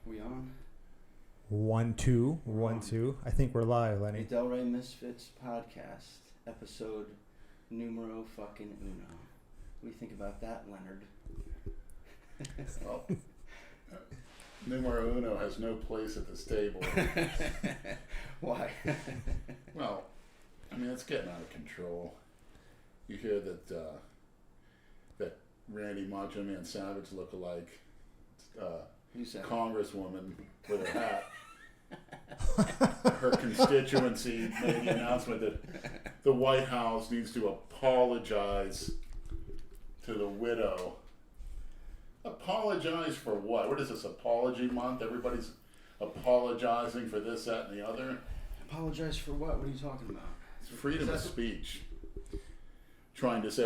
We on? 1, 2, 1, 2. I think we're live, Lenny. The Delray MisFits podcast, episode numero fucking uno. What do you think about that, Leonard? Well, numero uno has no place at this table. Why? Well, I mean, it's getting out of control. You hear that that Randy Macho Man Savage look-alike congresswoman with her hat. Her constituency made the announcement that the White House needs to apologize to the widow. Apologize for what? What is this, apology month? Everybody's apologizing for this, that, and the other? Apologize for what? What are you talking about? It's freedom of speech. Trying to say...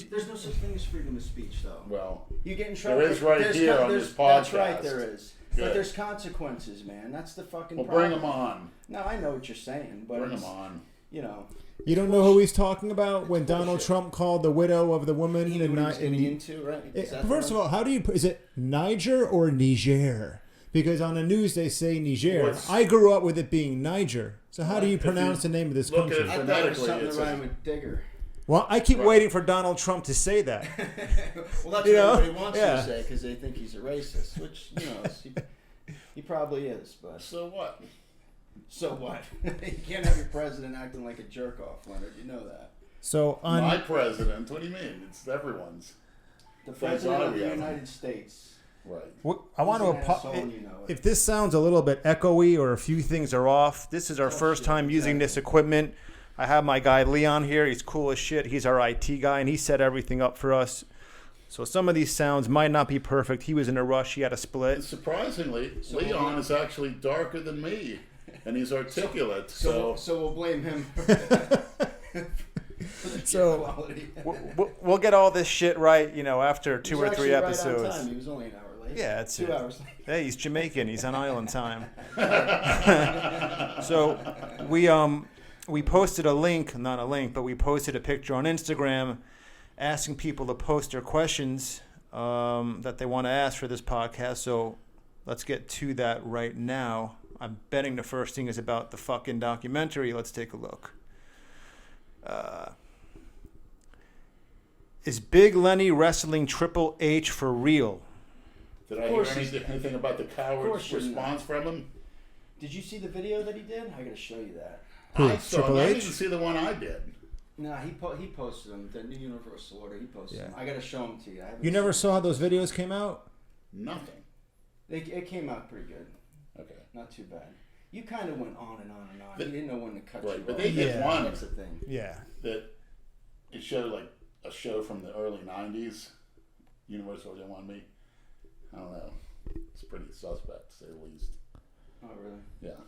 There's no such thing as freedom of speech, though. Well, you get in trouble. there is right here on this podcast. That's right, there is. Good. But there's consequences, man. That's the fucking problem. problem. Bring them on. No, I know what you're saying, but bring them on. You know. You don't know who he's talking about when Donald Trump called the widow of the woman First of all, how do you is it Niger or Niger? Because on the news they say Niger. I grew up with it being Niger. So how do you pronounce the name of this country? I thought it was something to rhyme with digger. Well, I keep waiting for Donald Trump to say that. Well, that's what everybody wants to say because they think he's a racist, which, you know, he probably is. But so what? So what? You can't have your president acting like a jerk off, Leonard. You know that. So my president? What do you mean? It's everyone's. The president of the United States. Right. I want to if this sounds a little bit echoey or a few things are off, this is our first time using this equipment. I have my guy Leon here. He's cool as shit. He's our IT guy, and he set everything up for us. So some of these sounds might not be perfect. He was in a rush. He had a split. And surprisingly, Leon is actually darker than me, and he's articulate. So we'll blame him. So we'll get all this shit right, you know, after 2 or 3 episodes. Right on time. He was only an hour late. Yeah, that's 2 hours late. Hey, he's Jamaican. He's on island time. So we posted a link, not a link, but we posted a picture on Instagram asking people to post their questions that they want to ask for this podcast. So let's get to that right now. I'm betting the first thing is about the fucking documentary. Let's take a look. Is Big Lenny wrestling Triple H for real? Did I hear anything about the coward's response from him? Did you see the video that he did? I got to show you that. I didn't see the one I did. No, he posted them. The new Universal Order, he posted them. I got to show them to you. You never saw how those videos came out? Nothing. It came out pretty good. Okay. Not too bad. You kind of went on and on and on. You didn't know when to cut you off. But they did one. That's the thing. Yeah. That it showed like a show from the early 90s. Universal didn't want me. I don't know. It's pretty suspect, to say the least. Oh, really? Yeah.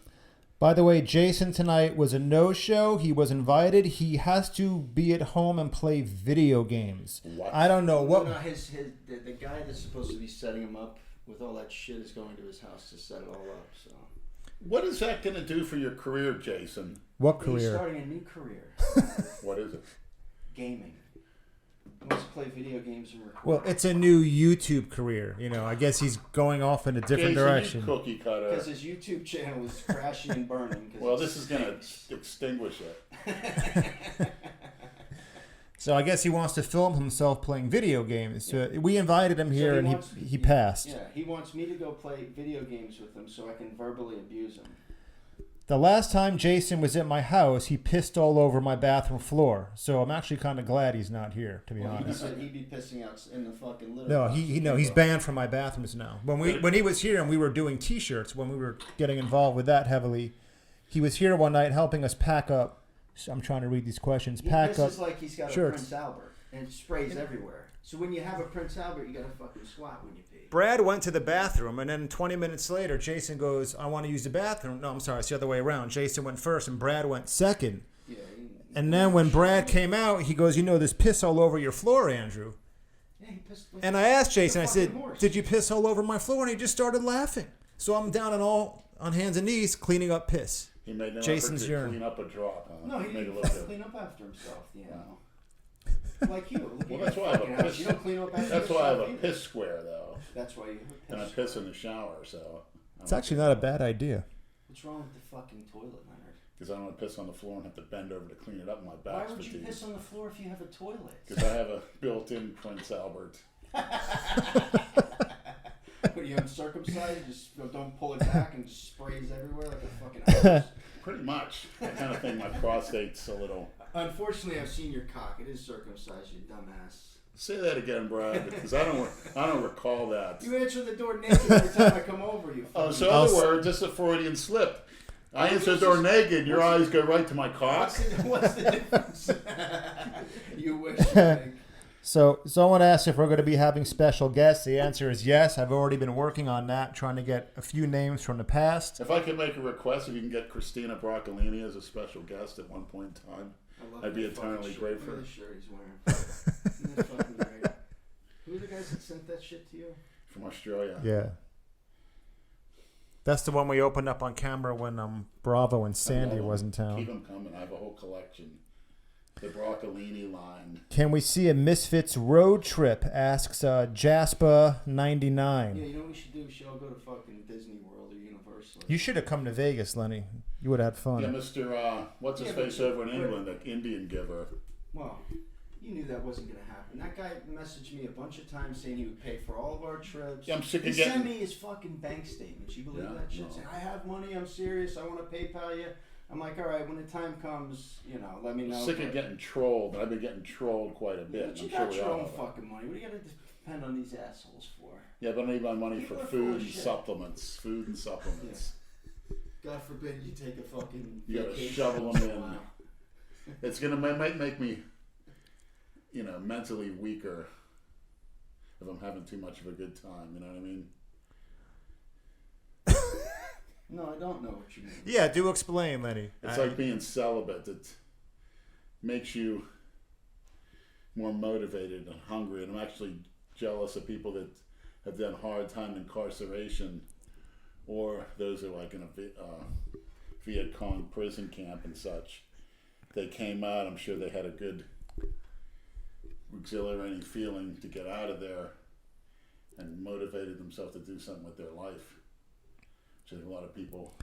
By the way, Jason tonight was a no-show. He was invited. He has to be at home and play video games. What? I don't know. What? No, the guy that's supposed to be setting him up with all that shit is going to his house to set it all up. So. What is that going to do for your career, Jason? What career? He's starting a new career. What is it? Gaming. He wants to play video games and record. Well, it's a new YouTube career. You know, I guess he's going off in a different direction. Cookie cutter. Because his YouTube channel is crashing and burning. Well, this is going to extinguish it. So I guess he wants to film himself playing video games. So we invited him here, and he passed. Yeah, he wants me to go play video games with him so I can verbally abuse him. The last time Jason was at my house, he pissed all over my bathroom floor. So I'm actually kind of glad he's not here, to be honest. He said he'd be pissing out in the fucking litter. No, he's banned from my bathrooms now. When he was here and we were doing T-shirts, when we were getting involved with that heavily, he was here one night helping us pack up. I'm trying to read these questions. Pack up. It's like he's got shirts. A Prince Albert and it sprays everywhere. So when you have a Prince Albert, you got to fucking squat when you pee. Brad went to the bathroom, and then 20 minutes later, Jason goes, I want to use the bathroom. No, I'm sorry, it's the other way around. Jason went first, and Brad went second. Yeah. And then when Brad came out, he goes, there's piss all over your floor, Andrew. Yeah, he pissed. And I asked Jason, I said, did you piss all over my floor? And he just started laughing. So I'm down on hands and knees cleaning up piss. He made no Jason's effort to urine. clean up a drop. No, he didn't clean up after himself. You know. Like you. Well, that's why I have a piss. You don't clean up after That's why I have a either. piss square, though. That's why you. And I piss in the shower, so. It's actually not a bad idea. What's wrong with the fucking toilet, Leonard? Because I don't want to piss on the floor and have to bend over to clean it up. My Why back's would you fatigued. piss on the floor if you have a toilet? Because I have a built-in Prince Albert. What, you uncircumcised? Just don't pull it back and just sprays everywhere like a fucking house? Pretty much. I kind of think my prostate's a little... Unfortunately, I've seen your cock. It is circumcised, you dumbass. Say that again, Brad, because I don't recall that. You answer the door naked every time I come over, you Oh, fucking... so other words, this is a Freudian slip. I answer the door naked, your eyes go right to my cock. What's the difference? You wish, you think. So someone asked if we're going to be having special guests. The answer is yes. I've already been working on that, trying to get a few names from the past. If I could make a request, if you can get Christina Broccolini as a special guest at one point in time, I'd be eternally grateful. Look at the shirt he's wearing. Isn't that fucking great? Who are the guys that sent that shit to you? From Australia. Yeah. That's the one we opened up on camera when Bravo and Sandy was in town. Keep them coming. I have a whole collection. The Broccolini line. Can we see a Misfits road trip? Asks Jaspa99. Yeah, you know what we should do? We should all go to fucking Disney World or Universal. You should have come to Vegas, Lenny. You would have had fun. Yeah, Mr. What's his face over in England, that Indian giver. Well, you knew that wasn't going to happen. That guy messaged me a bunch of times saying he would pay for all of our trips. Yeah, I'm sick he of getting... sent me his fucking bank statements. You believe that shit? No. Saying, I have money, I'm serious, I want to PayPal you. I'm like, all right, when the time comes, let me know. I'm sick of getting trolled. I've been getting trolled quite a bit. But you I'm got sure your we own all fucking money. What are you going to depend on these assholes for? Yeah, but I need my money People for are full food of and shit. supplements. Food and supplements. God forbid you take a fucking You gotta vacation shovel once them a in. while. It's gonna make me, mentally weaker if I'm having too much of a good time. You know what I mean? No, I don't know what you mean. Yeah, do explain, Lenny. It's like being celibate. It makes you more motivated and hungry. And I'm actually jealous of people that have done hard time incarceration, or those who are like in a Viet Cong prison camp and such. They came out. I'm sure they had a good, exhilarating feeling to get out of there, and motivated themselves to do something with their life. Which a lot of people.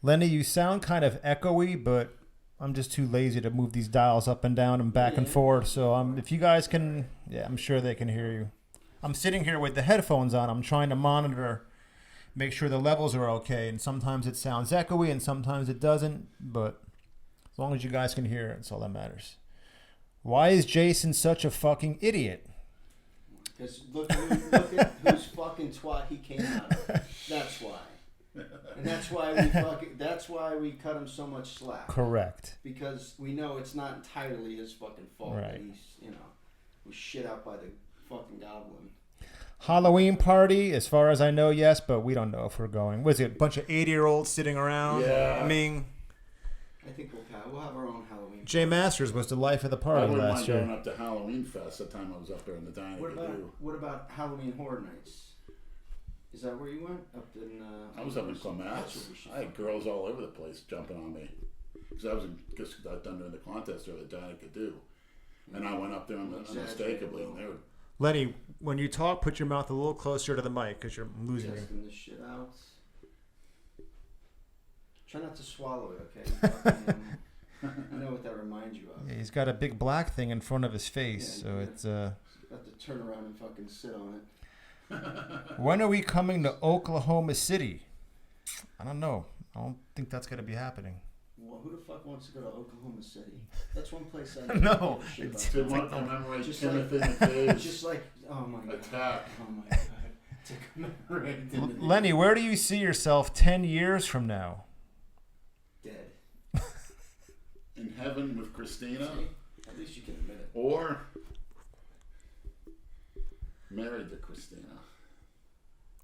Lenny, you sound kind of echoey, but I'm just too lazy to move these dials up and down and back and forth. So if you guys can, I'm sure they can hear you. I'm sitting here with the headphones on. I'm trying to monitor, make sure the levels are okay. And sometimes it sounds echoey and sometimes it doesn't. But as long as you guys can hear it, that's all that matters. Why is Jason such a fucking idiot? Because look at whose fucking twat he came out of. That's why. And that's why we cut him so much slack. Correct. Because we know it's not entirely his fucking fault that Right. he's, was shit out by the fucking goblin. Halloween party, as far as I know, yes, but we don't know if we're going. Was it a bunch of 80-year-olds sitting around? Yeah. I mean, I think we'll have our own Halloween. Jay Masters was the life of the I party wouldn't last mind year. going up to Halloween Fest the time I was up there in the dining room. What about Halloween Horror Nights? Is that where you went? Up in I was up in That's Clematis. what we should I had girls all over the place jumping on me. Because I was just got done doing the contest the other day I could do. And I went up there unmistakably. And they were, Lenny, when you talk, put your mouth a little closer to the mic because you're losing it. testing this shit out. Try not to swallow it, okay? Fucking, I know what that reminds you of. Yeah, he's got a big black thing in front of his face, Yeah, so yeah. it's Got to turn around and fucking sit on it. When are we coming to Oklahoma City? I don't know. I don't think that's going to be happening. Well, who the fuck wants to go to Oklahoma City? That's one place I No, give a shit it's- to about. commemorate Just Timothy It's McVeigh's just like, oh my god. attack. Oh my god. To commemorate Timothy. Lenny, where do you see yourself 10 years from now? Dead. In heaven with Christina, See? At least you can admit it. or married to Christina.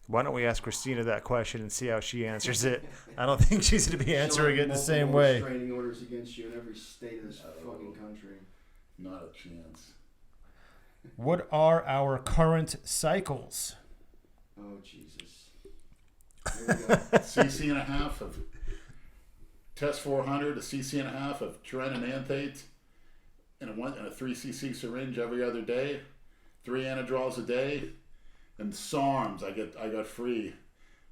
Why don't we ask Christina that question and see how she answers it? I don't think she's going to be answering She'll it have the same multiple way. restraining orders against you in every state of this fucking country. Not a chance. What are our current cycles? Oh Jesus. Here we go. CC and a half of test 400, a CC and a half of trenanthate, and a 3 cc syringe every other day, 3 anadrols a day, and SARMs. I got free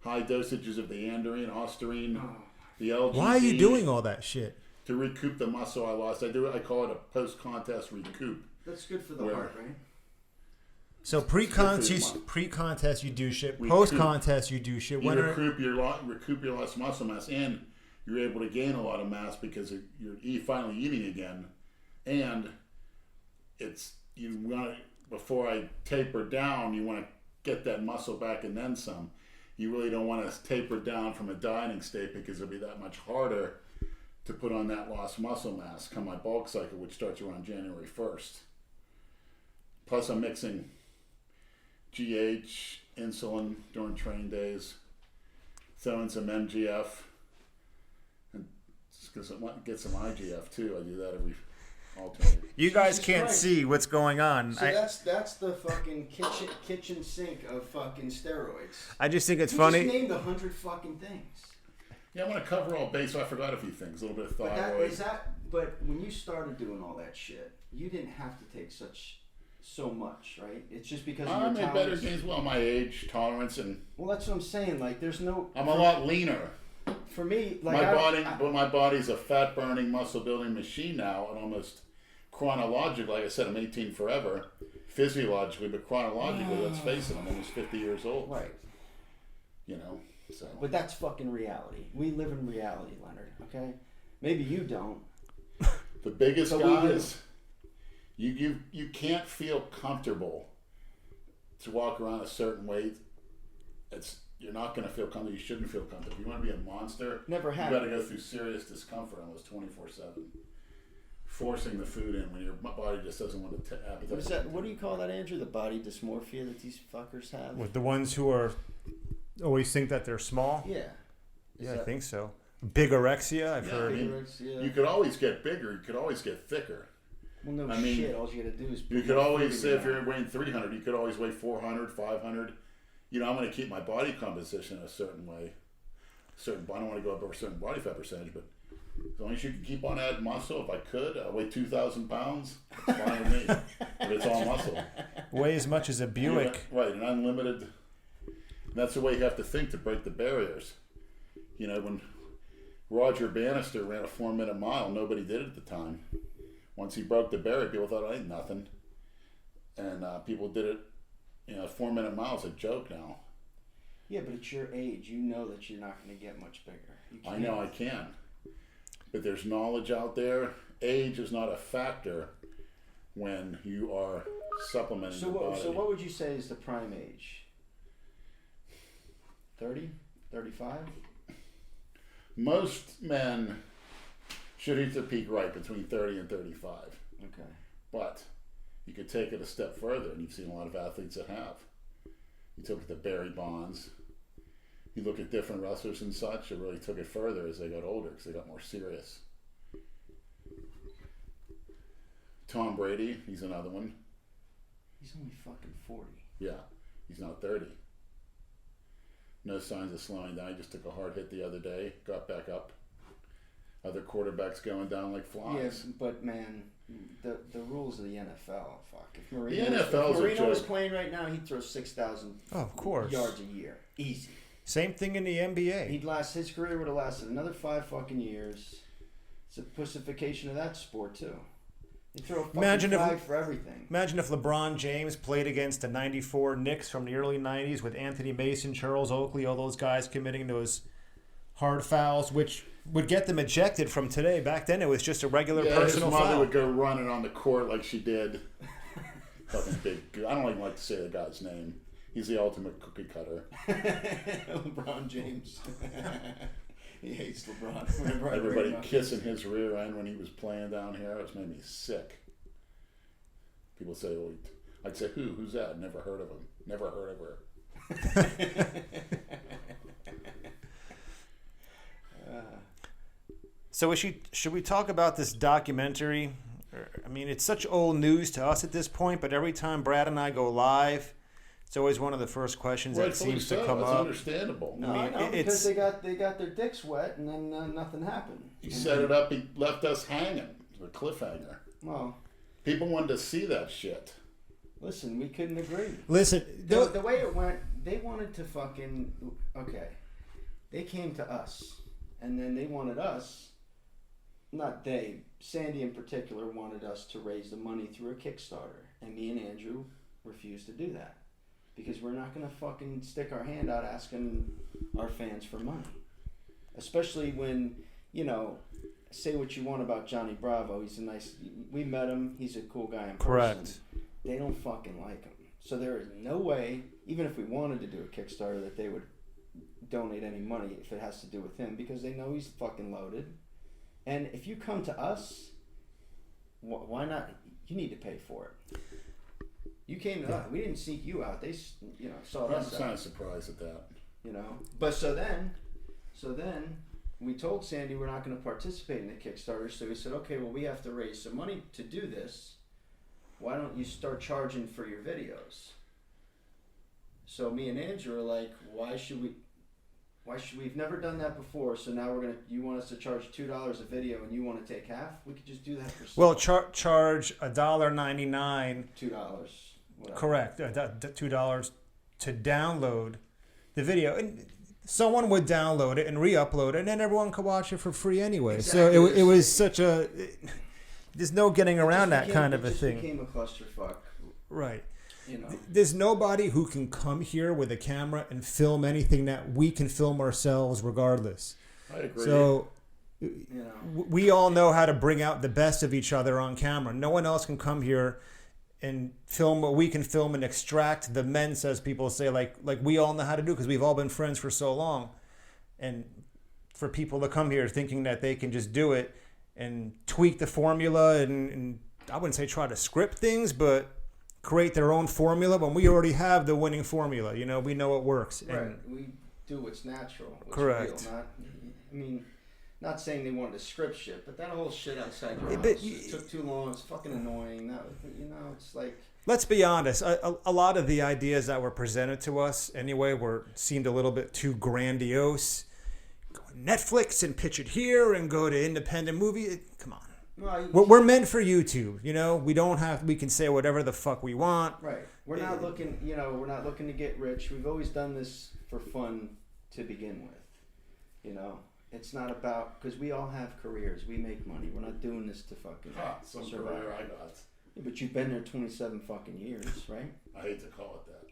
high dosages of the andrine, ostarine, the LGD. Why are you doing all that shit? To recoup the muscle I lost. I call it a post-contest recoup. That's good for the heart, right? So pre-contest you do shit. Post-contest you do shit. You recoup your lost muscle mass, and you're able to gain a lot of mass because you're finally eating again. And before I taper down, you want to get that muscle back and then some. You really don't want to taper down from a dieting state because it'll be that much harder to put on that lost muscle mass come my bulk cycle, which starts around January 1st. Plus I'm mixing GH, insulin during training days, throwing some MGF, and get some IGF too. I do that every alternate. You guys can't see what's going on. So that's the fucking kitchen sink of fucking steroids. I just think it's funny. You just named 100 fucking things. Yeah, I want to cover all base, so I forgot a few things. A little bit of thyroid. But when you started doing all that shit, you didn't have to take so much, right? It's just because of your I made tolerance. better gains. Well, my age, tolerance, and Well, that's what I'm saying. Like, there's no. I'm a lot leaner. For me, like my body's a fat burning, muscle building machine now, and almost chronologically, like I said, I'm 18 forever, physiologically, but chronologically, let's face it, I'm almost 50 years old. Right. You know, so. But that's fucking reality. We live in reality, Leonard. Okay. Maybe you don't. The biggest But guys, you can't feel comfortable to walk around a certain weight. You're not going to feel comfortable. You shouldn't feel comfortable. If you want to be a monster, Never have. You got to go through serious discomfort almost 24/7. Forcing the food in when your body just doesn't want to appetite. What do you call that, Andrew? The body dysmorphia that these fuckers have? With the ones who always think that they're small? Yeah. I think so. Bigorexia, I've heard. Bigorexia. You could always get bigger. You could always get thicker. Well, no shit. All you got to do is... You could always say if you're weighing 300, you could always weigh 400, 500. You know, I'm going to keep my body composition a certain way. I don't want to go up over a certain body fat percentage, but as long as you can keep on adding muscle, if I could, I weigh 2,000 pounds. It's fine with me. If it's all muscle. Weigh as much as a Buick. Right, an unlimited. That's the way you have to think to break the barriers. You know, when Roger Bannister ran a 4-minute mile, nobody did it at the time. Once he broke the barrier, people thought, it ain't nothing. And people did it, 4-minute miles a joke now. Yeah, but at your age, you know that you're not going to get much bigger. I know I can. But there's knowledge out there. Age is not a factor when you are supplementing your body. So what would you say is the prime age? 30? 35? Most men should hit their peak right between 30 and 35. Okay. But you could take it a step further, and you've seen a lot of athletes that have. You took it to Barry Bonds. You look at different wrestlers and such that really took it further as they got older because they got more serious. Tom Brady, he's another one. He's only fucking 40. Yeah, he's now 30. No signs of slowing down. He just took a hard hit the other day, got back up. Other quarterbacks going down like flies. Yes, but man, the rules of the NFL, fuck. If Marino was playing right now, he'd throw 6,000 yards a year. Easy. Same thing in the NBA. His career would have lasted another 5 fucking years. It's a pussification of that sport too. They throw a fucking flag for everything. Imagine if LeBron James played against the 94 Knicks from the early 90s with Anthony Mason, Charles Oakley, all those guys committing those hard fouls, which would get them ejected from today. Back then it was just a regular personal foul. His mother would go running on the court like she did. Fucking big. I don't even like to say the guy's name. He's the ultimate cookie cutter. LeBron James. He hates LeBron. Everybody kissing his rear end when he was playing down here. It's made me sick. People say, "Oh," I'd say, "Who? Who's that? Never heard of him. Never heard of her." So should we talk about this documentary? I mean, it's such old news to us at this point, but every time Brad and I go live, it's always one of the first questions that seems to come That's up. Understandable. No, I know, because they got their dicks wet and then nothing happened. He set it up. He left us hanging. A cliffhanger. Well, people wanted to see that shit. Listen, we couldn't agree. Listen, the way it went, they wanted to fucking, okay, they came to us, and then they wanted us, not they, Sandy in particular wanted us to raise the money through a Kickstarter, and me and Andrew refused to do that, because we're not going to fucking stick our hand out asking our fans for money, especially when, you know, say what you want about Johnny Bravo, he's a nice, we met him, he's a cool guy in person. Correct. They don't fucking like him. So there is no way, even if we wanted to do a Kickstarter, that they would donate any money if it has to do with him, because they know he's fucking loaded. And if you come to us, why not? You need to pay for it. You came to us. We didn't seek you out. They, you know, saw us out. I'm kind of surprised at that. You know, but so then we told Sandy we're not going to participate in the Kickstarter. So we said, okay, well, we have to raise some money to do this. Why don't you start charging for your videos? So me and Andrew are like, we've never done that before, so now you want us to charge $2 a video and you want to take half? We could just do that for Well, charge $1.99. $2. Whatever. Correct. $2 to download the video. And someone would download it and re-upload it, and then everyone could watch it for free anyway. Exactly. So it was such a... There's no getting around that kind of a thing. It became a clusterfuck. Right. You know. There's nobody who can come here with a camera and film anything that we can film ourselves regardless. I agree. So, You know. we all know how to bring out the best of each other on camera. No one else can come here and film what we can film and extract the mince, as people say, like we all know how to do, because we've all been friends for so long. And for people to come here thinking that they can just do it and tweak the formula and I wouldn't say try to script things, but create their own formula when we already have the winning formula. You know, we know it works. Right. And We do what's natural. What's Correct. Real, I mean, not saying they wanted to script shit, but that whole shit outside your But house, it took too long. It's fucking annoying. You know, it's like... let's be honest. A lot of the ideas that were presented to us anyway seemed a little bit too grandiose. Go on Netflix and pitch it here and go to independent movie. Come on. Well, We're meant for YouTube, you know. We can say whatever the fuck we want. right. We're not looking, you know, we're not looking to get rich. We've always done this for fun to begin with. You know, it's not about, because we all have careers. We make money. We're not doing this to fucking Some survive. career I got. Yeah, but you've been there 27 fucking years, right? I hate to call it that.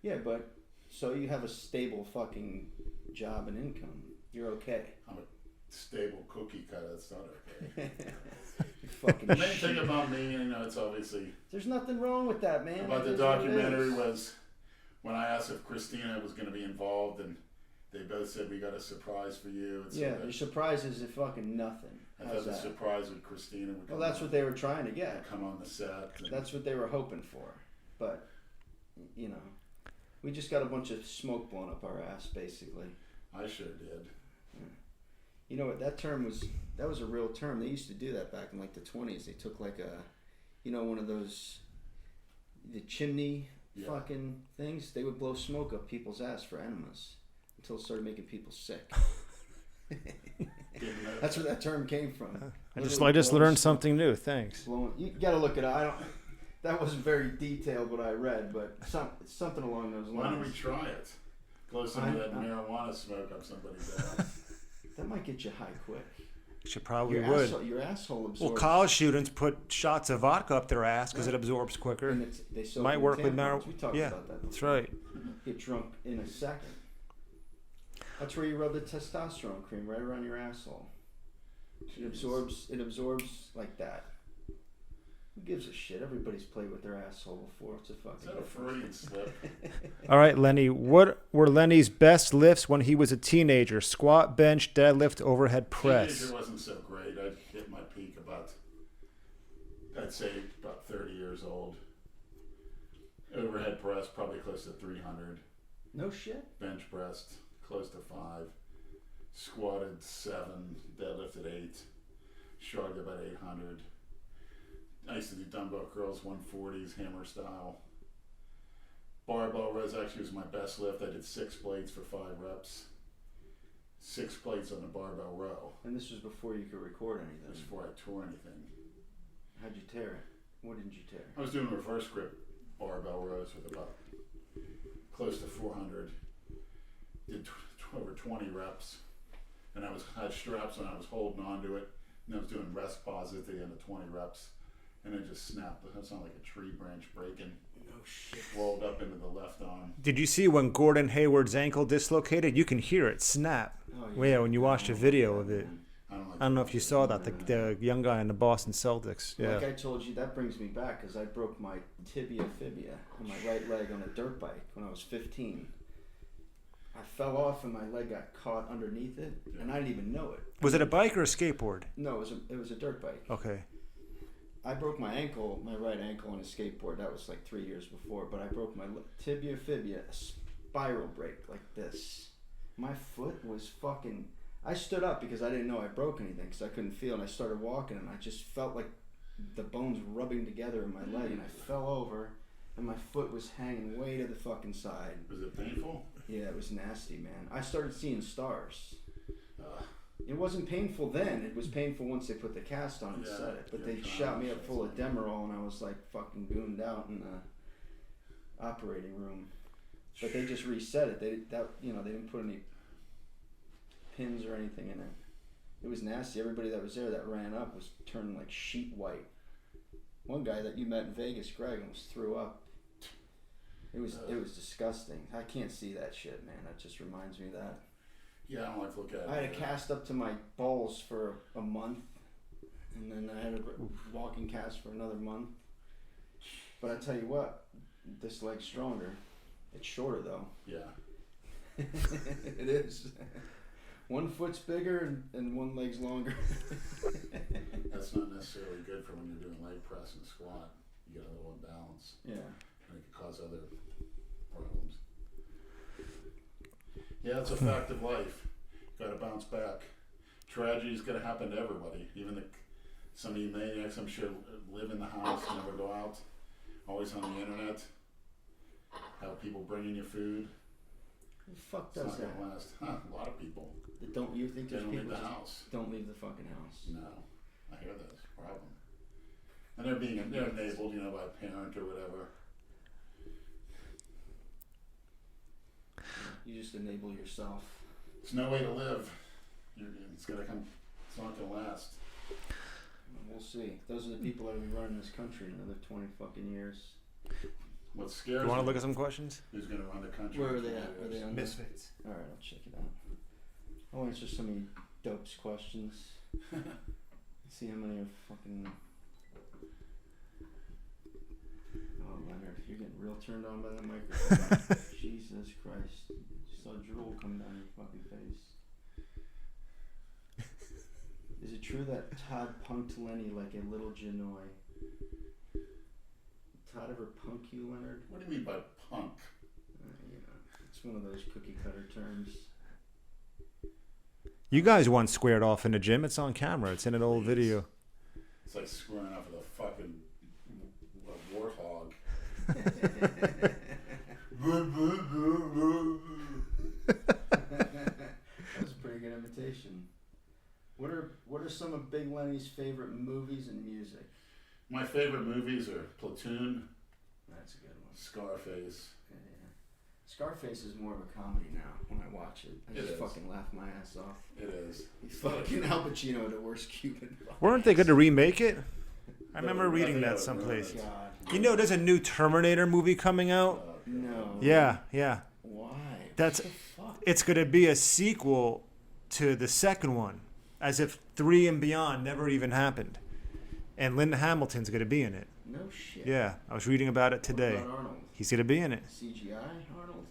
Yeah, but so you have a stable fucking job and income. You're okay. I'm a stable cookie cutter. That's not okay. Fucking The main shit. thing about me, you know, it's obviously There's nothing wrong with that, man. about It the is what it documentary is. was when I asked if Christina was going to be involved, and they both said, we got a surprise for you. And so Yeah, your surprise is fucking nothing. I How's thought the that? surprise with Christina would come, Well, that's what they were trying to get. come on the set. And That's what they were hoping for. But, you know, we just got a bunch of smoke blown up our ass, basically. I sure did. You know what, that was a real term. They used to do that back in like the 20s. They took like one of those, the chimney fucking things. They would blow smoke up people's ass for enemas until it started making people sick. That's where that term came from. I just learned something new. Thanks. You gotta look it up. That wasn't very detailed what I read, but something along those lines. Why don't we try it? Blow some of that marijuana smoke up somebody's ass. That might get you high quick. Should probably Your would. your asshole absorbs. Well, college students put shots of vodka up their ass because it absorbs quicker. And they soak Might in work with tampons. marijuana. We talked Yeah, about that that's before. right. Get drunk in a second. That's where you rub the testosterone cream right around your asshole. It absorbs like that. Who gives a shit? Everybody's played with their asshole before. It's a fucking Is that a Freudian slip? All right, Lenny. What were Lenny's best lifts when he was a teenager? Squat, bench, deadlift, overhead press. Teenager wasn't so great. I hit my peak I'd say about 30 years old. Overhead press, probably close to 300. No shit. Bench pressed, close to 5. Squatted 7, deadlifted 8. Shrugged about 800. I used to do dumbbell curls, 140s, hammer style. Barbell rows actually was my best lift. I did 6 plates for 5 reps. 6 plates on the barbell row. And this was before you could record anything. That was before I tore anything. How'd you tear it? What did you tear? I was doing reverse grip barbell rows with about close to 400. Did over 20 reps, and I had straps and I was holding on to it, and I was doing rest pauses at the end of 20 reps, and it just snapped. It sounded like a tree branch breaking. No shit. Rolled up into the left arm. Did you see when Gordon Hayward's ankle dislocated? You can hear it snap. Oh, Yeah, when you watched a video of it. I I don't know if you saw that, the young guy in the Boston Celtics. Yeah. Like I told you, that brings me back because I broke my tibia fibia on my right leg on a dirt bike when I was 15. I fell off and my leg got caught underneath it, and I didn't even know it. Was it a bike or a skateboard? No, it was a dirt bike. Okay. I broke my ankle, my right ankle on a skateboard. That was like 3 years before, but I broke my tibia fibia, a spiral break like this. My foot was fucking... I stood up because I didn't know I broke anything because I couldn't feel, and I started walking, and I just felt like the bones rubbing together in my leg, and I fell over, and my foot was hanging way to the fucking side. Was it painful? Yeah, it was nasty, man. I started seeing stars. It wasn't painful then. It was painful once they put the cast on and set it. But they shot me up full of Demerol, and I was like fucking gooned out in the operating room. But they just reset it. They didn't put any pins or anything in it. It was nasty. Everybody that was there that ran up was turning like sheet white. One guy that you met in Vegas, Greg, almost threw up. It was disgusting. I can't see that shit, man. That just reminds me of that. Yeah, I don't like to look at it. I had a cast up to my balls for a month, and then I had a walking cast for another month. But I tell you what, this leg's stronger. It's shorter though. Yeah. It is. One foot's bigger and one leg's longer. That's not necessarily good for when you're doing leg press and squat. You get a little imbalance. Yeah. And it could cause other problems. Yeah, it's a fact of life. Got to bounce back. Tragedy's going to happen to everybody. Even some of you maniacs, I'm sure, live in the house, never go out, always on the internet. Have people bringing you food. Who the fuck It's does not that? going to last. A lot of people. Don't you think They there's don't leave people the just house. don't leave the fucking house? No, I hear that's a problem. And they're enabled, by a parent or whatever. You just enable yourself. There's no way to live. It's gonna come. It's not gonna last. We'll see. Those are the people that will be running this country in another 20 fucking years. What scares You want to me look at some questions? Who's gonna run the country? Where are in they 20 at? Are years? they on Misfits. All right, I'll check it out. I'll answer some of you dopes questions. See how many are fucking... Oh, Leonard, you're getting real turned on by that microphone. Jesus Christ. Just saw drool come down your fucking face. Is it true that Todd punked Lenny like a little Janoi? Todd ever punk you, Leonard? What do you mean by punk? It's one of those cookie cutter terms. You guys once squared off in the gym. It's on camera. It's in an old video. It's like squaring off with a fucking warthog. That was a pretty good imitation. What are some of Big Lenny's favorite movies and music? My favorite movies are Platoon, That's a good one. Scarface. Yeah. Scarface is more of a comedy now when I watch it. I It just is. fucking laugh my ass off. It is. He's fucking Al Pacino, the worst Cuban. Weren't they going to remake it? I remember No, reading think that was someplace. ruined. God. There's a new Terminator movie coming out. No. Yeah. Why? That's- What the fuck? It's going to be a sequel to the second one, as if 3 and beyond never even happened. And Linda Hamilton's going to be in it. No shit. Yeah, I was reading about it What today. about Arnold? He's going to be in it. CGI Arnold?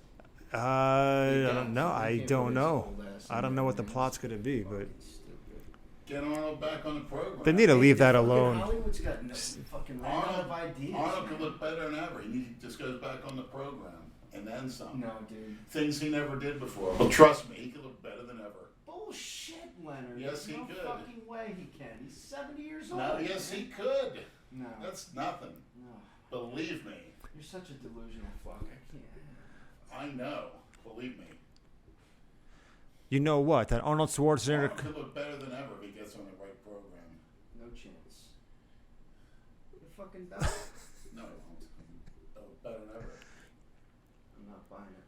I don't know. I Can't don't put his know. old ass I in don't know there, what the man. plot's going to be, but Fucking stupid. Get Arnold back on the program. they need to leave that Fucking alone. Hollywood's got no fucking ran out of ideas. Arnold could man. look better than ever. He just goes back on the program and then some. No, dude. Things he never did before. Well, trust me, he could look better than ever. Bullshit, Leonard. Yes, There's he no could. fucking way he can. He's 70 years old. No, yes, man. he could. No. That's nothing. No. Believe me. You're such a delusional fuck. I can't. I know. Believe me. You know what? That Arnold Schwarzenegger. Arnold could look better than ever if he gets on the right program. No chance. You're fucking dumb. No, he won't. He'll look better than ever. I'm not buying it.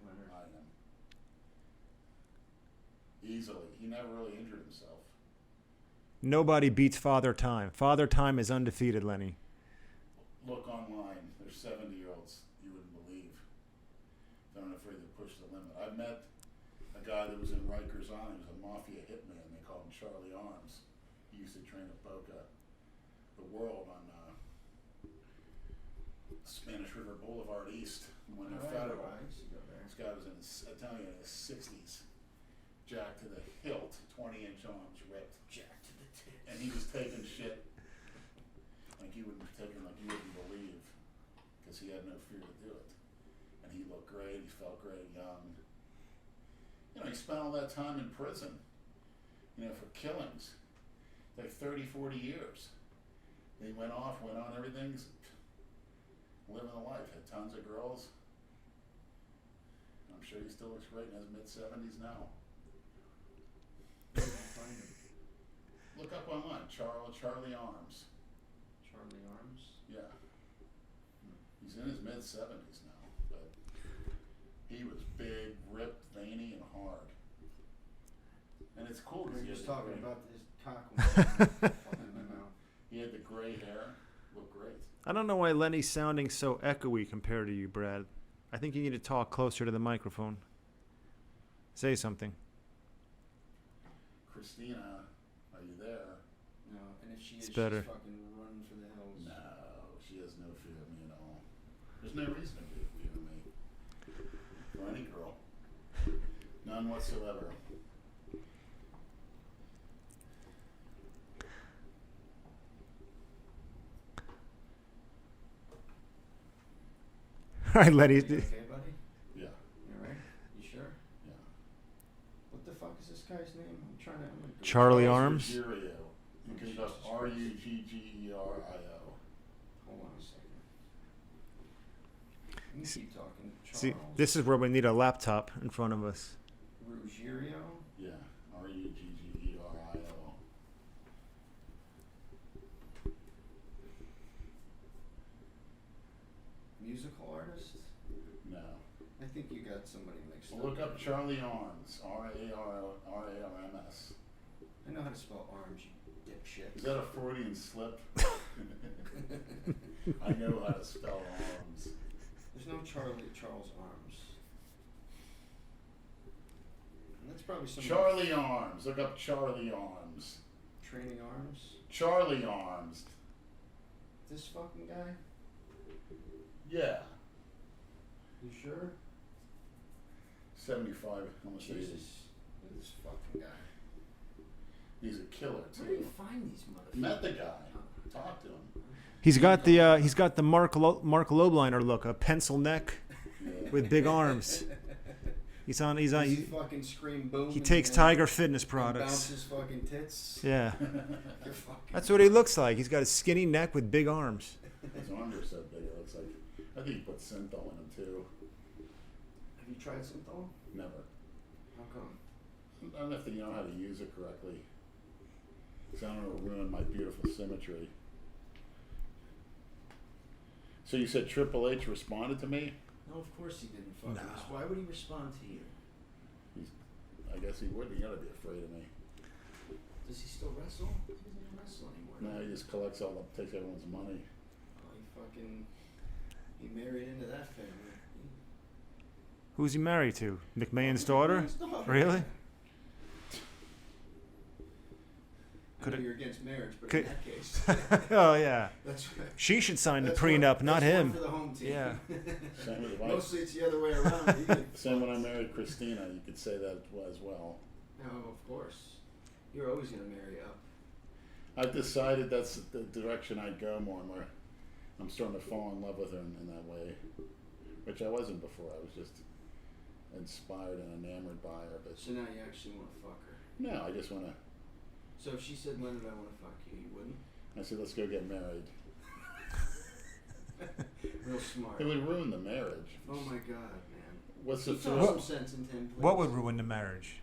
easily. He never really injured himself. Nobody beats Father Time. Father Time is undefeated, Lenny. Look online. There's 70-year-olds you wouldn't believe. They're not afraid to push the limit. I met a guy that was in Rikers Island. He was a mafia hitman. They called him Charlie Arms. He used to train at Boca, the World on Spanish River Boulevard East. When they're federal. This guy was in his, I tell you, in his 60s. Jacked to the hilt, 20-inch arms ripped. Jacked to the tits. And he was taking shit like you wouldn't believe, because he had no fear to do it. And he looked great. He felt great, young. You know, he spent all that time in prison, for killings, like 30, 40 years. He went on everything's living a life, had tons of girls. I'm sure he still looks great in his mid-70s now. Find him. Look up online, Charlie Arms. Charlie Arms? Yeah. He's in his mid-70s now, but he was big, ripped, veiny, and hard. And it's cool We because were he just had talking the about his cock in my mouth. he had the gray hair, looked great. I don't know why Lenny's sounding so echoey compared to you, Brad. I think you need to talk closer to the microphone. Say something. Christina, are you there? No, and if she is, It's better. she's fucking running for the hills. No, she has no fear of me at all. There's no reason to be fear of me. For any girl. None whatsoever. All right, Lenny. You okay, buddy? Yeah. You alright? You sure? Yeah. What the fuck is this guy's name? I'm gonna Google it. Charlie Charles Arms? Ruggiero. You can go Jesus Christ. Ruggerio. Hold on a second. You See- keep talking. Charles See, this is where we need a laptop in front of us. Ruggiero? Yeah. Ruggerio. Musical artist? No. I think you got somebody mixed Well, up. look up Charlie Arms. Rarms. I know how to spell arms, you dipshit. Is that a Freudian slip? I know how to spell arms. There's no Charles Arms. And that's probably some Charlie Arms. Look up Charlie Arms. training arms. Charlie Arms. This fucking guy? Yeah. You sure? 75, almost 80. Jesus. Look at this fucking guy. He's a killer Where do you too. find these motherfuckers? Met the guy. Talked to him. He's got the Mark Lobliner look, a pencil neck Yeah. with big arms. He's Does he he fucking scream boom. he takes Tiger Fitness products. Bounces fucking tits. Yeah, You're fucking. that's what he looks like. He's got a skinny neck with big arms. His arms are so big. It looks like. I think he put synthol in him too. Have you tried synthol? Never. How come? I don't know if you know how to use it correctly. So I don't know, it'll ruin my beautiful symmetry. So you said Triple H responded to me? No, of course he didn't fucking. No. Why would he respond to you? I guess he wouldn't. He gotta be afraid of me. Does he still wrestle? He doesn't even wrestle anymore. No, he just collects takes everyone's money. Oh, he married into that family. Who's he married to? McMahon's daughter? Really? I Could know it- you're against marriage, but could- in that case, Oh yeah. that's She should sign the that's prenup, one- not that's one him. for the home team. Yeah. Same with Mostly it's the other way around. You get Same when I fucked. married Christina, you could say that as well. No, of course. You're always gonna marry up. I've decided that's the direction I'd go more and more. I'm starting to fall in love with her in that way, which I wasn't before. I was just inspired and enamored by her. But So now you actually want to fuck her. no, I just want to. So if she said, "Leonard, I want to fuck you," you wouldn't? I said, let's go get married. Real smart. It would ruin the marriage. Oh my god, man. What's the You throw first some sense into him, please. What would ruin the marriage?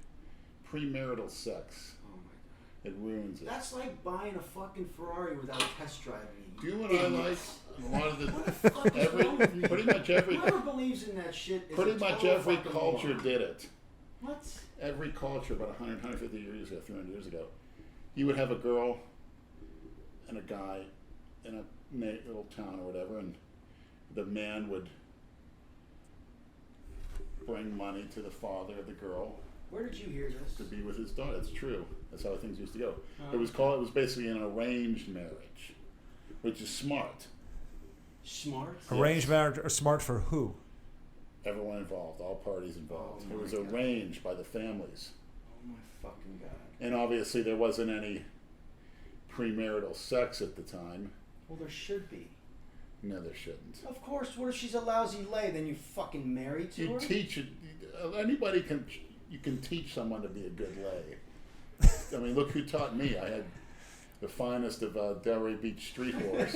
premarital sex? Oh my god. It ruins it. That's like buying a fucking Ferrari without test driving it. Do you know what I like? A lot of What the the fuck is wrong with you? pretty much every Whoever believes in that shit is pretty a much total every fucking culture moron. did it. What? every culture about 100, 150 years ago, 300 years ago, you would have a girl and a guy in a little town or whatever, and the man would bring money to the father of the girl Where did you hear this? to be with his daughter. It's true. That's how things used to go. It was basically an arranged marriage, which is smart. Smart? Arranged marriage or smart for who? Everyone involved, all parties involved. Oh It was my God. arranged by the families. Oh my fucking God. And obviously there wasn't any premarital sex at the time. Well, there should be. No, there shouldn't. Of course. What if she's a lousy lay? Then you fucking married to You her? teach it. Anybody can. You can teach someone to be a good lay. I mean, look who taught me. I had the finest of Delray Beach street whores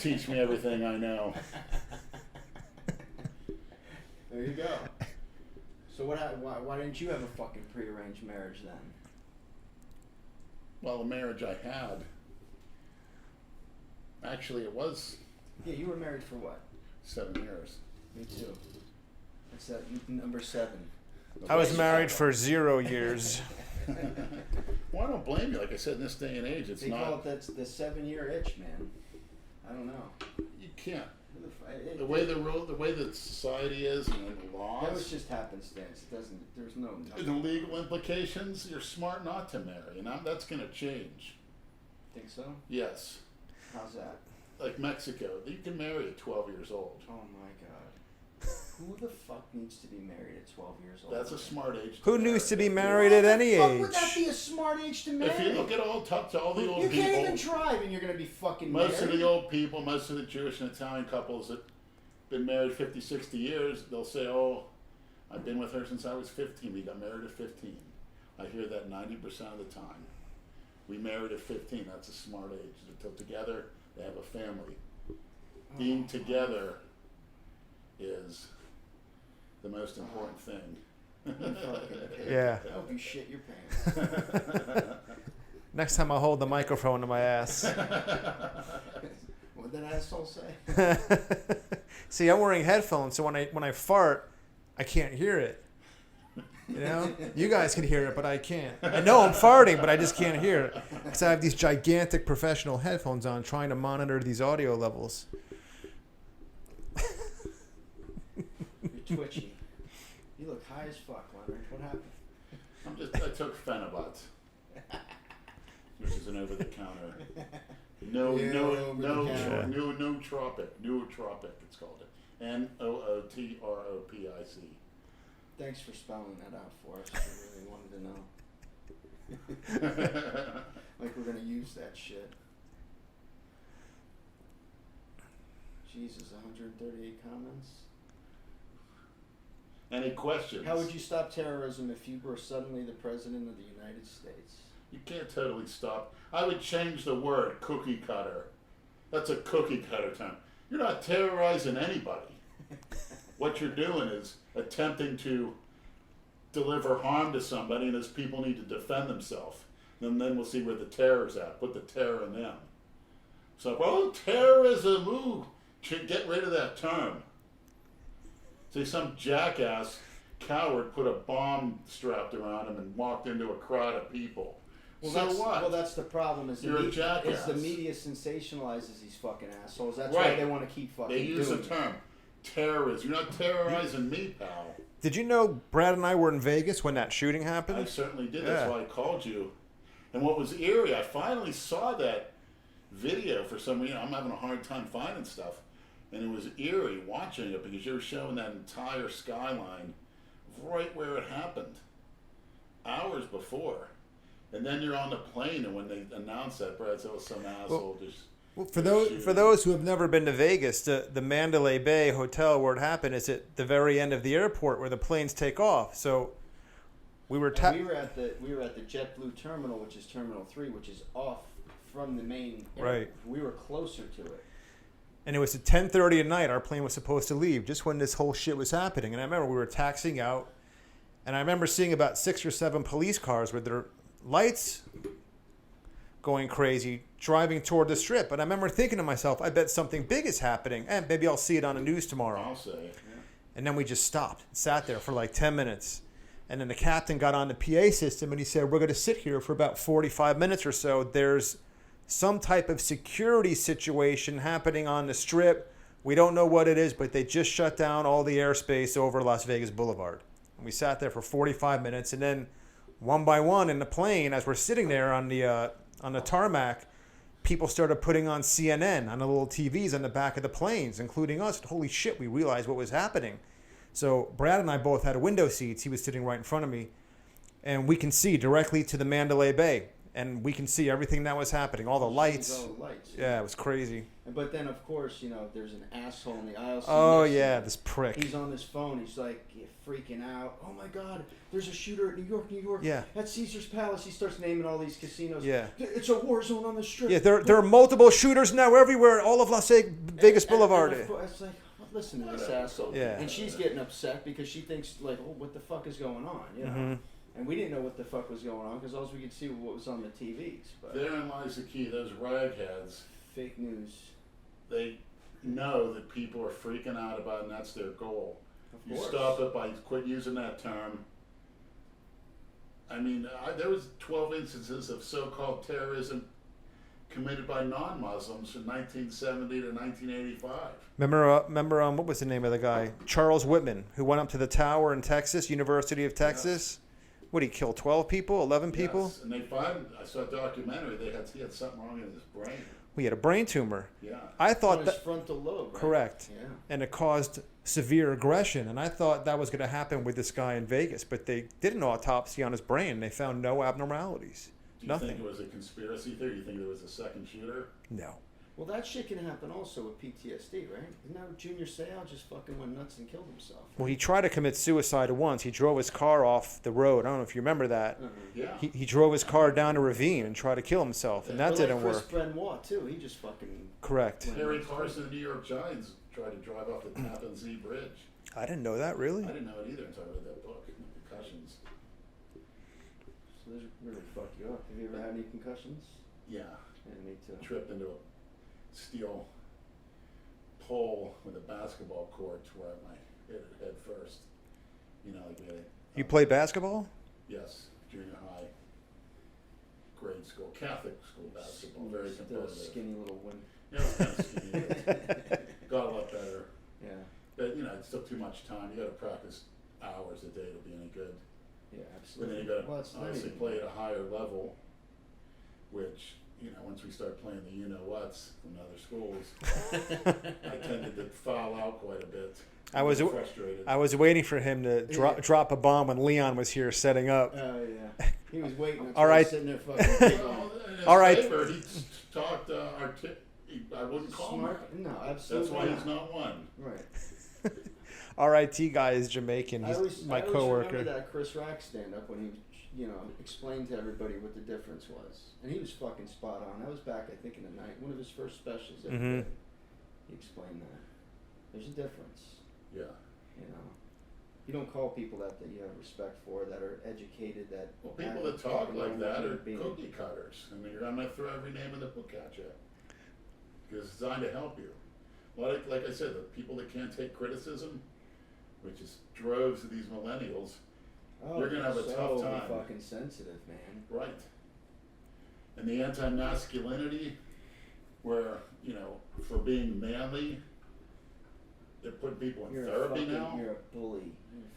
teach me everything I know. There you go. So why didn't you have a fucking prearranged marriage then? Well, the marriage I had, actually, it was Yeah, you were married for what? 7 years. Me too. That's that number 7. I was married for 0 years. Well, I don't blame you. Like I said, in this day and age, it's They not. call it that's the 7-year itch, man. I don't know. You can't. It- The way the way that society is and the laws. That was just happenstance. It doesn't. There's no. The legal implications, you're smart not to marry, and that's going to change. Think so? Yes. How's that? Like Mexico, you can marry at 12 years old. Oh my God. Who the fuck needs to be married at 12 years old? That's a smart age. Who needs to be married at any Why would that age? be a smart age to marry? If you look at talk to all the old you people, can't even drive and you're gonna be fucking most married. of the old people, most of the Jewish and Italian couples that been married 50, 60 years, they'll say, "Oh, I've been with her since I was 15. We got married at 15." I hear that 90% of the time. We married at 15. That's a smart age. They're together. They have a family. Being together is the most important thing. Yeah. I hope you shit your pants. Next time I hold the microphone to my ass. What did that asshole say? See, I'm wearing headphones, so when I fart, I can't hear it. You know, you guys can hear it, but I can't. I know I'm farting, but I just can't hear it because I have these gigantic professional headphones on, trying to monitor these audio levels. You're twitchy. You look high as fuck, Leonard. What happened? I took Phenobut, which is an over-the-counter. over-the-counter. Nootropic, it's called it. Nootropic. Thanks for spelling that out for us. I really wanted to know. Like we're gonna use that shit. Jesus, 138 comments. Any questions? How would you stop terrorism if you were suddenly the president of the United States? You can't totally stop. I would change the word cookie cutter. That's a cookie cutter term. You're not terrorizing anybody. What you're doing is attempting to deliver harm to somebody, and those people need to defend themselves. And then we'll see where the terror's at. Put the terror in them. So, well, terrorism, ooh, should get rid of that term. See, some jackass coward put a bomb strapped around him and walked into a crowd of people. Well, so that's, what? Well, that's the problem. Is You're a is jackass. the media sensationalizes these fucking assholes. That's Right. why they want to keep fucking They use doing the term terrorism. You're not terrorizing me, pal. Did you know Brad and I were in Vegas when that shooting I happened? certainly did. Yeah. That's why I called you. And what was eerie, I finally saw that video for some reason. I'm having a hard time finding stuff. And it was eerie watching it because you were showing that entire skyline right where it happened, hours before. And then you're on the plane, and when they announced that, Brad said, "Oh, some asshole just." Well, for those who have never been to Vegas, the Mandalay Bay Hotel where it happened is at the very end of the airport where the planes take off. So we were we were at the JetBlue terminal, which is Terminal 3, which is off from the main airport. Right. We were closer to it. And it was at 10:30 at night. Our plane was supposed to leave just when this whole shit was happening. And I remember we were taxiing out, and I remember seeing about 6 or 7 police cars with their lights going crazy, driving toward the strip. And I remember thinking to myself, I bet something big is happening, and maybe I'll see it on the news tomorrow. I'll say. And then we just stopped, sat there for like 10 minutes. And then the captain got on the PA system and he said, we're going to sit here for about 45 minutes or so. There's some type of security situation happening on the strip. We don't know what it is, but they just shut down all the airspace over Las Vegas Boulevard. And we sat there for 45 minutes, and then one by one in the plane, as we're sitting there on the tarmac, people started putting on CNN on the little TVs on the back of the planes, including us. Holy shit, we realized what was happening. So Brad and I both had window seats. He was sitting right in front of me, and we can see directly to the Mandalay Bay, and we can see everything that was happening, all the lights. All the lights. Yeah, it was crazy. But then, of course, there's an asshole in the aisle. Oh, yeah, this prick. He's on his phone. He's like freaking out. Oh, my God, there's a shooter at New York. Yeah. At Caesar's Palace. He starts naming all these casinos. Yeah. It's a war zone on the strip. Yeah, there are multiple shooters now everywhere, all of Las Vegas Boulevard. And it's like, listen to this asshole. Yeah. And she's getting upset because she thinks, like, oh, what the fuck is going on, Mm-hmm. And we didn't know what the fuck was going on because all we could see was what was on the TVs. But Therein lies the key. Those ragheads, fake news. they know that people are freaking out about it, and that's their goal. Of You course. stop it by quit using that term. I mean, there was 12 instances of so-called terrorism committed by non-Muslims from 1970 to 1985. Remember, what was the name of the guy? Charles Whitman, who went up to the tower in Texas, University of Texas. What, he killed 12 people, 11 people? Yes, and they found, I saw a documentary, he had something wrong in his brain. He had a brain tumor. Yeah. I On thought his that, frontal lobe. Right? correct. Yeah. And it caused severe aggression. And I thought that was going to happen with this guy in Vegas, but they did an autopsy on his brain. They found no abnormalities. Do you Nothing. think it was a conspiracy theory? You think there was a second shooter? No. Well, that shit can happen also with PTSD, right? Isn't that what Junior Seau just fucking went nuts and killed himself? Well, he tried to commit suicide once. He drove his car off the road. I don't know if you remember that. Yeah. He drove his car down a ravine and tried to kill himself, and that But didn't like work. Chris Benoit too. He just fucking. Correct. Harry Carson of the New York Giants tried to drive off the Tappan Zee Bridge. I didn't know that, really. I didn't know it either until I read that book, Concussions. So those really fuck you up. Have you ever had any concussions? Yeah. Yeah, me too. Tripped into a steel pole with a basketball court where I hit it head first. Like we had You played basketball? Yes, junior high, grade school, Catholic school basketball, very Just a competitive. skinny little one. Yeah, it was kind of skinny. but got a lot better. Yeah. But, it took too much time. You got to practice hours a day to be any good. Yeah, But absolutely. then you got Well, to it's obviously learning. play at a higher level, which, once we start playing the you-know-whats from other schools, I tended to foul out quite a bit. I was frustrated. I was waiting for him to drop a bomb when Leon was here setting up. Oh yeah. He was waiting. All right. Sitting there fucking. Well, in his All right. favor, he talked I wouldn't call him. Smart? No, absolutely. That's why he's not one. Right. RIT guy is Jamaican. I He's always my remember coworker. that Chris Rock stand-up when he, explained to everybody what the difference was, and he was fucking spot on. That was back, I think, in the night, one of his first specials. That he Mhm. did. He explained that there's a difference. Yeah. You don't call people that you have respect for, that are educated, that. Well, people act that talk fucking like normal that are human being. cookie cutters. I mean, I'm going to throw every name in the book at you. Because it's designed to help you. Like I said, the people that can't take criticism, which is droves of these millennials, Oh, you're gonna have a so tough time. fucking sensitive, man. right. And the anti-masculinity, where, for being manly, they're putting people in therapy now. You're a bully.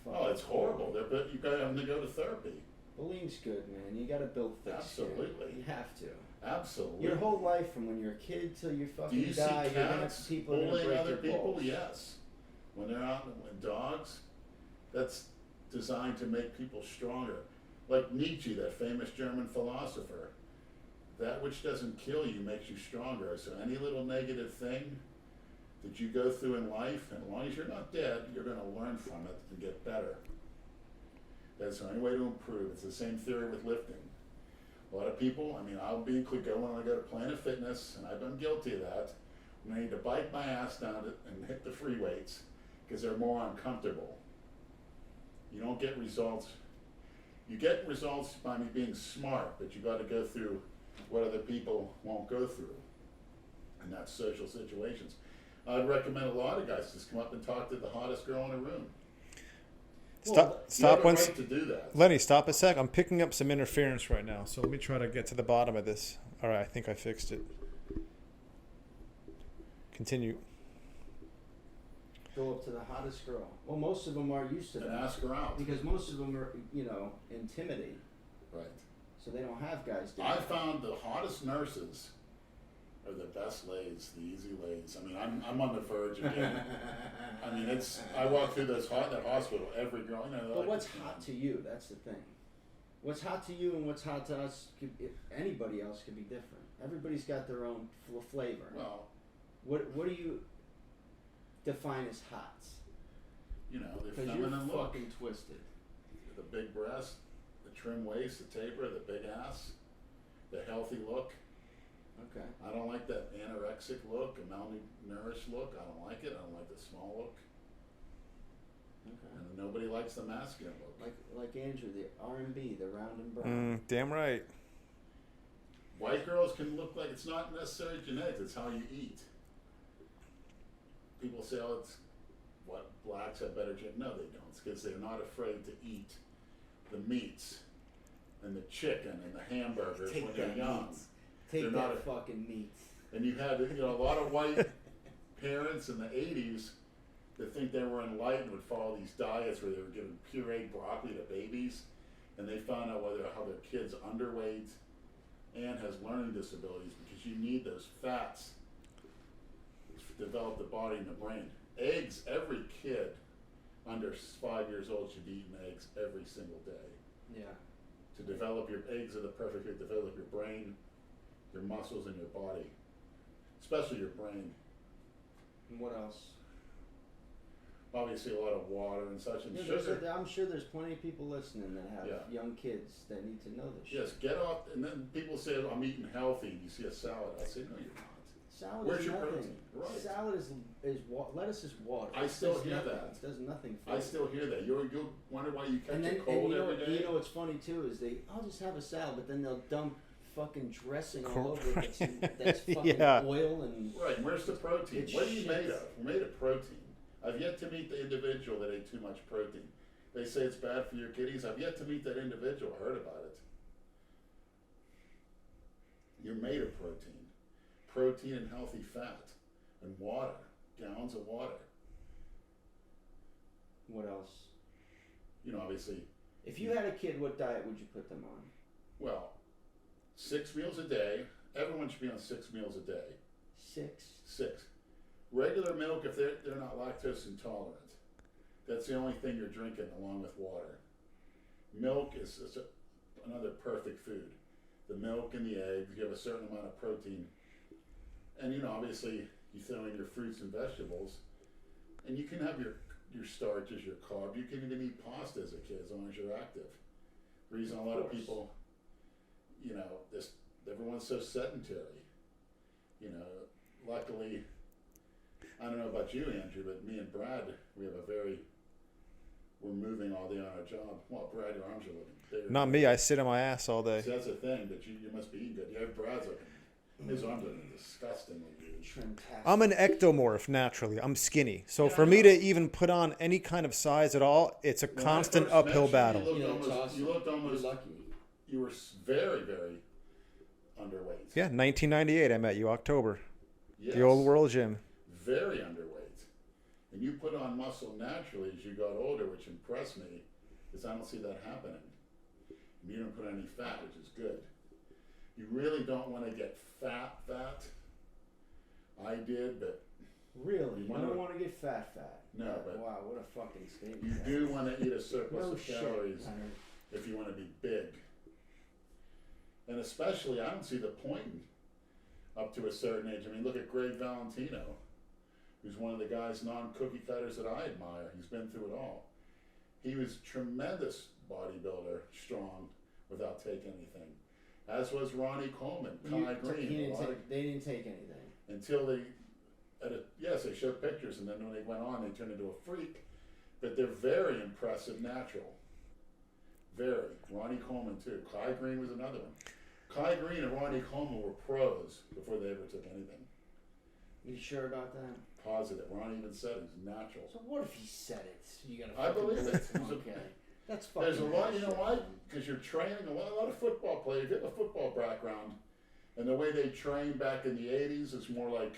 You're a Oh, it's fucking horrible. bully. You got them to go to therapy. Bullying's good, man. You got to build thick skin. Absolutely. You have to. Absolutely. Your whole life, from when you're a kid till you Do fucking you see die, you're gonna cats people are gonna bullying break other your people? balls. Yes. When they're out with dogs, that's designed to make people stronger. Like Nietzsche, that famous German philosopher, that which doesn't kill you makes you stronger. So any little negative thing that you go through in life, and as long as you're not dead, you're going to learn from it and get better. That's the only way to improve. It's the same theory with lifting. A lot of people, I'll be go when I go to Planet Fitness, and I've been guilty of that, when I need to bite my ass down and hit the free weights because they're more uncomfortable. You don't get results. You get results by me being smart, but you got to go through what other people won't go through, and that's social situations. I'd recommend a lot of guys just come up and talk to the hottest girl in the room. Stop You have a one. right to do that. Lenny, stop a sec. I'm picking up some interference right now, so let me try to get to the bottom of this. All right, I think I fixed it. Continue. Go up to the hottest girl. Well, most of them are used to And that ask her out. because most of them are, intimidate, Right. so they don't have guys doing I that. found the hottest nurses are the best ladies, the easy ladies. I mean, I'm on the verge of getting. I mean, I walk through that hospital, every girl. But what's hot to you? That's the thing. What's hot to you and what's hot to us, anybody else could be different. Everybody's got their own flavor. Well, What do you define as hot? the Because you're feminine look, fucking twisted. the big breast, the trim waist, the taper, the big ass, the healthy look. Okay. I don't like that anorexic look, a malnourished look. I don't like it. I don't like the small look. Okay. And nobody likes the masculine look. Like Andrew, the R&B, the round and brown. Damn right. White girls can look like it's not necessarily genetics, it's how you eat. People say, oh, it's what blacks have better genetics. No, they don't. It's because they're not afraid to eat the meats and the chicken and the hamburgers when they're young. Take They're that not fucking meat. And you had a lot of white parents in the 80s that think they were enlightened would follow these diets where they were giving pureed broccoli to babies, and they found out how their kid's underweight and has learning disabilities because you need those fats to develop the body and the brain. Eggs, every kid under 5 years old should be eating eggs every single day. Yeah. To develop your eggs are the perfect way to develop your brain, your muscles, and your body, especially your brain. And what else? Obviously, a lot of water and such, and Yeah, sugar. I'm sure there's plenty of people listening that have Yeah. young kids that need to know this Yes, shit. get off. And then people say, I'm eating healthy, and you see a salad. I say, no, you're not. Salad Where's is your nothing. protein? Right. Salad is lettuce is water. I It still does hear nothing. that. It does nothing for I you. still hear that. You'll wonder why you catch And then a cold every day. you know what's funny too is I'll just have a salad, but then they'll dump fucking dressing all over it that's fucking Yeah. oil and Right, and where's the protein? It's What are you shit. made of? We're made of protein. I've yet to meet the individual that ate too much protein. They say it's bad for your kidneys. I've yet to meet that individual. I heard about it. You're made of protein. Protein and healthy fat. And water. Gallons of water. what else? Obviously, If you had a kid, what diet would you put them on? well, 6 meals a day. Everyone should be on 6 meals a day. 6. 6. Regular milk if they're not lactose intolerant. That's the only thing you're drinking along with water. Milk is another perfect food. The milk and the eggs give a certain amount of protein. And obviously you throw in your fruits and vegetables. And you can have your starches, your carb. You can even eat pasta as a kid as long as you're active. The reason a lot of people, everyone's so sedentary. Luckily, I don't know about you, Andrew, but me and Brad, we're moving all day on our job. Well, Brad, your arms are looking. Not me. I sit on my ass all day. See, that's the thing, but you must be eating good. You have Brad's looking. His arms are disgustingly huge. Trimtastic. I'm an ectomorph naturally. I'm skinny. So Yeah, for I me know. to even put on any kind of size at all, it's a When I constant first met uphill you, battle. You looked, it's almost, awesome. you looked almost. You're lucky. You were very, very underweight. Yeah, 1998. I met you, October. Yes, The old world gym. very underweight. And you put on muscle naturally as you got older, which impressed me, because I don't see that happening. And you don't put any fat, which is good. You really don't want to get fat. I did, but Really? You wanna- don't want to get fat. No, but wow, what a fucking statement. you do want to eat a surplus No of shit. calories Leonard. if you want to be big. And especially, I don't see the point up to a certain age. I mean, look at Greg Valentino, who's one of the guys, non-cookie cutters that I admire. He's been through it all. He was tremendous bodybuilder, strong, without taking anything. As was Ronnie Coleman, Kai Green. They didn't take anything. Until they showed pictures, and then when they went on, they turned into a freak. But they're very impressive natural. Very. Ronnie Coleman too. Kai Green was another one. Kai Green and Ronnie Coleman were pros before they ever took anything. You sure about that? Positive. Ron even said it's natural. So what if he said it? You gotta I believe it. Okay. That's fucking There's a lot, you know bullshit, why? man. Because you're training a lot of football players. If you have a football background, and the way they trained back in the 80s is more like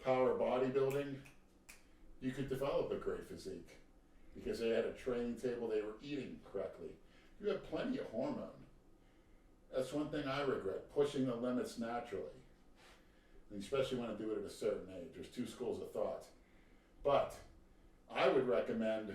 power bodybuilding, you could develop a great physique because they had a training table, they were eating correctly. You have plenty of hormone. That's one thing I regret, pushing the limits naturally. And especially when I do it at a certain age. There's two schools of thought. But I would recommend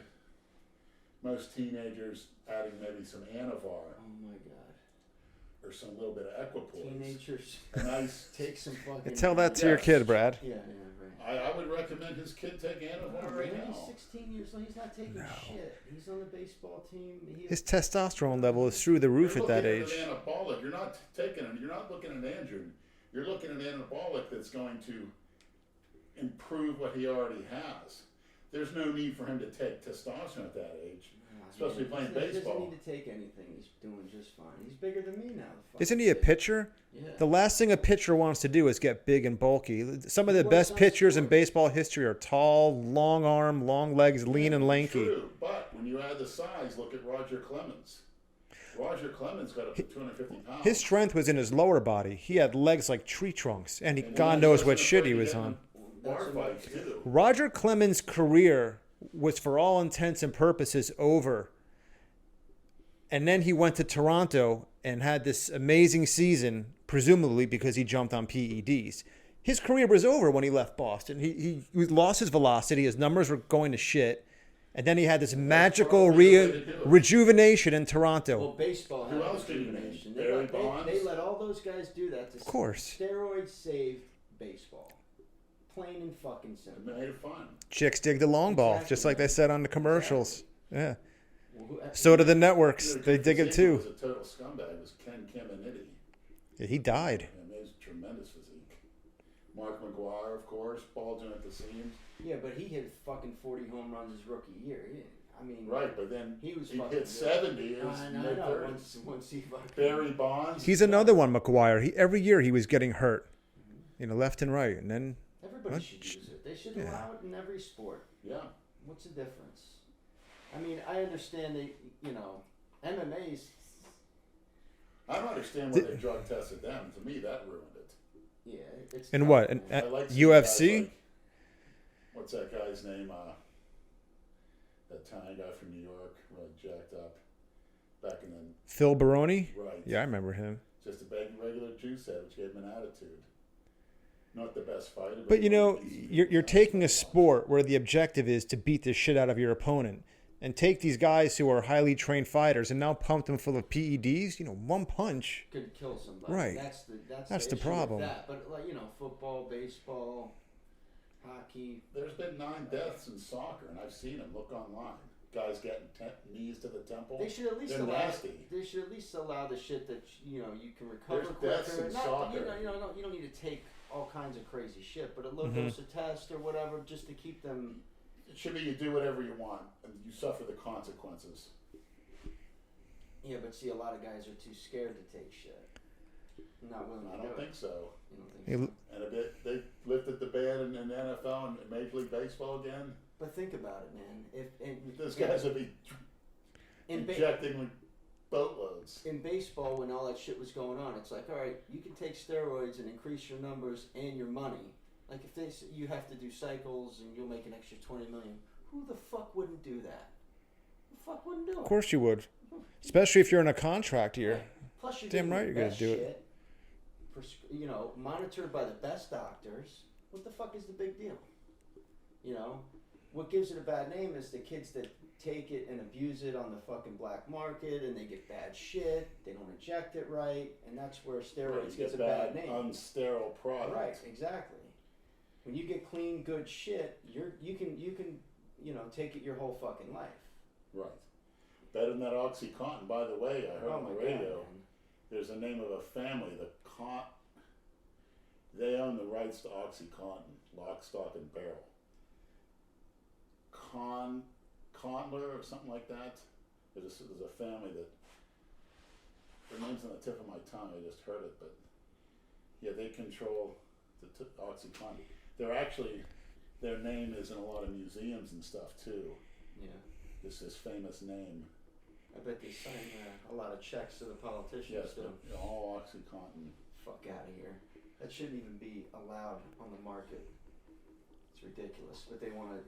most teenagers adding maybe some Anavar Oh my god. or some little bit of equipoise. Teenagers, A nice. take some fucking. Tell that to your Yes. kid, Brad. Yeah, right. I would recommend his kid take Anavar Oh, right man, now. he's 16 years old. He's not taking shit. He's on the baseball team. His testosterone level is through the roof You're at that looking age. at an anabolic. You're not taking it. You're not looking at Andrew. You're looking at an anabolic that's going to improve what he already has. There's no need for him to take testosterone at that age. Especially playing He baseball. doesn't need to take anything. He's doing just fine. He's bigger than me now. the fucking Isn't he a kid. pitcher? Yeah. The last thing a pitcher wants to do is get big and bulky. Some of the Well, best it's not pitchers in sport. baseball history are tall, long arm, long legs, lean and lanky. True, but when you add the size, look at Roger Clemens. Roger Clemens got up to 250 pounds. His strength was in his lower body. He had legs like tree trunks, and And God he knows wasn't what shit he afraid to was get in on. Bar fights too. Roger Clemens' career was, for all intents and purposes, over. And then he went to Toronto and had this amazing season, presumably because he jumped on PEDs. His career was over when he left Boston. He lost his velocity. His numbers were going to shit. And then he had this magical probably the way to do it. rejuvenation in Toronto. Well, baseball Who had else did you name? rejuvenation. Barry They Bonds? let all those guys do that. Of course. Steroids saved baseball. Plain and fucking simple. It made it fun. Chicks dig the long ball, Exactly, just like they man. said on the commercials. Yeah. Well, who- So do the networks. You know, They dig it physique too. Was a total scumbag. Was Ken Caminiti. Yeah, he died. And he has tremendous physique. Mark McGuire, of course, bulging at the seams. Yeah, but he hit fucking 40 home runs his rookie year. I mean, Right, but then He was he fucking hit good. 70 in his I mid know. 30s. Once he fucking. Barry Bonds. He's another one, McGuire. Every year he was getting hurt, left and right, and then Everybody What? should use it. They should Yeah. allow it in every sport. Yeah. What's the difference? I mean, I understand that, MMA's. I don't understand why they drug tested them. To me, that ruined it. Yeah, it's. in tough, what? man. I like seeing UFC? guys like- what's that guy's name? That Italian guy from New York, really jacked up. Back in the Phil Baroni? right. Yeah, I remember him. Just a regular juice head, which gave him an attitude. Not the best fighter. But he was you're taking a sport where the objective is to beat the shit out of your opponent, and take these guys who are highly trained fighters and now pump them full of PEDs. One punch. Could kill somebody. Right. That's the issue with problem. That. But football, baseball, hockey. There's been 9 deaths in soccer, and I've seen them. Look online. Guys getting knees to the temple. They should at least They're allow. nasty. They should at least allow the shit that you can recover There's deaths quicker. in Not, soccer. you don't need to take all kinds of crazy shit, but a low Mm-hmm. dose of test or whatever just to keep them. It should be you do whatever you want, and you suffer the consequences. Yeah, but see, a lot of guys are too scared to take shit. Not willing to I do don't it. think so. You don't think Hey, so? And a bit, they lifted the ban in the NFL and Major League Baseball again. But think about it, man. Those guys would be in injecting with boatloads. in baseball, when all that shit was going on, it's like, all right, you can take steroids and increase your numbers and your money. Like if you have to do cycles and you'll make an extra $20 million, who the fuck wouldn't do that? Who the fuck wouldn't do it? Of course you would, especially if you're in a contract year. Plus, you're Damn getting right the you're gonna best do it. shit, monitored by the best doctors. What the fuck is the big deal? What gives it a bad name is the kids that take it and abuse it on the fucking black market, and they get bad shit. They don't inject it right, and that's where steroids gets a bad name. unsterile product. Right, exactly. When you get clean, good shit, you can take it your whole fucking life. Right. Better than that OxyContin. By the way, I heard Oh on my the God, radio, man. there's the name of a family, they own the rights to OxyContin, lock, stock, and barrel. Conler or something like that. There's a family that, their name's on the tip of my tongue, I just heard it, but yeah, they control the OxyContin. they're actually, their name is in a lot of museums and stuff too. Yeah. This famous name. I bet they sign a lot of checks to the politicians. Yes, too. but all OxyContin. Fuck out of here. That shouldn't even be allowed on the market. It's ridiculous. But they want to.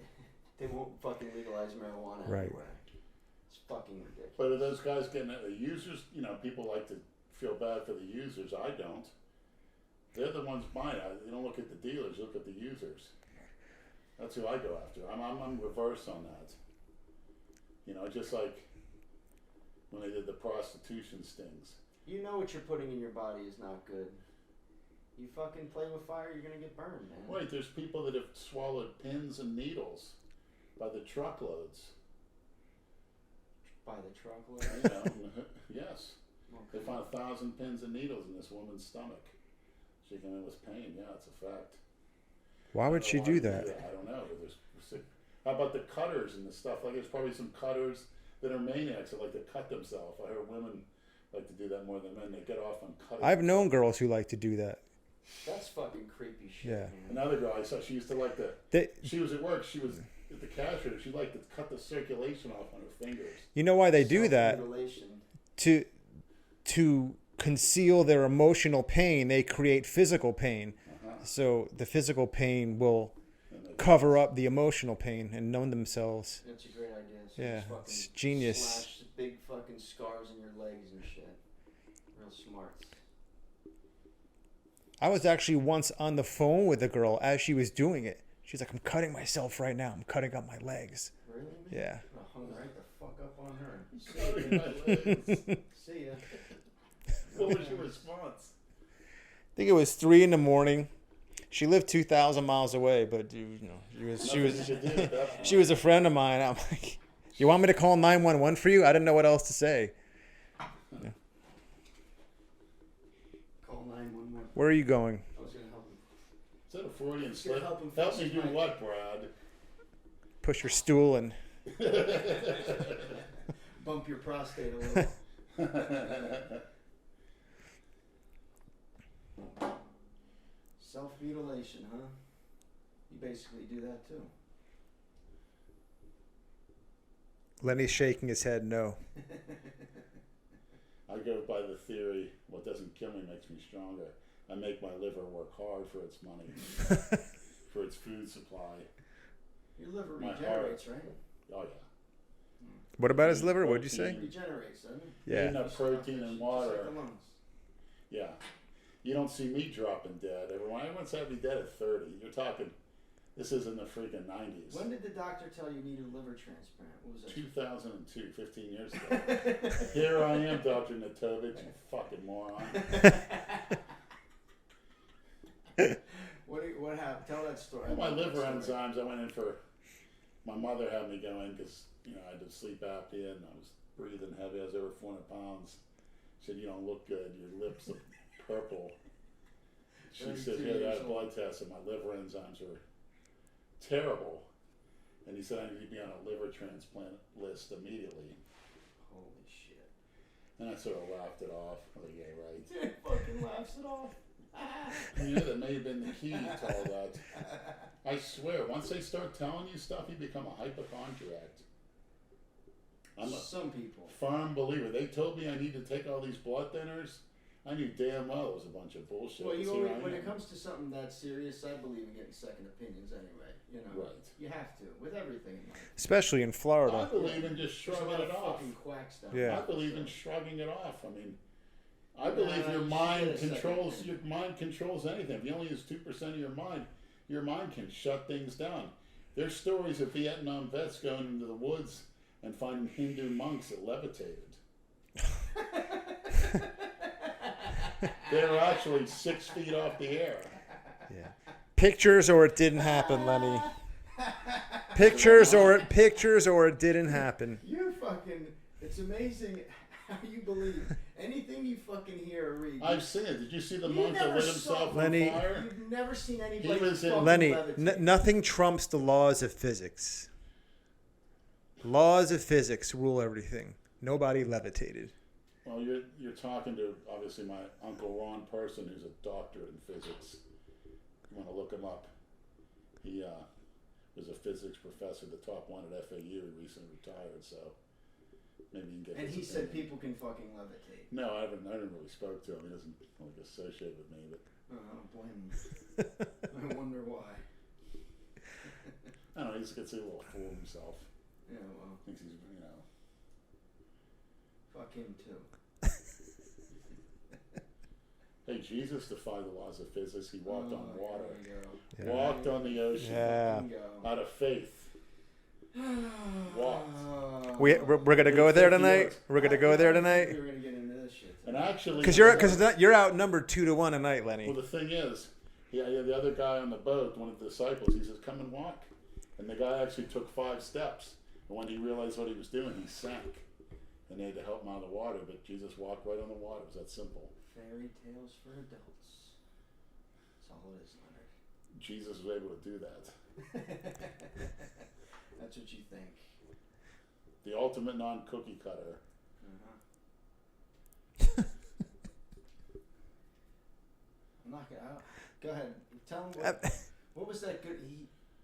They won't fucking legalize marijuana everywhere. It's fucking ridiculous. But are those guys getting it? The users, people like to feel bad for the users. I don't. They're the ones buying it. You don't look at the dealers, you look at the users. That's who I go after. I'm reverse on that. Just like when they did the prostitution stings. You know what you're putting in your body is not good. You fucking play with fire, you're gonna get burned, man. Wait, there's people that have swallowed pins and needles by the truckloads. By the truckload? Yes. Okay. They found 1,000 pins and needles in this woman's stomach. She came in with pain. Yeah, it's a fact. Why would she do that? I don't know. How about the cutters and the stuff? Like, there's probably some cutters that are maniacs that like to cut themselves. I heard women like to do that more than men. They get off on cutting. I've known girls who like to do that. That's fucking creepy shit. Yeah. Man. Another girl I saw, she used to like she was at work. She was at the cash register. She liked to cut the circulation off on her fingers. You know why they do that? To conceal their emotional pain, they create physical pain. So the physical pain will cover up the emotional pain and numb themselves. That's a great idea. So Yeah, just it's genius. Slash big fucking scars in your legs and shit. Real smart. I was actually once on the phone with a girl as she was doing it. She's like, I'm cutting myself right now. I'm cutting up my legs. Really, man? Yeah. I hung right the fuck up on her. Cutting my legs. See ya. What was your response? I think it was 3 a.m. She lived 2,000 miles away, but she was a friend of mine. I'm like, you want me to call 911 for you? I didn't know what else to say. Yeah. Call 911. Where are you going? I was gonna help him. Is that a Freudian slip? help him Help me fix do his what, Brad? Push your stool and Bump your prostate a little. Self-mutilation, huh? You basically do that too. Lenny's shaking his head no. I go by the theory, what doesn't kill me makes me stronger. I make my liver work hard for its money, for its food supply. Your liver My regenerates, heart. right? Oh, yeah. What about his liver? What'd you say? It regenerates, doesn't it? Yeah. Enough protein and water. Just like the lungs. Yeah. You don't see me dropping dead. Everyone's had me dead at 30. You're talking, this is in the freaking 90s. When did the doctor tell you needed a liver transplant? What was it? 2002, 15 years ago. Here I am, Dr. Natovich, you fucking moron. What happened? Tell that story. Well, my liver enzymes, I went in for, my mother had me go in because, I had sleep apnea and I was breathing heavy. I was over 400 pounds. She said, you don't look good. Your lips look purple. She said, yeah, I had a blood test and my liver enzymes were terrible. And he said, I need to be on a liver transplant list immediately. Holy shit. And I sort of laughed it off. I was like, yeah, right. Dude fucking laughs it off. Yeah, that may have been the key to all that. I swear, once they start telling you stuff, you become a hypochondriac. I'm a Some people. firm believer. They told me I need to take all these blood thinners. I knew damn well it was a bunch of bullshit. Well, But when it comes to something that serious, I believe in getting second opinions anyway. Right. You have to with everything in life. Especially in I Florida. believe in just There's a shrugging lot it of off. fucking quacks down Yeah. there. I believe in shrugging it off. I mean, I No, believe you your should mind get a second controls opinion. anything. If you only use 2% of your mind can shut things down. There's stories of Vietnam vets going into the woods and finding Hindu monks that levitated. They were actually 6 feet off the air. Yeah. Pictures or it didn't happen, Lenny. Pictures or it didn't happen. You fucking. It's amazing how you believe anything you fucking hear or read. I've seen it. Did you see the You monk that never lit saw- himself Lenny- on fire? You've never seen anybody. He was in- fucking Lenny, levitate. nothing trumps the laws of physics. Laws of physics rule everything. Nobody levitated. Well, you're talking to obviously my Uncle Ron Person, who's a doctor in physics. You want to look him up. He was a physics professor, the top one at FAU. He recently retired, so maybe you can get. And his he opinion. said people can fucking levitate. No, I haven't really spoke to him. He doesn't like associate with me, but Oh, I don't blame him. I wonder why. I don't know. He just gets a little full of himself. Yeah, well, Thinks he's, fuck him too. Hey, Jesus defied the laws of physics. He walked on water, There Yeah. walked on the ocean Yeah. out of faith. Walked. We're gonna go there tonight. We're gonna go there tonight. We're gonna get into this shit. And actually, Because you're outnumbered 2-1 tonight, Lenny. well, the thing is, the other guy on the boat, one of the disciples, he says, "Come and walk." And the guy actually took 5 steps. And when he realized what he was doing, he sank. And they had to help him out of the water. But Jesus walked right on the water. It was that simple. Fairy tales for adults. That's all it is, Leonard. Jesus was able to do that. That's what you think. The ultimate non-cookie cutter. I'm not gonna. Go ahead. Tell him what was that good.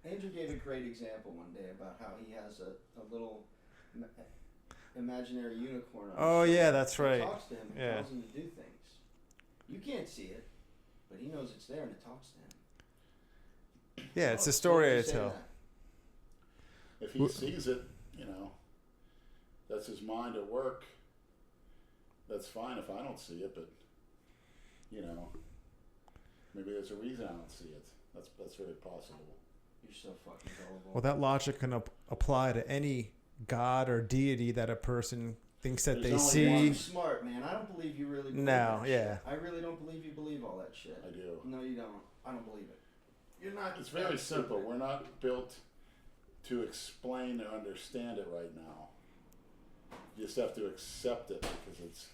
Andrew gave a great example one day about how he has a little imaginary unicorn. On Oh his yeah, that's shoulder. right. It talks to him and Yeah. tells him to do things. You can't see it, but he knows it's there and it talks to him. Yeah, it's Oh, a story so I you say tell. that. If he sees it, that's his mind at work. That's fine if I don't see it, but maybe there's a reason I don't see it. That's very possible. You're so fucking gullible. Well, that logic can apply to any god or deity that a person thinks that There's they only see. one. You're smart, man. I don't believe you really believe No, that yeah. shit. I really don't believe you believe all that shit. I do. No, you don't. I don't believe it. You're not. It's very that simple. stupid. We're not built to explain or understand it right now. You just have to accept it because it's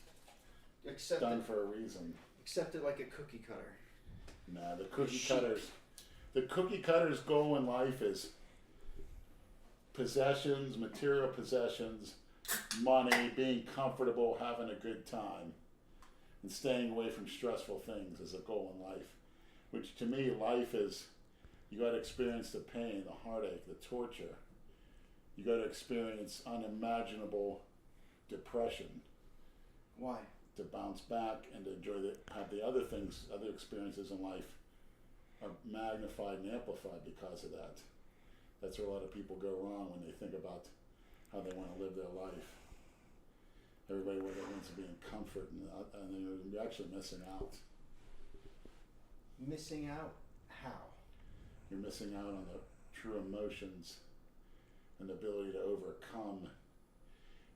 Accept done it. for a reason. Accept it like a cookie cutter. Nah, the cookie Sheep. cutter's goal in life is possessions, material possessions, money, being comfortable, having a good time, and staying away from stressful things is a goal in life. Which to me, life is, you got to experience the pain, the heartache, the torture. You got to experience unimaginable depression Why? to bounce back and to have the other things, other experiences in life are magnified and amplified because of that. That's where a lot of people go wrong when they think about how they want to live their life. Everybody wants to be in comfort, and they're actually missing out. Missing out? How? You're missing out on the true emotions and the ability to overcome.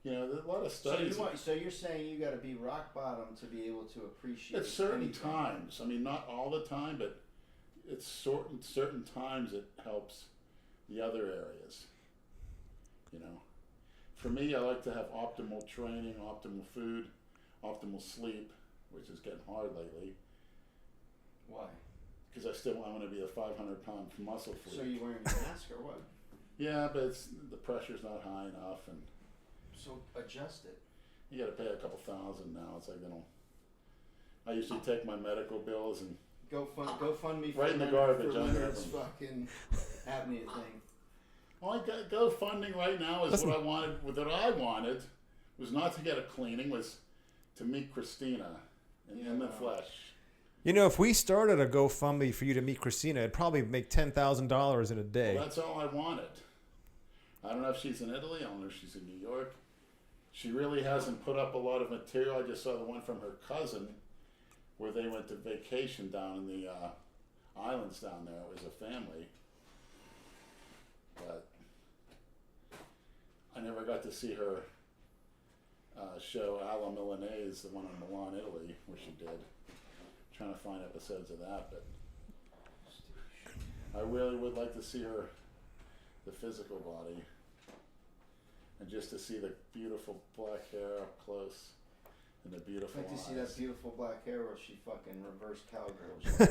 There's a lot of studies. So you're saying you got to be rock bottom to be able to appreciate At certain anything. times, I mean, not all the time, but it's certain times it helps the other areas. For me, I like to have optimal training, optimal food, optimal sleep, which is getting hard lately Why? because I want to be a 500-pound muscle freak. So you wearing a mask or what? Yeah, but the pressure's not high enough, and So adjust it. you got to pay a couple $1,000 now. It's like I usually take my medical bills and Go fund me for Right in the Leonard- garbage for under Leonard's them. fucking apnea thing. all I got GoFundMe right now is what I wanted. What I wanted was not to get a cleaning, was to meet Christina in the Yeah. flesh. If we started a GoFundMe for you to meet Christina, it'd probably make $10,000 in a day. Well, that's all I wanted. I don't know if she's in Italy. I don't know if she's in New York. She really hasn't put up a lot of material. I just saw the one from her cousin where they went to vacation down in the islands down there. It was a family. But I never got to see her show Alla Milanese, the one in Milan, Italy, where she did. Trying to find episodes of that, but I really would like to see her, the physical body, and just to see the beautiful black hair up close and the beautiful I'd like to see eyes. that beautiful black hair where she fucking reverse cowgirls.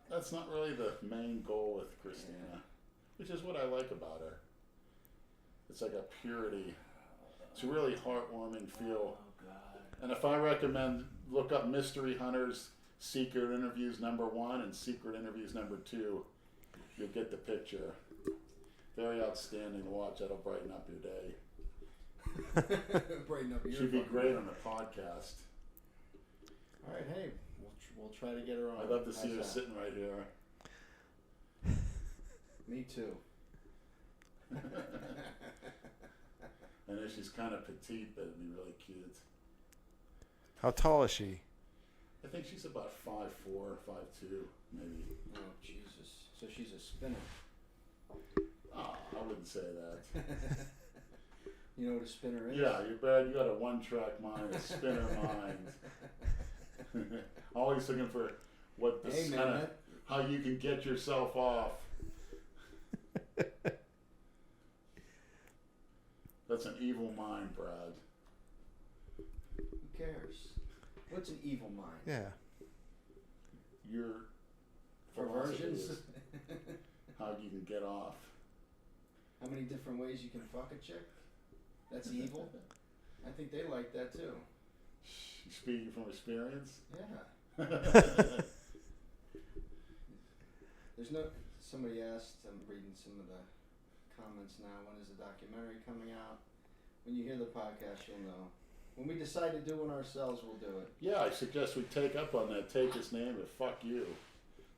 That's not really the main goal with Christina, which is what I like about her. It's like a purity. It's a really heartwarming feel. Oh God. And if I recommend, look up Mystery Hunters Secret Interviews #1 and Secret Interviews #2. You'll get the picture. Very outstanding to watch. That'll brighten up your day. Brighten up your She'd be fucking great day. on the podcast. All right, hey, we'll try to get her on. I'd love to see her How's that? sitting right here. Me too. I know she's kind of petite, but it'd be really cute. How tall is she? I think she's about 5'4", 5'2", maybe. Oh Jesus! So she's a spinner. Oh, I wouldn't say that. You know what a spinner is? Yeah, you're bad. You got a one-track mind, a spinner mind. Always looking for what this Hey, man, kind of how you can get yourself off. That's an evil mind, Brad. Who cares? What's an evil mind? Yeah. Your philosophy Perversions? is how you can get off. How many different ways you can fuck a chick? That's evil. I think they like that too. Speaking from experience. Yeah. There's no. Somebody asked. I'm reading some of the comments now. When is the documentary coming out? When you hear the podcast, you'll know. When we decide to do one ourselves, we'll do it. Yeah, I suggest we take up on that. Take his name and fuck you.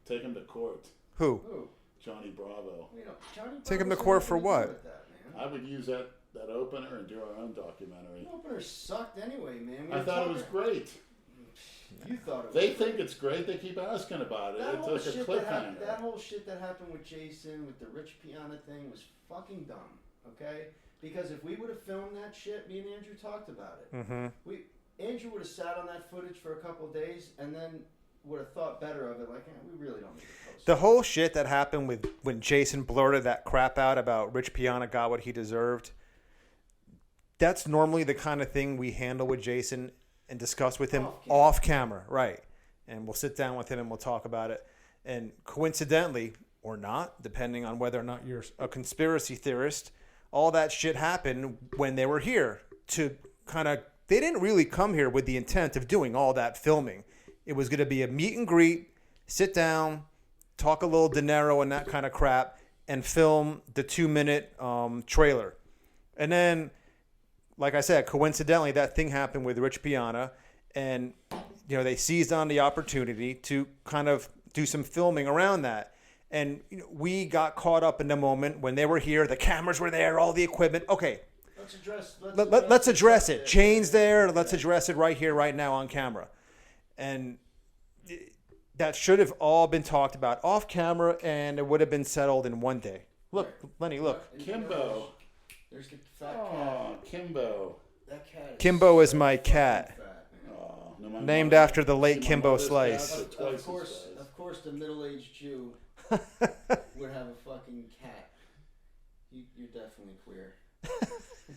Take him to court. Who? Ooh. Johnny Bravo. You know, Johnny Take him to Bravo's court got for nothing to do what? with that, man. I would use that opener and do our own documentary. The opener sucked anyway, man. We I were thought it was talking- great. You thought it was They great. think it's great. They keep asking about it. That It's whole, like a shit cliffhanger. that whole shit that happened with Jason, with the Rich Piana thing, was fucking dumb, okay? Because if we would have filmed that shit, me and Andrew talked about it. Mm-hmm. Andrew would have sat on that footage for a couple of days and then would have thought better of it, like, we really don't need to post The it. whole shit that happened with when Jason blurted that crap out about Rich Piana got what he deserved, that's normally the kind of thing we handle with Jason and discuss with him off camera, right? And we'll sit down with him and we'll talk about it. And coincidentally, or not, depending on whether or not you're a conspiracy theorist, all that shit happened when they were here to kind of, they didn't really come here with the intent of doing all that filming. It was going to be a meet and greet, sit down, talk a little dinero and that kind of crap, and film the 2-minute trailer. And then, like I said, coincidentally, that thing happened with Rich Piana, and you know they seized on the opportunity to kind of do some filming around that. And you know, we got caught up in the moment when they were here. The cameras were there, all the equipment. Okay, let's address it. Chain's there. Let's address it right here, right now on camera. And that should have all been talked about off camera, and it would have been settled in one day. Look, Lenny, look. Kimbo. There's the fat Oh, cat. Kimbo. That cat Kimbo is so my fucking cat. fat, man. Oh, no, my Named mother- after the late see, my Kimbo mother's Slice. cats are twice as size. Of course, the middle-aged Jew would have a fucking cat. You're definitely queer.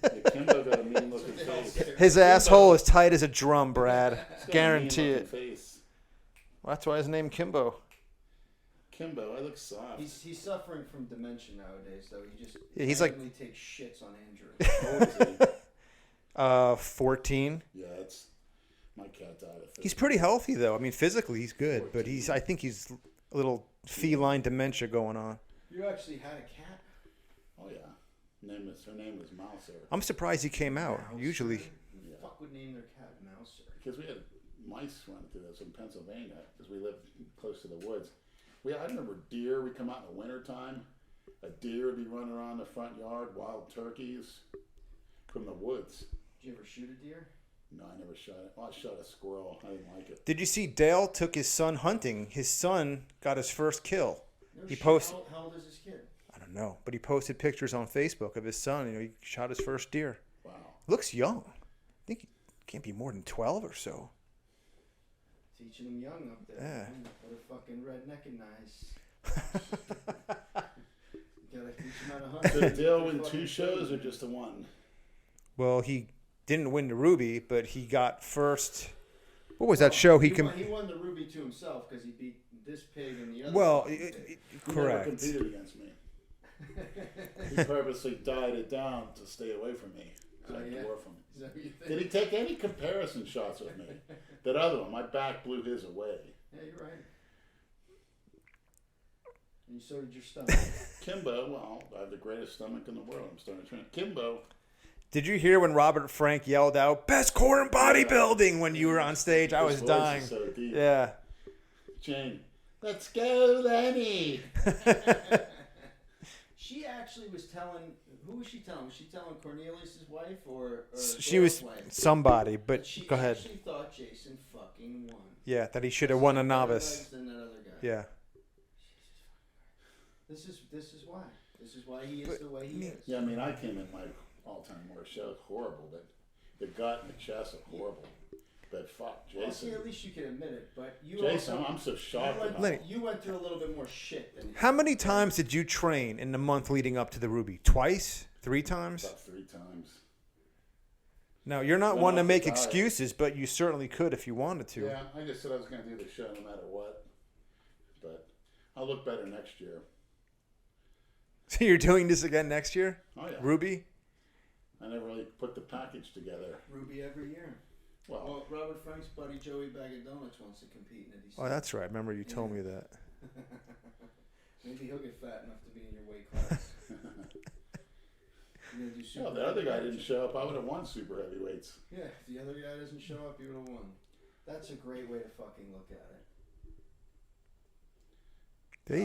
Yeah, Kimbo got a mean looking face. His asshole is tight as a drum, Brad. He's got a Guarantee mean-looking it. Face. Well, that's why his name Kimbo. Kimbo, I look soft. He's suffering from dementia nowadays, though. He just Yeah, he's like- randomly takes shits on Andrew. How old is he? 14. Yeah, it's my cat died of He's pretty healthy though. I mean, physically he's good, but 14. I think he's a little feline dementia going on. You actually had a cat? Oh yeah, her name was Mouser. I'm surprised he came out. Mouser? Usually, Who the fuck would name their cat Mouser? Because we had mice running through this in Pennsylvania because we lived close to the woods. I remember deer. We come out in the wintertime. A deer would be running around the front yard. Wild turkeys from the woods. Did you ever shoot a deer? No, I never shot it. Well, I shot a squirrel. I didn't like it. did you see Dale took his son hunting? His son got his first kill. No He shit. posted- How old is this kid? I don't know, but he posted pictures on Facebook of his son. You know, he shot his first deer. Wow. Looks young. I think he can't be more than 12 or so. Teaching him young up there. Yeah. Man. What a fucking redneck and nice. You gotta teach him how to hunt. Did Dale win Fucking 2 shows or man. just the one? Well, he didn't win the Ruby, but he got first. What was that show? He won the Ruby to himself because he beat this pig and the other. Well, fucking pig. He correct. never competed against me. He purposely died it down to stay away from me. So I Oh, could yeah? dwarf him. Is that what you think? Did he take any comparison shots with me? That other one, my back blew his away. Yeah, you're right. And so did your stomach. Kimbo, well, I have the greatest stomach in the world. I'm starting to train. Kimbo. Did you hear when Robert Frank yelled out, "Best core in bodybuilding" when you were on stage? I was His voice dying. is so deep. Yeah. Jane, let's go, Lenny. She actually was telling. Who was she telling? Was she telling Cornelius' wife or She was Dale's wife? somebody, but She go ahead. actually thought Jason fucking won. Yeah, that he should have won a Better novice. legs than that other guy. Yeah. This is why. This is why he is the way he is. Yeah, I mean, I came in my all-time worst show. Horrible. The gut and the chest are horrible. But fuck, Well, Jason. see, at least you can admit it. But you Jason, also, I'm so shocked about Lenny. you went through a little bit more shit than How many times did you train in the month leading up to the Ruby? Twice? 3 times? about 3 times. No, you're not Went one to off the make diet. excuses, but you certainly could if you wanted to. Yeah, I just said I was going to do the show no matter what. But I'll look better next year. So you're doing this again next year? Oh, yeah. Ruby? I never really put the package together. Ruby every year. Well, Well, Robert Frank's buddy Joey Bag of Donuts wants to compete in it. Oh, that's right. Remember you told me that. Maybe he'll get fat enough to be in your weight class. You're gonna do super no, the other guy didn't heavyweights. show up. I would have won super heavyweights. Yeah, if the other guy doesn't show up, you would have won. That's a great way to fucking look at it.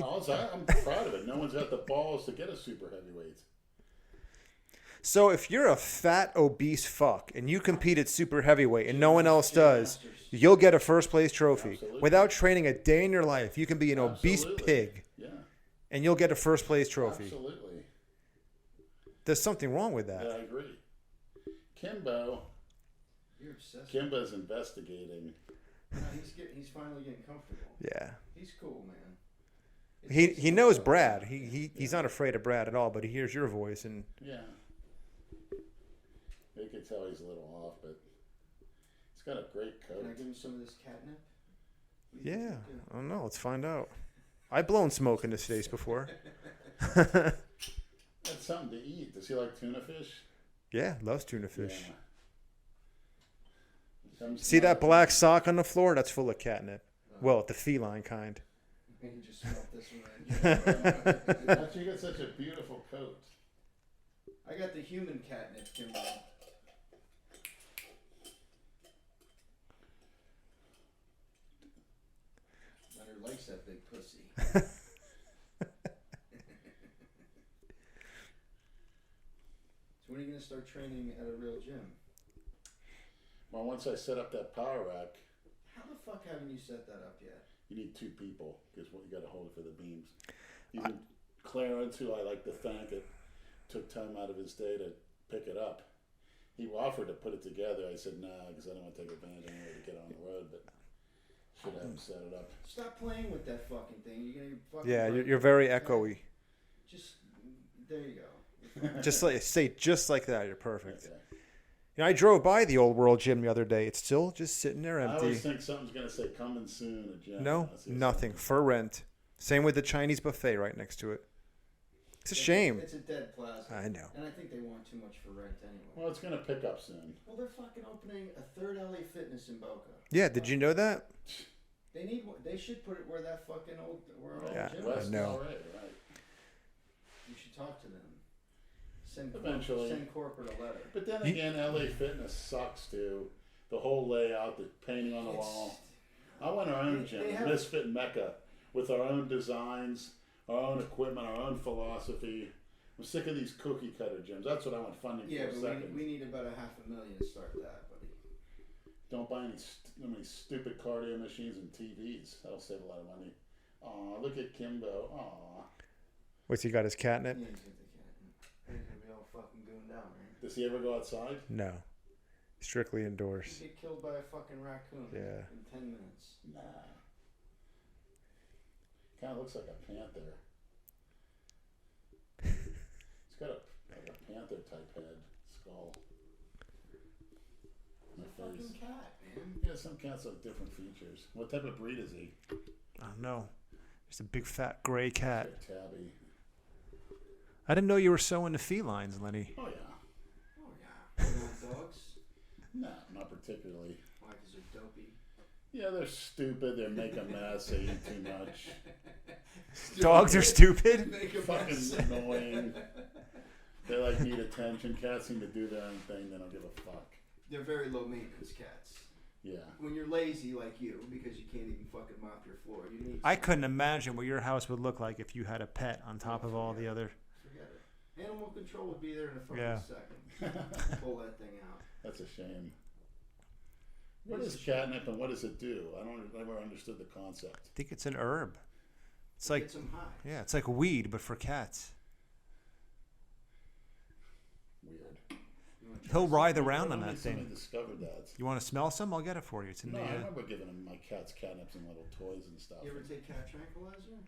I'm proud of it. No one's got the balls to get a super heavyweight. So if you're a fat, obese fuck and you compete at super heavyweight and no one else does, you'll get a first place trophy. Absolutely. Without training a day in your life, you can be an obese Absolutely. pig Yeah, and you'll get a first place trophy. absolutely. There's something wrong with Yeah, that. I agree. Kimbo. You're obsessed. Kimbo's investigating. No, he's finally getting comfortable. Yeah. He's cool, man. He knows Brad. He's not afraid of Brad at all, but he hears your voice and Yeah. You can tell he's a little off, but he's got a great coat. Can I give him some of this catnip? yeah, I don't know. Let's find out. I've blown smoke in his face before. That's something to eat. Does he like tuna fish? Yeah, loves tuna fish. Yeah. Comes See that to black sock on the floor? That's full of catnip. Well, the feline kind. You just smelt this one. How'd you get such a beautiful coat? I got the human catnip, Kimbo. Leonard likes that big pussy. So when are you gonna start training at a real gym? Well, once I set up that power rack, How the fuck haven't you set that up yet? you need 2 people because you got to hold it for the beams. Even Clarence, who I like to thank, it took time out of his day to pick it up. He offered to put it together. I said nah because I don't want to take advantage anyway to get on the road, but should have him set it up. Stop playing with that fucking thing. You're gonna fucking Yeah, break you're it. very echoey. Just there you go. Just like that. You're perfect. Okay. You know, I drove by the Old World Gym the other day. It's still just sitting there I empty. always think something's going to say coming soon. A gym. No, I see nothing. something. For rent. Same with the Chinese buffet right next to it. It's a shame. It's a dead plaza. I know. And I think they want too much for rent anyway. Well, it's going to pick up soon. Well, they're fucking opening a third LA Fitness in Boca. Yeah, did you know that? They need. They should put it where that fucking old Yeah, gym I is. know. Right. You should talk to them. Send Eventually. send corporate a letter. But then again, LA Fitness sucks too. The whole layout, the painting on the wall. I want our own gym, they have- Misfit Mecca, with our own designs, our own equipment, our own philosophy. I'm sick of these cookie cutter gyms. That's what I want funding Yeah, for a but second. we need about $500,000 to start that, buddy. Don't buy any stupid cardio machines and TVs. That'll save a lot of money. Aw, look at Kimbo. Aw. What's he got his catnip? Yeah, he's got the cat. He's gonna be all fucking gooned down, right? Does he ever go outside? No. Strictly indoors. He'd get killed by a fucking raccoon. Yeah. In 10 minutes. Nah. Kind of looks like a panther. He's got a panther type head, skull. He's a My face. fucking cat, man. Yeah, some cats have different features. What type of breed is he? I don't know. Just a big fat gray cat. Like tabby. I didn't know you were so into felines, Lenny. Oh yeah. Oh, yeah. You want dogs? No, not particularly. Why? Because they're dopey. Yeah, they're stupid. They make a mess. They eat too much. Dogs are stupid. Fucking annoying. They like need attention. Cats seem to do their own thing. They don't give a fuck. They're very low maintenance cats. Yeah. When you're lazy like you, because you can't even fucking mop your floor, you need. I couldn't imagine what your house would look like if you had a pet on top of all the other. Forget it. Animal control would be there in a fucking Yeah. second. Pull that thing out. That's a shame. What is catnip and what does it do? I never understood the concept. I think it's an herb. It's It like gets them high. yeah, it's like weed but for cats. Weird. You wanna try He'll some? writhe around on When that somebody thing. discovered that. You want to smell some? I'll get it for you. It's in No, the. I remember giving him my cats catnips and little toys and stuff. You ever take cat tranquilizer?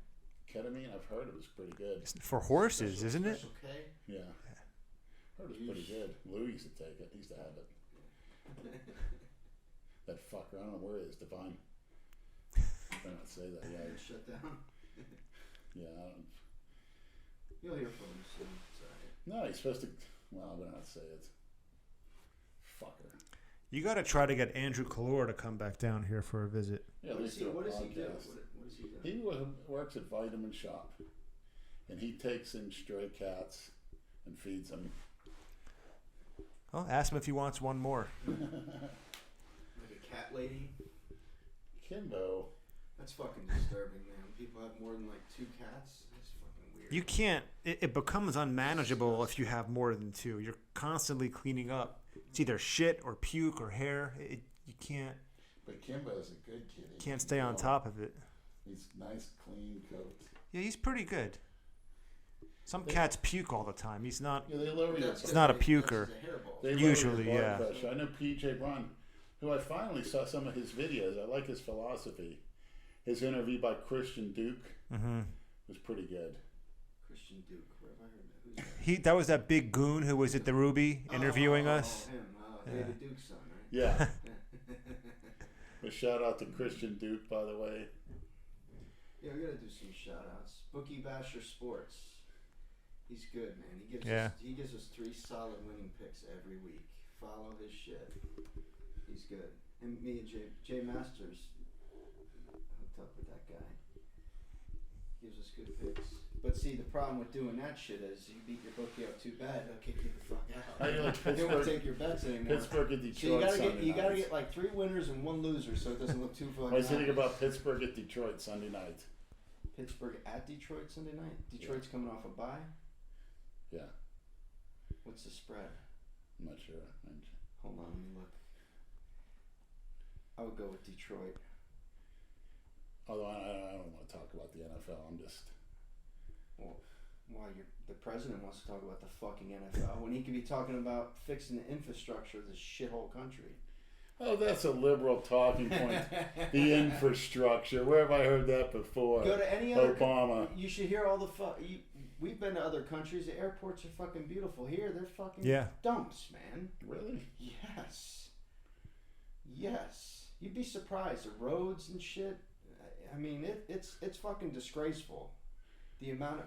Ketamine, I've heard it was pretty good. It's for horses, Special- isn't it? Special K? Yeah. Heard it was pretty good. Lou used to take it. He used to have it. That fucker, I don't know where he is, Divine. Better not say that. Yeah, Shut down. yeah. I don't, You'll hear from him soon. It's alright. no, he's supposed to. Well, I better not say it. Fucker. You got to try to get Andrew Kalor to come back down here for a visit. Yeah, What at does least he do a do? What does he do? podcast. What does he do? He works at Vitamin Shop, and he takes in stray cats and feeds them. Well, ask him if he wants one more. Like a cat lady? Kimbo. That's fucking disturbing, man. People have more than like 2 cats. That's fucking weird. You can't. It becomes unmanageable if you have more than 2. You're constantly cleaning up. It's either shit or puke or hair. You can't But Kimbo's a good kitty. can't stay on top of it. He's nice, clean coat. Yeah, he's pretty good. Some cats puke all the time. He's not. Yeah, they lower your. It's not a puker. That's just a hairball. They Usually, lower your yeah. blood pressure. I know PJ Brown, who I finally saw some of his videos. I like his philosophy. His interview by Christian Duke was pretty good. Christian Duke. Where have I heard that? Who's that? That was that big goon who was at the Ruby interviewing Oh, us. him. David Duke's son, right? Yeah. A shout out to Christian Duke, by the way. Yeah, we gotta do some shout outs. Bookie Basher Sports. He's good, man. He gives us 3 solid winning picks every week. Follow his shit. He's good. And me and Jay Masters hooked up with that guy. Gives us good picks. But see, the problem with doing that shit is you beat your bookie up too bad, they'll kick you the fuck How out. do you like They won't Pittsburgh? take your bets anymore. Pittsburgh at So Detroit. you gotta get like 3 winners and 1 loser, so it doesn't look too fucking. What do you think obvious. about Pittsburgh at Detroit Sunday night? Pittsburgh at Detroit Sunday night? Detroit's coming off a bye? Yeah, What's the spread? I'm not sure. Hold on, let me look. I would go with Detroit. Although I don't want to talk about the NFL. I'm just. Well, why the president wants to talk about the fucking NFL when he could be talking about fixing the infrastructure of this shithole country. Oh, that's a liberal talking point. The infrastructure. Where have I heard that before? Go to any other. Obama. You should hear all the we've been to other countries. The airports are fucking beautiful. Here, they're fucking dumps, man. Really? Yes. Yes. You'd be surprised. The roads and shit. I mean, it's fucking disgraceful. The amount of,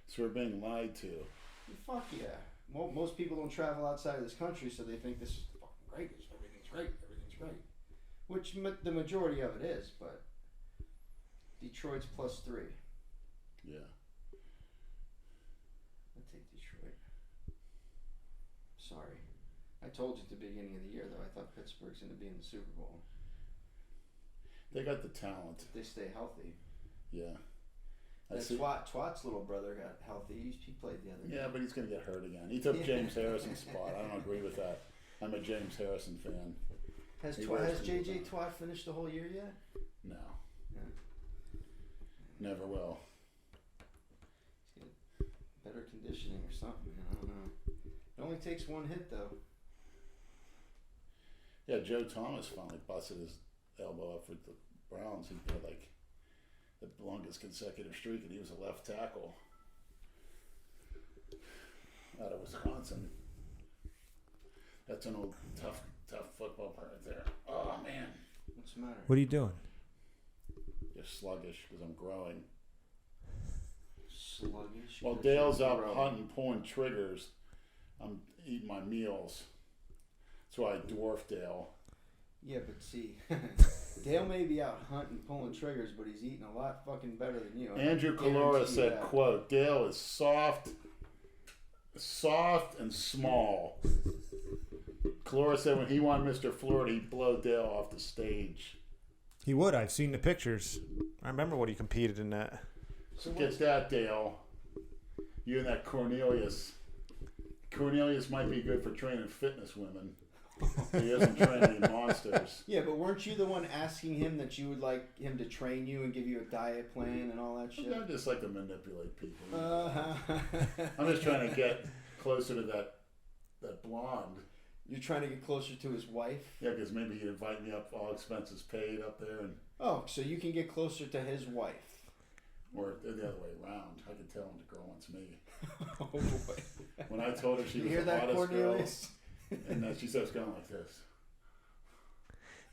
So we're being lied to. fuck yeah. Well, most people don't travel outside of this country, so they think this is fucking great. Everything's great. Everything's great. Which the majority of it is, but Detroit's +3. Yeah. I'll take Detroit. Sorry. I told you at the beginning of the year, though, I thought Pittsburgh's going to be in the Super Bowl. They got the talent. If they stay healthy. Yeah. Twat's little brother got healthy. He played the other day. Yeah, but he's going to get hurt again. He took James Harrison's spot. I don't agree with that. I'm a James Harrison fan. Has He wears JJ the- Twat finished the whole year yet? No. Yeah. Never will. He's got better conditioning or something. I don't know. It only takes 1 hit, though. Yeah, Joe Thomas finally busted his elbow up for the Browns. He had like the longest consecutive streak, and he was a left tackle out of Wisconsin. That's an old tough football part right there. Oh man, What's the matter? What are you doing? just sluggish because I'm growing. Sluggish. While Dale's out hunting, pulling triggers, I'm eating my meals. That's why I dwarf Dale. Yeah, but see, Dale may be out hunting, pulling triggers, but he's eating a lot fucking better than you. Andrew Calora said, quote, Dale is soft and small. Calora said when he won Mr. Florida, he'd blow Dale off the stage. He would. I've seen the pictures. I remember when he competed in that. So get that, Dale. You and that Cornelius. Cornelius might be good for training fitness women. He doesn't train any monsters. Yeah, but weren't you the one asking him that you would like him to train you and give you a diet plan and all that shit? I just like to manipulate people. I'm just trying to get closer to that blonde. You're trying to get closer to his wife? Yeah, because maybe he'd invite me up, all expenses paid up there. Oh, so you can get closer to his wife. Or the other way around. I could tell him the girl wants me. Oh, boy. When I told her she was hear the that, hottest Cornelius? girl, and then she starts going like this.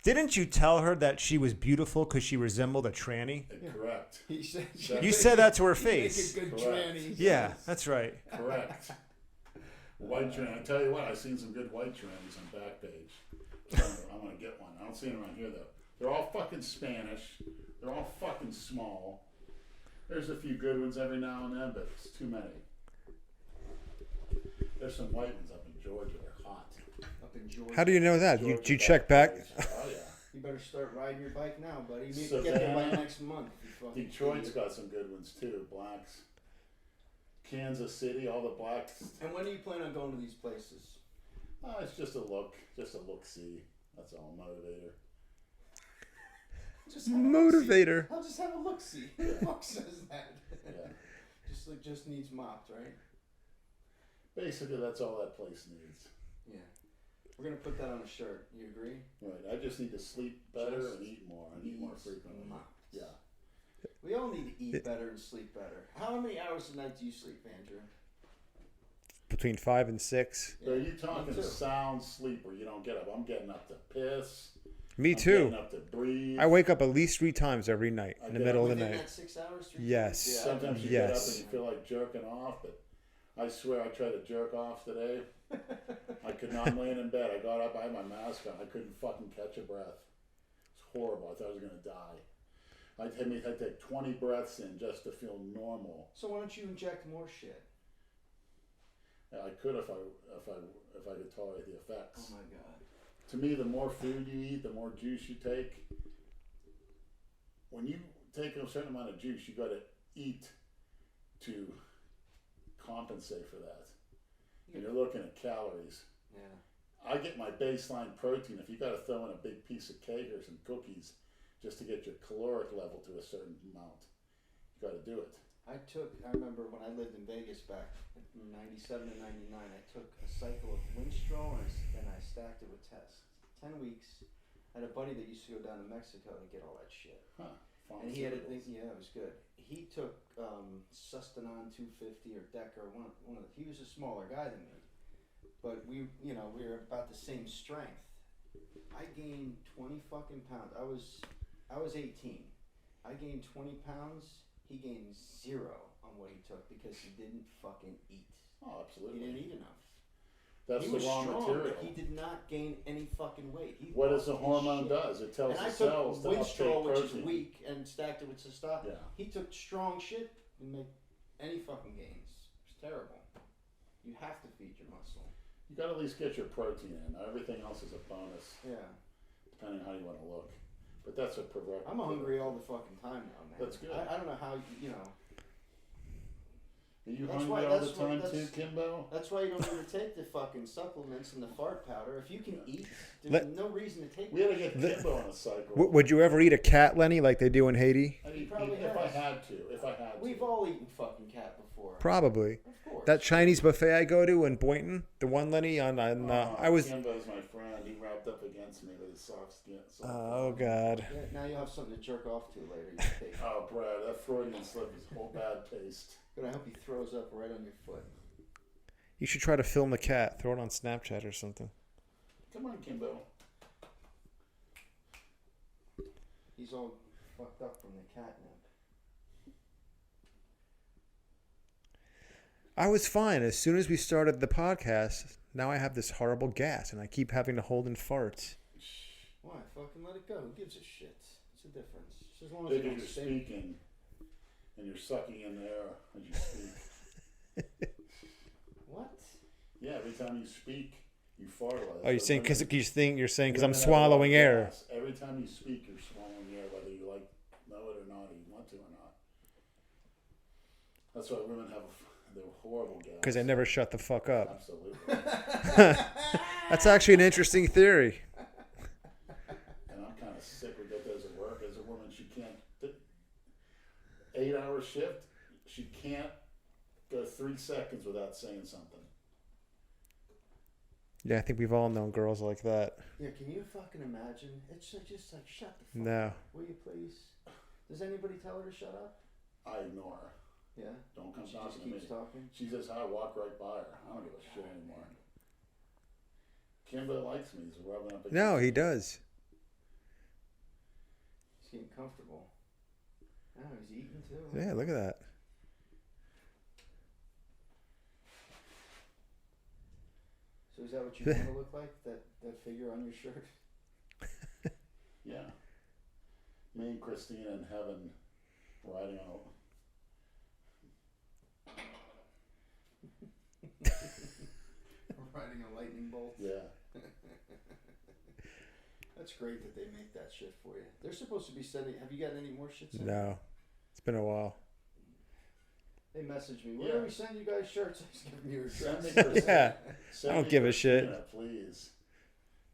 Didn't you tell her that she was beautiful because she resembled a tranny? Yeah. Correct. He said, You said that to her face. Make a good Correct. tranny. Yeah, that's right. Correct. White tranny. I tell you what, I've seen some good white trannies on Backpage. I'm going to get one. I don't see them around here, though. They're all fucking Spanish. They're all fucking small. There's a few good ones every now and then, but it's too many. There's some white ones up in Georgia. They're hot. Up in Georgia. How do you know that? Georgia You check back? Oh, yeah. You better start riding your bike now, buddy. You need So to get there by then- next month. you fucking Detroit's idiot. got some good ones, too. Blacks. Kansas City, all the blacks. And when do you plan on going to these places? It's just a look. Just a look-see. That's all. Motivator. Just have a Motivator. look-see. I'll just have a look-see. Who the fuck says that? Yeah. just needs mopped, right? Basically, that's all that place needs. Yeah. We're gonna put that on a shirt. You agree? Right. I just need to sleep better Just and eat more. And eat more frequently. mopped. Yeah. We all need to eat better and sleep better. How many hours a night do you sleep, Andrew? Between 5 and 6. So are you talking me too. sound sleep where you don't get up? I'm getting up to piss. Me I'm too. getting up to breathe. I wake up at least 3 times every night I in the get middle up of the Within night. that 6 hours? 3 Yes. times? Sometimes you Yes. get up and you feel like jerking off, but I swear I tried to jerk off today. I could not. I'm laying in bed. I got up, I had my mask on. I couldn't fucking catch a breath. It's horrible. I thought I was going to die. I'd take 20 breaths in just to feel normal. So why don't you inject more shit? Yeah, I could if I could tolerate the effects. Oh my god. To me, the more food you eat, the more juice you take. When you take a certain amount of juice, you got to eat to compensate for that. And you're looking at calories. Yeah. I get my baseline protein. If you got to throw in a big piece of cake or some cookies just to get your caloric level to a certain amount, you got to do it. I remember when I lived in Vegas back in 97 and 99, I took a cycle of Winstrol and I stacked it with Test. 10 weeks. I had a buddy that used to go down to Mexico to get all that shit. Huh. And he had yeah, it was good. He took Sustanon 250 or Decker, he was a smaller guy than me. But we were about the same strength. I gained 20 fucking pounds. I was 18. I gained 20 pounds. He gained 0 on what he took because he didn't fucking eat. Oh, He absolutely. didn't eat enough. That's He the was raw strong, material. but he did not gain any fucking weight. What does the hormone does? It tells And I the took cells to uptake Winstrol, which is protein. weak, and stacked it with Cystokin. Yeah. He took strong shit and make any fucking gains. It's terrible. You have to feed your muscle. You got to at least get your protein in. Everything else is a bonus, Yeah. depending on how you want to look. But that's a prerequisite. I'm hungry all the fucking time now, man. That's good. I don't know how, you know. Are you That's hungry why- all the that's why- time too, that's- Kimbo? That's why you don't need to take the fucking supplements and the fart powder. If you can eat, there's Let- no reason to take We had to that. get Kimbo on a cycle. Would you ever eat a cat, Lenny, like they do in Haiti? I'd He eat- probably if I has. had to. If I had to. We've all eaten fucking cat before. Probably. Of course. That Chinese buffet I go to in Boynton, the one, Lenny, I was... Kimbo's my friend. He wrapped up against me with his soft skin. Oh, God. Yeah, now you'll have something to jerk off to later. You take. Oh, Brad, that Freudian slip is whole bad taste. But I hope he throws up right on your foot. You should try to film the cat. Throw it on Snapchat or something. Come on, Kimbo. He's all fucked up from the catnip. I was fine. As soon as we started the podcast, now I have this horrible gas, and I keep having to hold in farts. Why? Fucking let it go. Who gives a shit? What's the difference? Just as long as Think you if don't you're stink. speaking and you're sucking in the air as you speak. What? Yeah, every time you speak, you fart. Oh, you're saying because you're saying because I'm women have a lot swallowing of air. gas. Every time you speak, you're swallowing air, whether you know it or not, or you want to or not. That's why women have they're horrible gas. Because they never shut the fuck up. Absolutely. That's actually an interesting theory. And I'm kind of sick with those at work. As a woman, she can't. 8-hour shift, she can't go 3 seconds without saying something. Yeah, I think we've all known girls like that. Yeah, can you fucking imagine? It's just like, shut the fuck No. up. Will you please? Does anybody tell her to shut up? I ignore her. Yeah. Don't come She talking just to me. keeps talking. She says hi, walk right by her. I don't give a shit anymore. Kimber likes me. He's rubbing up against No, he me. does. He's getting comfortable. Oh, he's eating too. Yeah, look at that. So is that what you want to look like? That figure on your shirt? Yeah. Me and Christina in heaven riding on Riding a lightning bolt. Yeah. That's great that they make that shit for you. They're supposed to be sending. Have you gotten any more shit sent? No. It's been a while. They message me. Where Yeah. do we send you guys shirts? I'm just giving you your Send me address. Christina. Yeah. Send I don't me give a shit. Christina, please.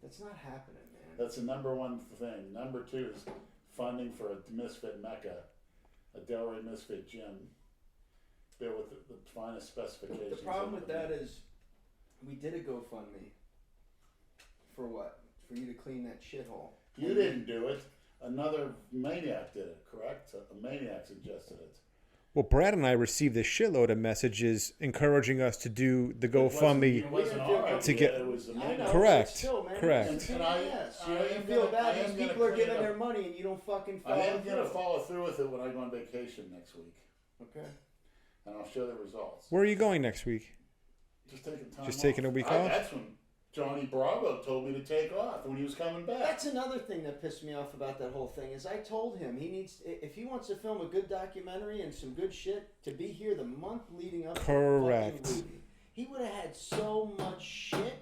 That's not happening, man. That's the number one thing. Number 2 is funding for a Misfit Mecca, a Delray MisFit gym, built with the finest specifications. The problem with that is, we did a GoFundMe. For what? For you to clean that shithole. You didn't do it. Another maniac did it, correct? A maniac suggested it. Well, Brad and I received a shitload of messages encouraging us to do the GoFundMe. It wasn't our idea, to get- it was the I know, maniac. Correct, but still, man, correct. it's a pain And in I- the ass. I You know, you am feel gonna- I bad. am These gonna people are clean giving it their up. money and you don't fucking I follow am going to through. follow through with it when I go on vacation next week, Okay. and I'll show the results. Where are you going next week? Just taking time Just off. taking a week off? That's when Johnny Bravo told me to take off when he was coming back. That's another thing that pissed me off about that whole thing is I told him he needs, if he wants to film a good documentary and some good shit, to be here the month leading up Correct. to the fucking movie. He would have had so much shit.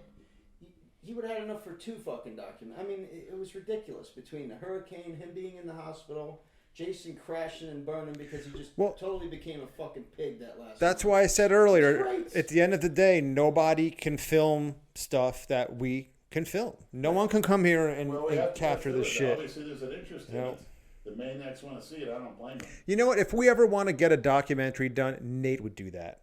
He would have had enough for 2 fucking documents. I mean, it was ridiculous between the hurricane, him being in the hospital, Jason crashing and burning because he just totally became a fucking pig that last That's month. why I said earlier, Right. at the end of the day, nobody can film stuff that we can film. No one can come here and, Well, we and have to capture go this through it. shit. Obviously, there's an interest in No. it. The maniacs want to see it. I don't blame them. You know what? If we ever want to get a documentary done, Nate would do that.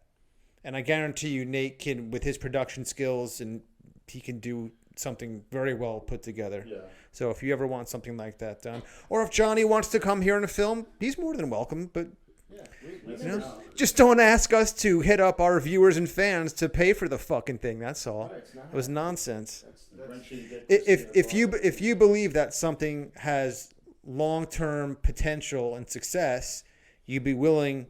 And I guarantee you, Nate can, with his production skills, and he can do something very well put together. Yeah. So if you ever want something like that done, or if Johnny wants to come here and film, he's more than welcome. But Yeah, we That's never it. know. just don't ask us to hit up our viewers and fans to pay for the fucking thing. That's all. Right, it's not It was happening. nonsense. Make sure you get If you believe that something has long-term potential and success, you'd be willing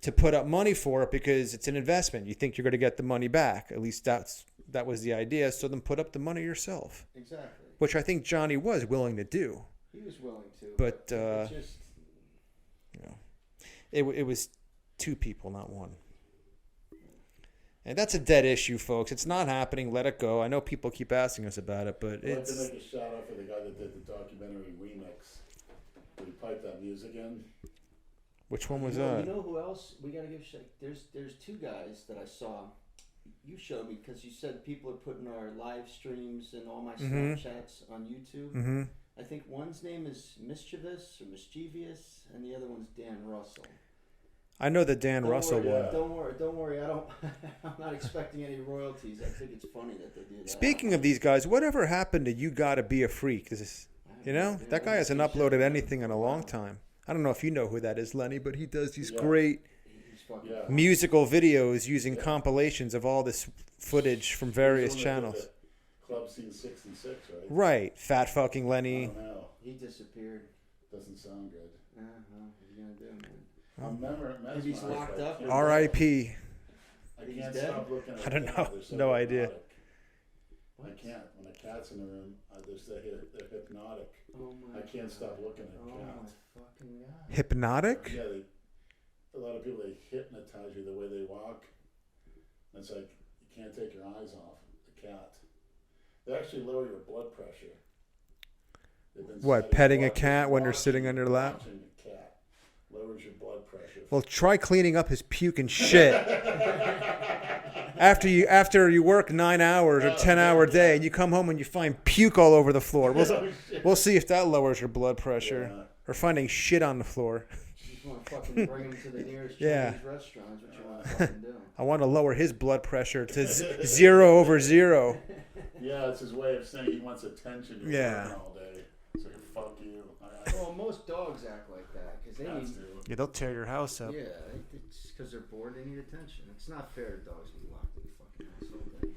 to put up money for it because it's an investment. You think you're going to get the money back. At least that was the idea. So then put up the money yourself, Exactly. which I think Johnny was willing to do. He was willing to. But, it just, It was 2 people, not 1. And that's a dead issue, folks. It's not happening. Let it go. I know people keep asking us about it, but I'd like to it's... make a shout out for the guy that did the documentary remix. Did he pipe that music in? Which one was you know, that? You know who else we gotta give shit? There's 2 guys that I saw. You showed me because you said people are putting our live streams and all my Snapchats on YouTube. Mm-hmm. I think one's name is Mischievous or Mischievous, and the other one's Dan Russell. I know the Dan Russell worry, one. Don't worry. I'm not expecting any royalties. I think it's funny that they do that. Speaking of these guys, whatever happened to You Gotta Be a Freak? You know, that guy hasn't uploaded anything in a long time. I don't know if you know who that is, Lenny, but he does these great He's fucking Yeah. musical videos using compilations of all this footage from various He's the one that did channels. the Club Scene 6 and 6, right? Right. Fat fucking I Lenny. don't know. He disappeared. Doesn't sound good. What are you gonna do, man? I'm Maybe he's locked up. R.I.P. I He's can't dead? stop looking at I don't them. know. They're so No idea. hypnotic. I can't. When a cat's in the room, they're hypnotic. Oh my I can't stop looking at Oh cats. my fucking god. Hypnotic? Yeah, a lot of people, they hypnotize you the way they walk. It's like you can't take your eyes off the cat. They actually lower your blood pressure. What, petting a cat when they're sitting on your lap? Watching a cat lowers your blood pressure. Well, try cleaning up his puke and shit. After you work 9 hours or 10-hour day, and you come home and you find puke all over the floor. We'll see if that lowers your blood pressure. Yeah. Or finding shit on the floor. You just want to fucking bring him to the nearest Yeah. Chinese restaurant. Is what you want to fucking do. I want to lower his blood pressure to 0 over 0. Yeah, it's his way of saying he wants attention. You're Yeah. working all day. So fuck you. Well, most dogs act like that because they Cats need. do. Yeah, they'll tear your house up. Yeah, it's because they're bored. They need attention. It's not fair to dogs to be locked in the fucking house all day.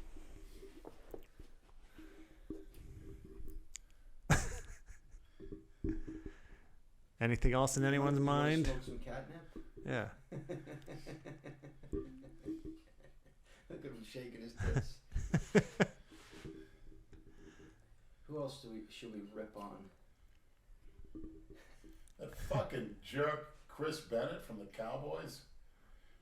Anything else in anyone's You wanna mind? Smoke some catnip. Yeah. Look at him shaking his tits. Who else should we rip on? That fucking jerk Chris Bennett from the Cowboys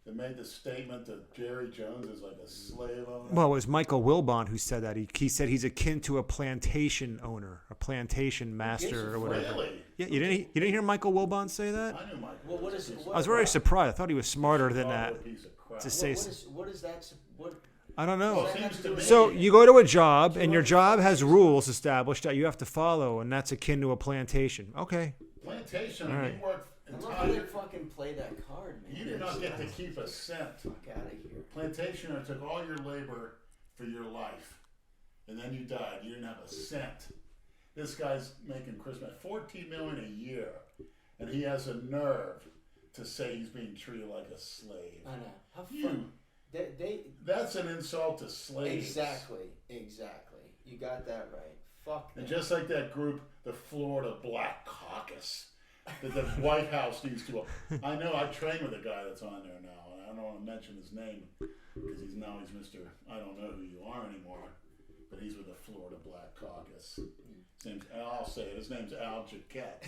that made the statement that Jerry Jones is like a slave owner. Well, it was Michael Wilbon who said that. He said he's akin to a plantation owner, a plantation master or whatever. Really? Yeah, you didn't hear Michael Wilbon say that? I knew Michael. Well, what is it? I was very surprised. I thought he was smarter than Oh, that. what a piece of crap. To say What is that? What? I don't know. Well, it seems to me- So you go to a job, and your job has rules established that you have to follow, and that's akin to a plantation. Okay. Plantation, All right. you work I'm not gonna entire. fucking play that card, man. You do not get to keep a cent. Fuck out of here. Plantationer took all your labor for your life, and then you died. You didn't have a cent. This guy's making Christmas $14 million a year, and he has a nerve to say he's being treated like a slave. I know. How You- fun. They That's an insult to slaves. exactly. You got that right. Fuck them. And just like that group, the Florida Black Caucus, that the White House needs to. I know I train with a guy that's on there now, and I don't want to mention his name because he's Mr. I don't know who you are anymore, but he's with the Florida Black Caucus. His name's Al. I'll say it. His name's Al Jaquette.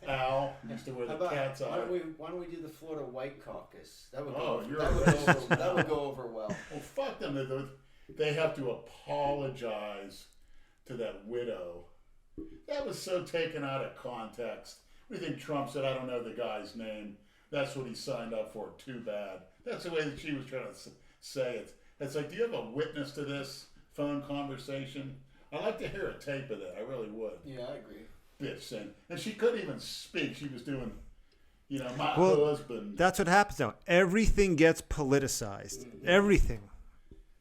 Al used to wear How the about, cat's eye. why don't we do the Florida White Caucus? That would Oh, go. you're That a would, go racist over, that now. would go over well. Well, fuck them. They have to apologize to that widow. That was so taken out of context. What do you think Trump said? I don't know the guy's name. That's what he signed up for. Too bad. That's the way that she was trying to say it. It's like, do you have a witness to this phone conversation? I'd like to hear a tape of that. I really would. Yeah, I agree. Bitch saying. And she couldn't even speak. She was doing, my husband. That's what happens now. Everything gets politicized. Mm-hmm. Everything.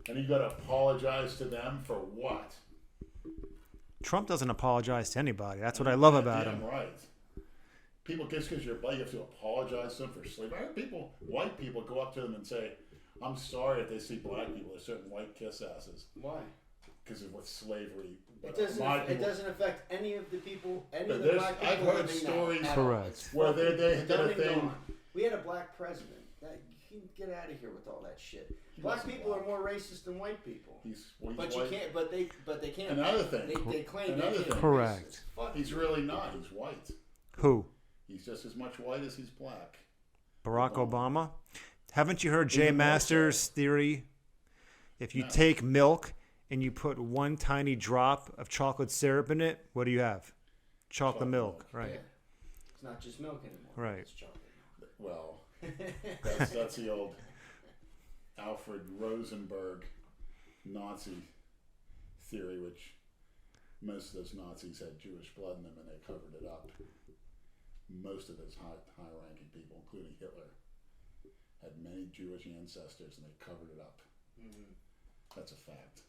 And you got to apologize to them for what? Trump doesn't apologize to anybody. That's what I love about Damn him. right. People, just because you're black, you have to apologize to them for sleeping. I heard white people go up to them and say, I'm sorry if they see black people. There's certain white kiss asses Why? because of what slavery. It doesn't. It doesn't affect any of the people. Any But of the black people. I've heard living now stories- at all. Correct. It's Where fucking they did done a and thing- gone. We had a black president. You can get out of here with all that shit. Black wasn't people black. are more racist than white people. He's But white. you can't. But they can't. Another thing. They claim Another they can't thing. be Correct. racist. Fuck He's you. really not. He's white. Who? He's just as much white as he's black. Barack Obama? Haven't you heard Jay Even more Masters' theory? If you No. take milk and you put one tiny drop of chocolate syrup in it, what do you have? Chocolate milk, right? Yeah. It's not just milk anymore. Right. It's chocolate. Well, that's the old Alfred Rosenberg Nazi theory, which most of those Nazis had Jewish blood in them and they covered it up. Most of those high-ranking people, including Hitler, had many Jewish ancestors and they covered it up. Mm-hmm. That's a fact.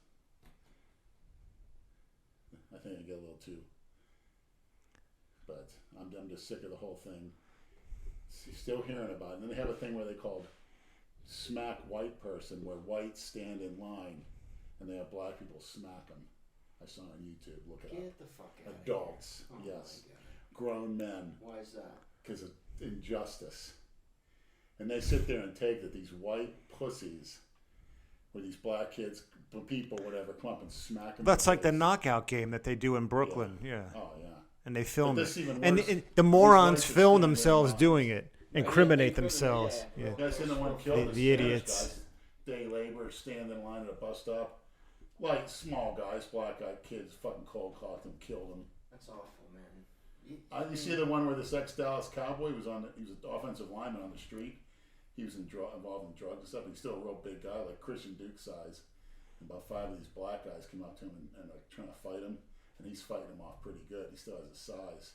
I think I get a little too, but I'm just sick of the whole thing. Still hearing about it. And then they have a thing where they called smack white person, where whites stand in line and they have black people smack them. I saw it on YouTube. Look it up. Get the fuck out. Adults, Of here. Oh yes, my God. grown men, Why is that? because of injustice. And they sit there and take that these white pussies where these black kids, people, whatever, come up and smack them. That's like the knockout game that they do in Brooklyn. Yeah. Oh yeah. And they film this it. even And worse. the morons These whites are film standing there themselves and doing it, incriminate Yeah, themselves. yeah. Yeah. Yeah, I seen the one killed The idiots. Day labor, stand in line at a bus stop. Like small guys, black guy kids, fucking cold cocked them, killed them. That's awful, man. You see the one where this ex-Dallas Cowboy he was an offensive lineman on the street. He was involved in drugs and stuff. He's still a real big guy, like Christian Duke size. And about 5 of these black guys come up to him and like trying to fight him, and he's fighting them off pretty good. He still has his size.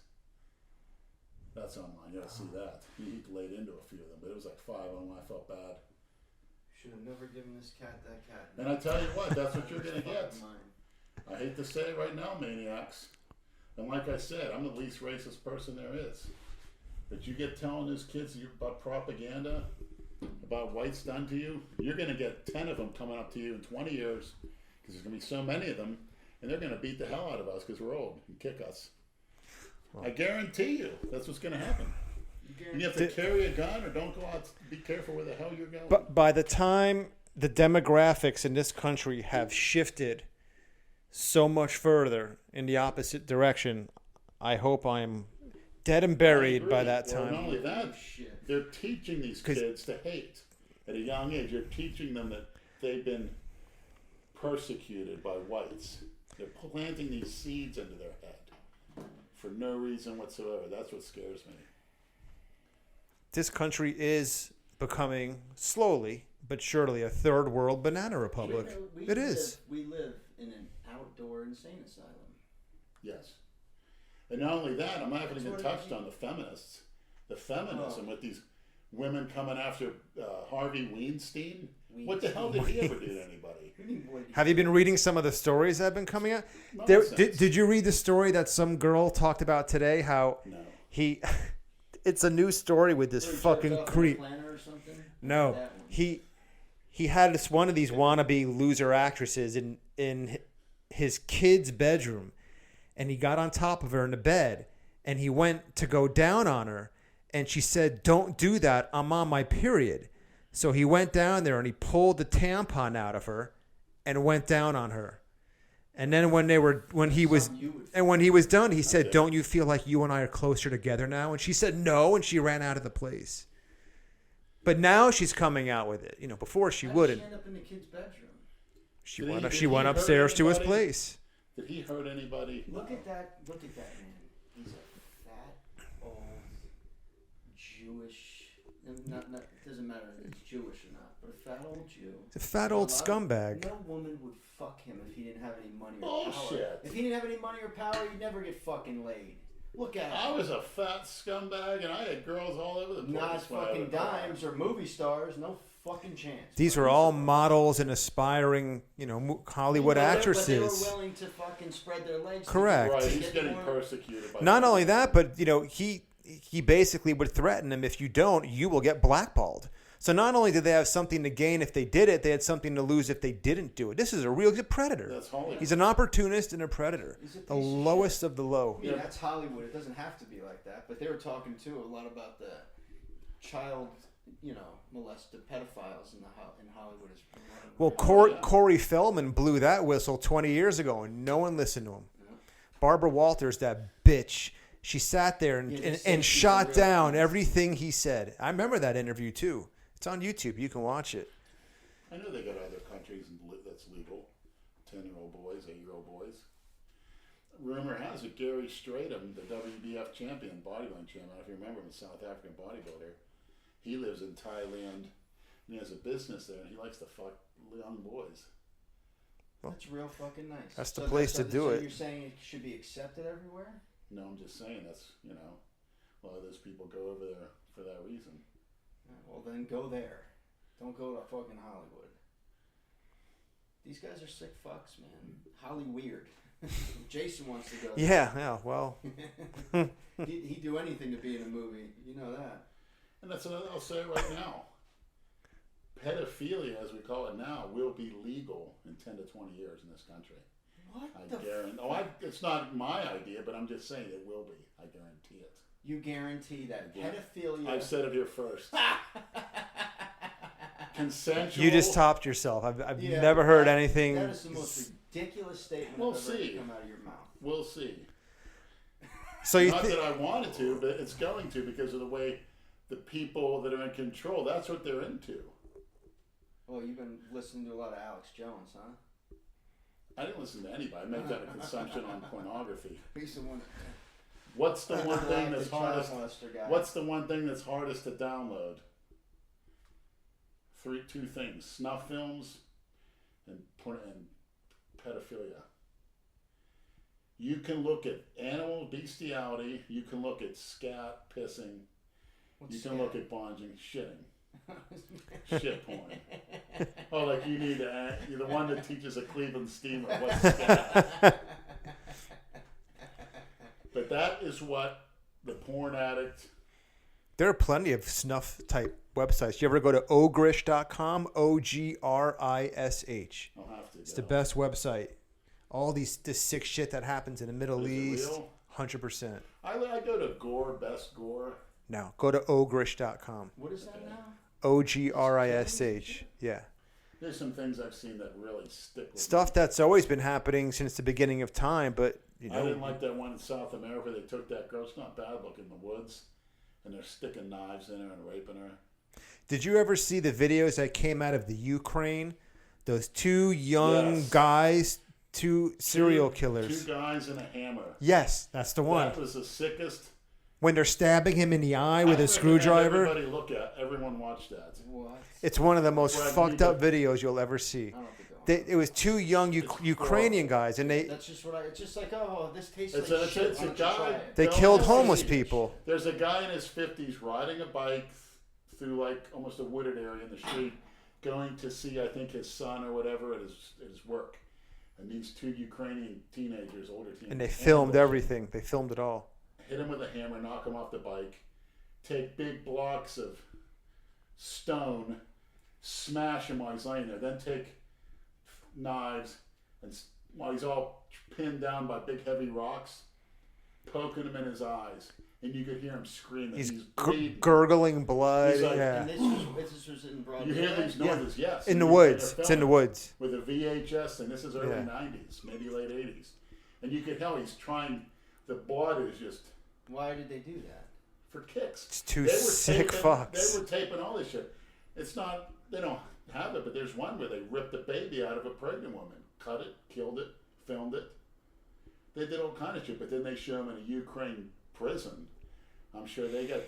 That's online. You gotta see that. He laid into a few of them, but it was like 5-on-1. I felt bad. Should have never given this cat that cat. And I tell you what, that's what you're gonna get. Mine. I hate to say it right now, maniacs. And like I said, I'm the least racist person there is. But you get telling these kids about propaganda, about whites done to you, you're going to get 10 of them coming up to you in 20 years, because there's going to be so many of them, and they're going to beat the hell out of us because we're old and kick us. Well, I guarantee you that's what's going to happen. You have to carry a gun or don't go out. Be careful where the hell you're going. But by the time the demographics in this country have shifted so much further in the opposite direction, I hope I'm dead and buried by that time. Not only that, they're teaching these kids to hate at a young age. You're teaching them that they've been persecuted by whites. They're planting these seeds into their head for no reason whatsoever. That's what scares me. This country is becoming slowly but surely a third world banana republic. We live in an outdoor insane asylum. Yes. And not only that, I'm not even touched on the feminists. The feminism with these women coming after Harvey Weinstein. What the hell did he ever do to anybody? Have you been reading some of the stories that have been coming out? Did you read the story that some girl talked about today? How he... It's a new story with this fucking creep. No, he had one of these wannabe loser actresses in his kid's bedroom, and he got on top of her in the bed, and he went to go down on her, and she said, "Don't do that. I'm on my period." So he went down there and he pulled the tampon out of her, and went down on her. And then when he was done, he said, "Don't you feel like you and I are closer together now?" And she said no, and she ran out of the place. But now she's coming out with it. You know, before she wouldn't. How did she end up in the kid's bedroom? She went upstairs to his place. Did he hurt anybody? Look at that man. He's a fat, old, Jewish. It doesn't matter if he's Jewish or not, but a fat old Jew. He's a fat old scumbag. No woman would fuck him if he didn't have any money or Bullshit. power. If he didn't have any money or power, he'd never get fucking laid. Look at him. I was a fat scumbag, and I had girls all over the place. Not fucking dimes or movie stars. No fucking chance. These were all models and aspiring, Hollywood actresses. But they were willing to fucking spread their legs. Correct. Right, he's getting persecuted. By Not only that, but he basically would threaten them. If you don't, you will get blackballed. So not only did they have something to gain if they did it, they had something to lose if they didn't do it. This is he's a predator. That's Hollywood. He's an opportunist and a predator. The lowest of the low. Yeah, that's Hollywood. It doesn't have to be like that. But they were talking too a lot about the child, molested pedophiles in Hollywood. Well, Corey Feldman blew that whistle 20 years ago, and no one listened to him. Yeah. Barbara Walters, that bitch, she sat there and shot down everything he said. I remember that interview too. It's on YouTube. You can watch it. I know they got other countries that's legal. 10-year-old boys, 8-year-old boys. Rumor has it Gary Stratham, the WBF champion, bodybuilding champion, if you remember him, a South African bodybuilder, he lives in Thailand and he has a business there and he likes to fuck young boys. Well, that's real fucking nice. That's the place to do it. You're saying it should be accepted everywhere? No, I'm just saying that's, a lot of those people go over there for that reason. Well, then go there. Don't go to fucking Hollywood. These guys are sick fucks, man. Holly weird. Jason wants to go. Yeah, well. He'd do anything to be in a movie. You know that. And that's another, I'll say it right now. Pedophilia, as we call it now, will be legal in 10 to 20 years in this country. What it's not my idea, but I'm just saying it will be. I guarantee it. You guarantee that pedophilia... I've said it here first. consensual. You just topped yourself. I've Yeah, never heard that- anything. That is the most ridiculous statement We'll I've ever heard see. come out of your mouth. We'll see. So you Not think? that I wanted to, but it's going to because of the way the people that are in control, that's what they're into. Well, you've been listening to a lot of Alex Jones, huh? I didn't listen to anybody. I make that a consumption on pornography. He's the one. What's the one thing that's the child hardest? molester guy. What's the one thing that's hardest to download? Two things: snuff films and pedophilia. You can look at animal bestiality. You can look at scat, pissing. What's You can look at bonging, shitting, shit porn. Oh, like you need to. You're the one that teaches a Cleveland steamer what's scat. But that is what the porn addict. There are plenty of snuff type websites. You ever go to ogrish.com? OGRISH. I'll have to. It's the best website. All this sick shit that happens in the Middle Is it East. real? 100%. I go to Gore, Best Gore. No, go to ogrish.com. What is that now? OGRISH. Yeah. There's some things I've seen that really stick with Stuff me. that's always been happening since the beginning of time, but you I know. didn't like that one in South America. They took that girl. It's not bad looking in the woods, and they're sticking knives in her and raping her. Did you ever see the videos that came out of the Ukraine? Those two young Yes. guys, two serial killers. Two guys and a hammer. Yes, that's the one. That was the sickest. When they're stabbing him in the eye with I a screwdriver. Everyone watch that. What? It's one of the most Brad, fucked you up videos you'll ever see. I don't think It was two young Ukrainian guys, and That's just what it's just like, oh, this tastes It's like a, shit. it's Why a don't you try guy. it? they Don't killed listen. homeless people. There's a guy in his 50s riding a bike through like almost a wooded area in the street, going to see I think his son or whatever at his work, and these two Ukrainian teenagers, older teenagers, And they filmed everything. They filmed it all. hit him with a hammer, knock him off the bike, take big blocks of stone, smash him while he's laying there, then take knives, and while he's all pinned down by big heavy rocks, poking him in his eyes, and you could hear him screaming. He's bleeding. gurgling blood. He's like- Yeah. And this was in broad You hear daylight? these noises, yes. In the You- woods. they're It's in the filming woods. with a VHS, and this is early Yeah. 90s, maybe late 80s, and you could tell he's trying. The blood is just Why did they do that? for kicks. It's two They were sick taping- fucks. They were taping all this shit. It's not. They don't have it, but there's one where they ripped a baby out of a pregnant woman, cut it, killed it, filmed it. They did all kind of shit, but then they show them in a Ukraine prison. I'm sure they got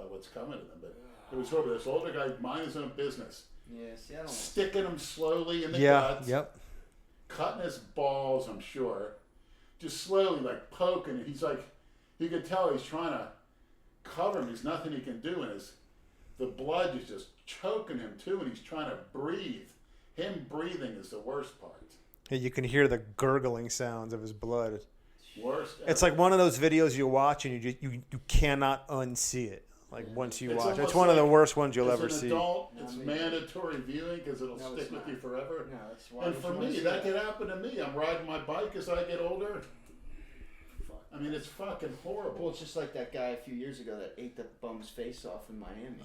what's coming to them. But it was horrible. This older guy minding his own business, Yeah, see, I don't. sticking him slowly in the Yeah. gut, Yep. cutting his balls. I'm sure, just slowly like poking. And he's like, you could tell he's trying to cover him. There's nothing he can do, and the blood is just choking him too, and he's trying to breathe. Him breathing is the worst part. Yeah, you can hear the gurgling sounds of his blood. Worst. It's like one of those videos you watch and you cannot unsee it. Like once you It's watch, it's almost one of the like worst ones you'll as ever an see. adult, No, it's me- mandatory viewing because it'll No, stick it's with not. you forever. No, that's why. And would for you wanna me, see that could happen to me. I'm riding my bike as I get older. I mean, it's fucking Well, horrible. it's just like that guy a few years ago that ate the bum's face off in Miami.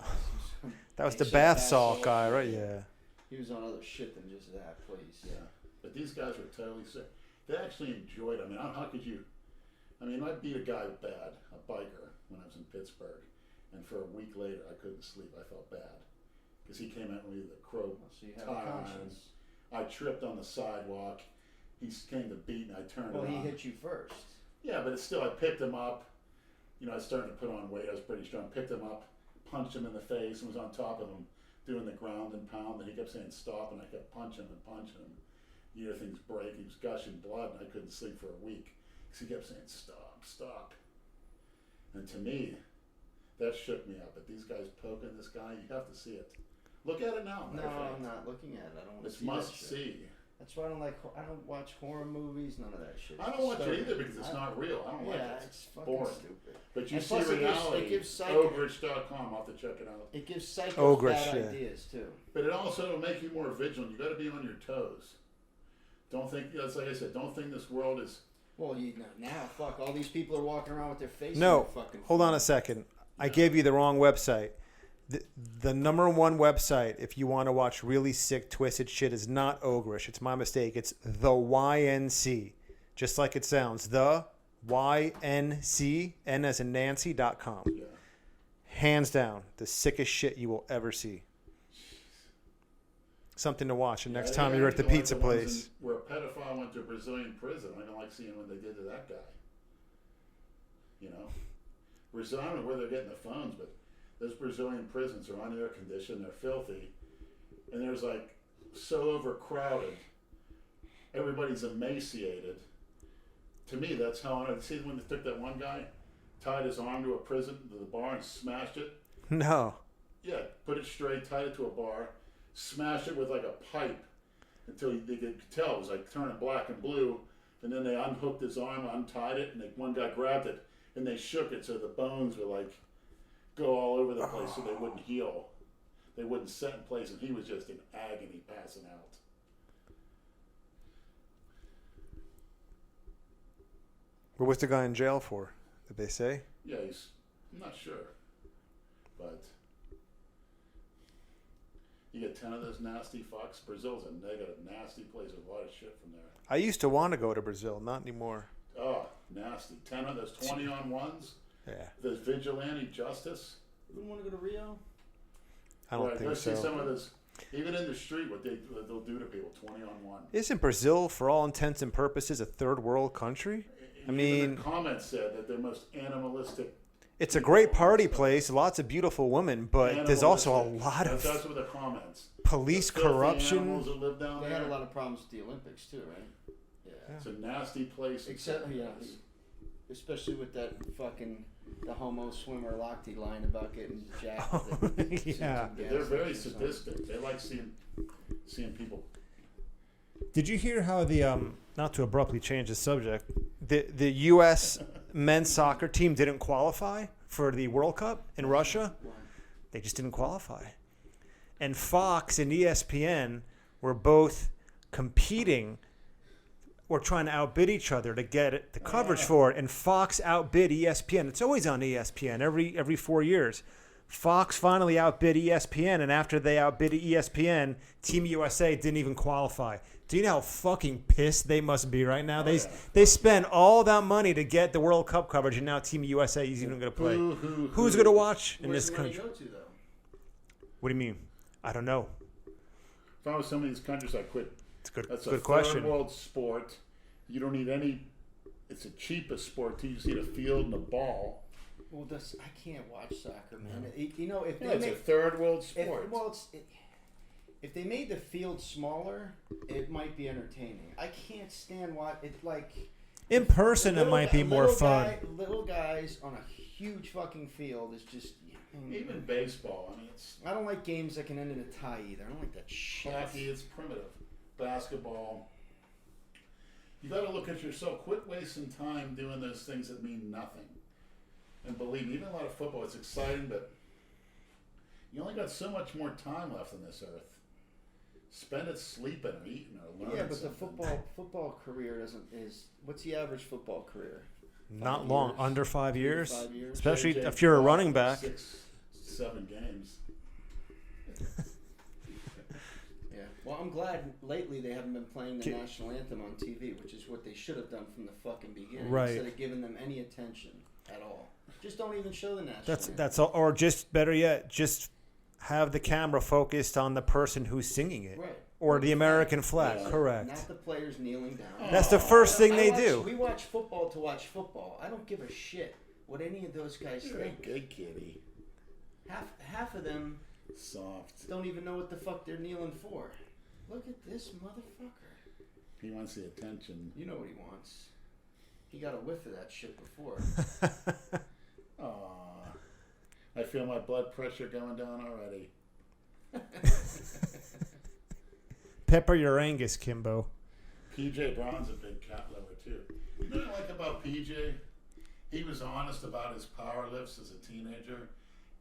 That was He the said bath bath salt salt. guy, right? Yeah. He was on other shit than just that, please. Yeah, but these guys were totally sick. They actually enjoyed it. I mean, how could you? I mean, I beat a guy bad, a biker, when I was in Pittsburgh, and for a week later, I couldn't sleep. I felt bad because he came at me with a crow. So you have a Tire conscience. I tripped on the sidewalk. He came to beat me. I turned Well, he around. hit you first. Yeah, but it's still, I picked him up. You know, I was starting to put on weight. I was pretty strong. Picked him up, punched him in the face, and was on top of him doing the ground and pound. And he kept saying stop, and I kept punching him and punching him. You hear things break. He was gushing blood, and I couldn't sleep for a week because he kept saying stop, stop. And to me, that shook me up. But these guys poking this guy, you have to see it. Look at it now. No, matter of fact. I'm not looking at it. I don't want to It's see must that shit. see. That's why I don't like. I don't watch horror movies. None of that shit. I don't watch it Disturbing. either because it's not real. I don't like Yeah, it. it's fucking boring. stupid. But you And see plus it gives- reality. it gives psycho- Ogrish.com. I'll have to check it out. It gives psychos Ogrish, bad yeah. ideas too. But it also will make you more vigilant. You got to be on your toes. Don't think. That's like I said. Don't think this world is. Well, you know, now, fuck, all these people are walking around with their faces. No, fucking. hold on a second. I gave you the wrong website. The number one website, if you want to watch really sick, twisted shit, is not Ogrish. It's my mistake. It's the YNC. Just like it sounds. The YNC, N as in Nancy.com. Yeah. Hands down, the sickest shit you will ever see. Something to watch the next time you're at the pizza place. Where a pedophile went to a Brazilian prison. I don't like seeing what they did to that guy. You know? Brazil, I don't know where they're getting the phones, but those Brazilian prisons are unair conditioned, they're filthy, and there's like so overcrowded. Everybody's emaciated. To me, that's how I see when they took that one guy, tied his arm to a prison, to the bar, and smashed it. No. Yeah, put it straight, tied it to a bar, smashed it with like a pipe until they could tell it was like turning black and blue, and then they unhooked his arm, untied it, and one guy grabbed it, and they shook it so the bones would like go all over the place so they wouldn't heal. They wouldn't set in place, and he was just in agony, passing out. What was the guy in jail for? Did they say? Yeah, I'm not sure. But you get 10 of those nasty fucks. Brazil's a negative, nasty place with a lot of shit from there. I used to want to go to Brazil, not anymore. Oh, nasty. 10 of those 20 on ones. Yeah. There's vigilante justice. You wouldn't want to go to Rio? I don't Right, think go so. see some of this, even in the street, what they'll do to people, 20 on one. Isn't Brazil, for all intents and purposes, a third world country? I mean, the comments said that they're most animalistic. it's a great party place, lots of beautiful women, but there's also a lot That's of what the comments. police The filthy corruption. animals that live down They there. had a lot of problems with the Olympics too, right? Yeah. It's a nasty place. Except, yeah, especially with that fucking the homo swimmer Lochte lying about getting jacked. with the- Yeah. They're very sadistic. They like seeing people. Did you hear how the not to abruptly change the subject, the U.S. men's soccer team didn't qualify for the World Cup in Russia? They just didn't qualify. And Fox and ESPN were both competing or trying to outbid each other to get the coverage for it. And Fox outbid ESPN. It's always on ESPN every 4 years. Fox finally outbid ESPN, and after they outbid ESPN, Team USA didn't even qualify. Do you know how fucking pissed they must be right now? They spent all that money to get the World Cup coverage, and now Team USA is even going to play. Who's going to watch in this country? Where's the money go to, though? What do you mean? I don't know. If I was some of these countries, I quit. It's a good, That's good a question. third world sport. You don't need any. It's the cheapest sport. You just need a field and a ball. Well, I can't watch soccer, man. You know, if Yeah, they it's a make, third world sport. if they made the field smaller, it might be entertaining. I can't stand it. Like In person, it might be more fun. Little guys on a huge fucking field is just. Even baseball. I mean, it's I don't like games that can end in a tie either. I don't like that shit. hockey. It's primitive. Basketball. You got to look at yourself. Quit wasting time doing those things that mean nothing. And believe me, even a lot of football, it's exciting, but you only got so much more time left on this earth. Spend it sleeping or eating or learning. Yeah, but something. the football career is what's the average football career? Not long, years. under 5 years. 5 years. Especially JJ if you're a Watt, running back. 6-7 games. Yeah. Well, I'm glad lately they haven't been playing the Ki- national anthem on TV, which is what they should have done from the fucking beginning. Right. Instead of giving them any attention at all. Just don't even show the national anthem. That's all, or just better yet, just have the camera focused on the person who's singing it, Right. or the American flag. Yeah. Correct. Not the players kneeling down. That's the first thing they do. We watch football to watch football. I don't give a shit what any of those guys You're a think. good kitty. Half of them Soft. don't even know what the fuck they're kneeling for. Look at this motherfucker. He wants the attention. You know what he wants. He got a whiff of that shit before. Aww. I feel my blood pressure going down already. Pepper your Angus, Kimbo. PJ Brown's a big cat lover too. You know what I like about PJ? He was honest about his power lifts as a teenager.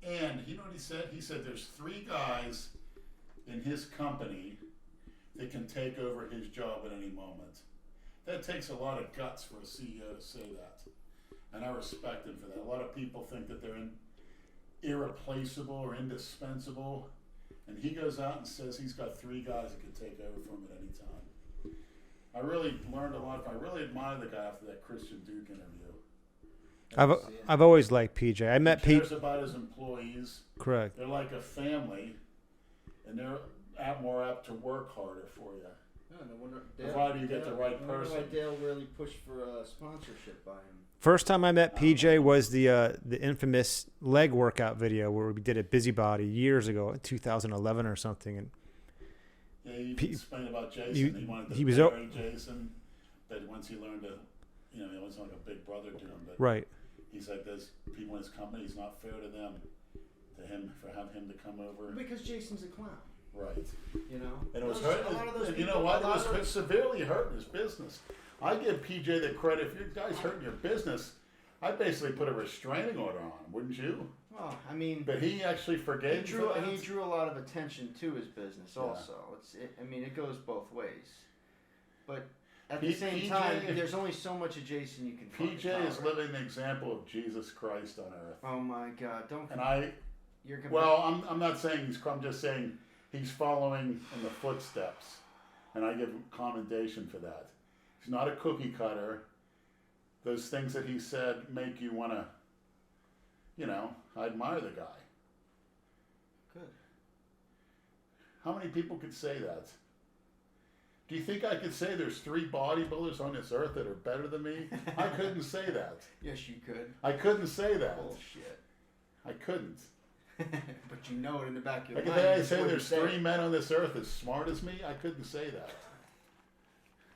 And you know what he said? He said there's 3 guys in his company that can take over his job at any moment. That takes a lot of guts for a CEO to say that. And I respect him for that. A lot of people think that they're irreplaceable or indispensable, and he goes out and says he's got 3 guys that can take over for him at any time. I really learned a lot. I really admire the guy after that Christian Duke interview. I've always liked PJ. I met He Pete. cares about his employees. Correct. They're like a family, and they're more apt to work harder for you. No wonder Provided you get the right I wonder person. why Dale really pushed for sponsorship by him. First time I met PJ was the infamous leg workout video where we did a busybody years ago, 2011 or something, and Yeah, he P- explained about Jason. he- He wanted to he was bury Jason, but once he learned to, he wasn't like a big brother to him. But right. he's like, there's people in his company. It's not fair to them, to him, for having him to come over. Because Jason's a clown. Right. You know. And it was Those- hurting. a lot of those And you people- know what? a It lot was of those- severely hurting his business. I give PJ the credit. If your guy's hurting your business, I basically put a restraining order on him, wouldn't you? Well, I mean, But he actually forgave he you drew for that. he drew a lot of attention to his business. Yeah. Also, I mean, it goes both ways. But at P- the same PJ time, there's only so much of Jason you can. fucking PJ is tolerate. living the example of Jesus Christ on earth. Oh my God! Don't. And I, You're well, I'm not saying I'm just saying he's following in the footsteps. And I give him commendation for that. He's not a cookie cutter. Those things that he said make you want to, I admire the guy. Good. How many people could say that? Do you think I could say there's 3 bodybuilders on this earth that are better than me? I couldn't say that. Yes, you could. I couldn't say that. Bullshit. I couldn't. But you know it in the back of your I could mind. say before you there's say 3 it. men on this earth as smart as me. I couldn't say that.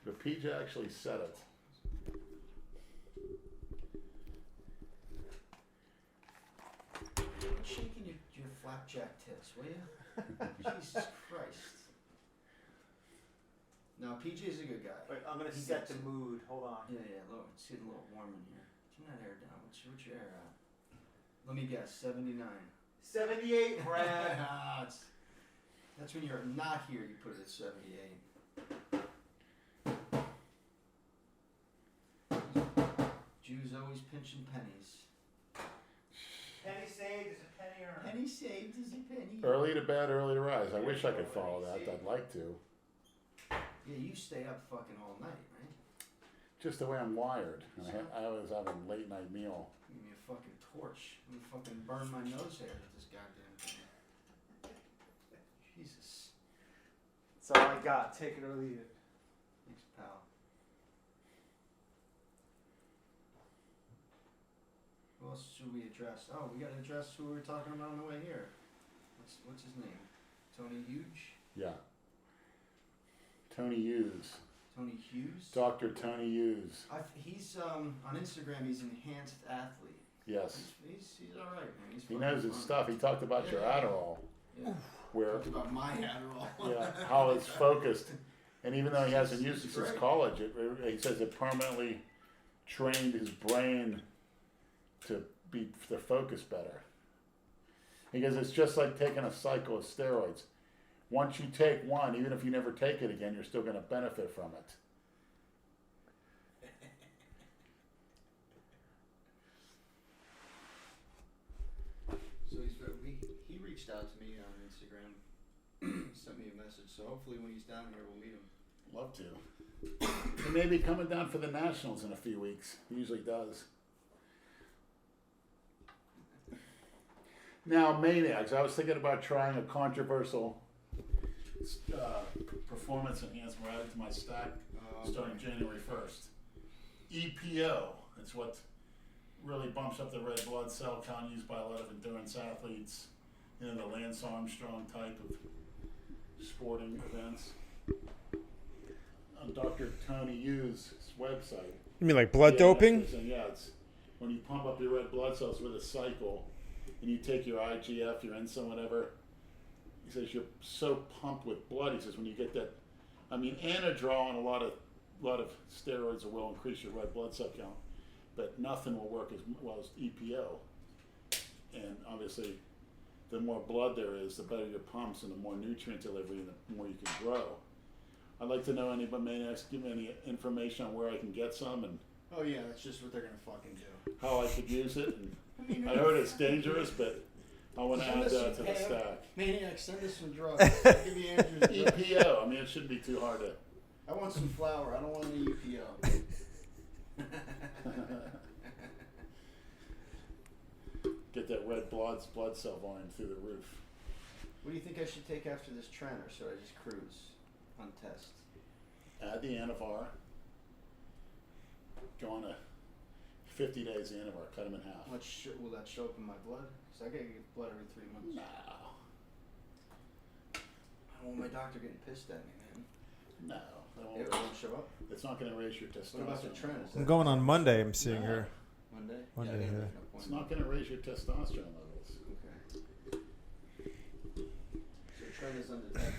But PJ actually said it. Quit shaking your flapjack tits, will you? Jesus Christ. No, PJ's a good guy. Wait, I'm gonna He set gets the it. mood. Hold on. Yeah, look, it's getting a little warm in here. Turn that air down. What's your air at? Let me guess, 79. 78, Brad. That's when you're not here, you put it at 78. Jews always pinching pennies. Penny saved is a penny earned. Penny saved is a penny. Early to bed, early to rise. I wish I could follow that. I'd like to. Yeah, you stay up fucking all night, right? Just the way I'm wired. And I always have a late night meal. Give me a fucking torch. I'm gonna fucking burn my nose hairs with this goddamn thing. Jesus. That's all I got. Take it or leave it. Thanks, pal. Who else should we address? Oh, we gotta address who we were talking about on the way here. What's his name? Tony Huge? Yeah. Tony Hughes. Tony Hughes? Dr. Tony Hughes. He's on Instagram. He's enhanced athlete. Yes. He's all right, man. He's He fucking knows his fun. stuff. He talked about your Yeah. Adderall. Yeah. Where, Talked about my Adderall. yeah, how it's focused. And even though he hasn't It's used it since great. college, he says it permanently trained his brain to focus better. He goes, it's just like taking a cycle of steroids. Once you take one, even if you never take it again, you're still going to benefit from it. So he reached out to me on Instagram, sent me a message. So hopefully when he's down here, we'll meet him. Love to. He may be coming down for the Nationals in a few weeks. He usually does. Now, Maniacs. I was thinking about trying a controversial performance enhancement added to my stack starting January 1st. EPO. It's what really bumps up the red blood cell count used by a lot of endurance athletes, the Lance Armstrong type of sporting events. On Dr. Tony Hughes' website. You mean like blood doping? It's when you pump up your red blood cells with a cycle, and you take your IGF, your insulin, whatever. He says you're so pumped with blood. He says when you get that, anadrol and a lot of steroids will increase your red blood cell count, but nothing will work as well as EPO. And obviously, the more blood there is, the better your pumps and the more nutrient delivery and the more you can grow. I'd like to know anybody, Maniacs, give me any information on where I can get some and Oh yeah, that's just what they're gonna fucking do. how I could use it. And I mean, I heard it's dangerous, but I want to add that to the stack. Maniac, send us some drugs. I'll give you Andrew's drugs. EPO. I mean, it shouldn't be too hard to. I want some flour. I don't want any EPO. Get that red blood cell volume through the roof. What do you think I should take after this tren, or should I just cruise on test? Add the Anavar. Go on a 50 days Anavar. Cut them in half. Will that show up in my blood? Because I gotta get blood every 3 months. No. I don't want my doctor getting pissed at me, man. No. It won't show up. It's not going to raise your testosterone. What about the tren? I'm going on Monday. I'm seeing No. her. Monday? Monday, I gotta yeah. make an It's appointment. not going to raise your testosterone levels. Okay. So tren is undetectable.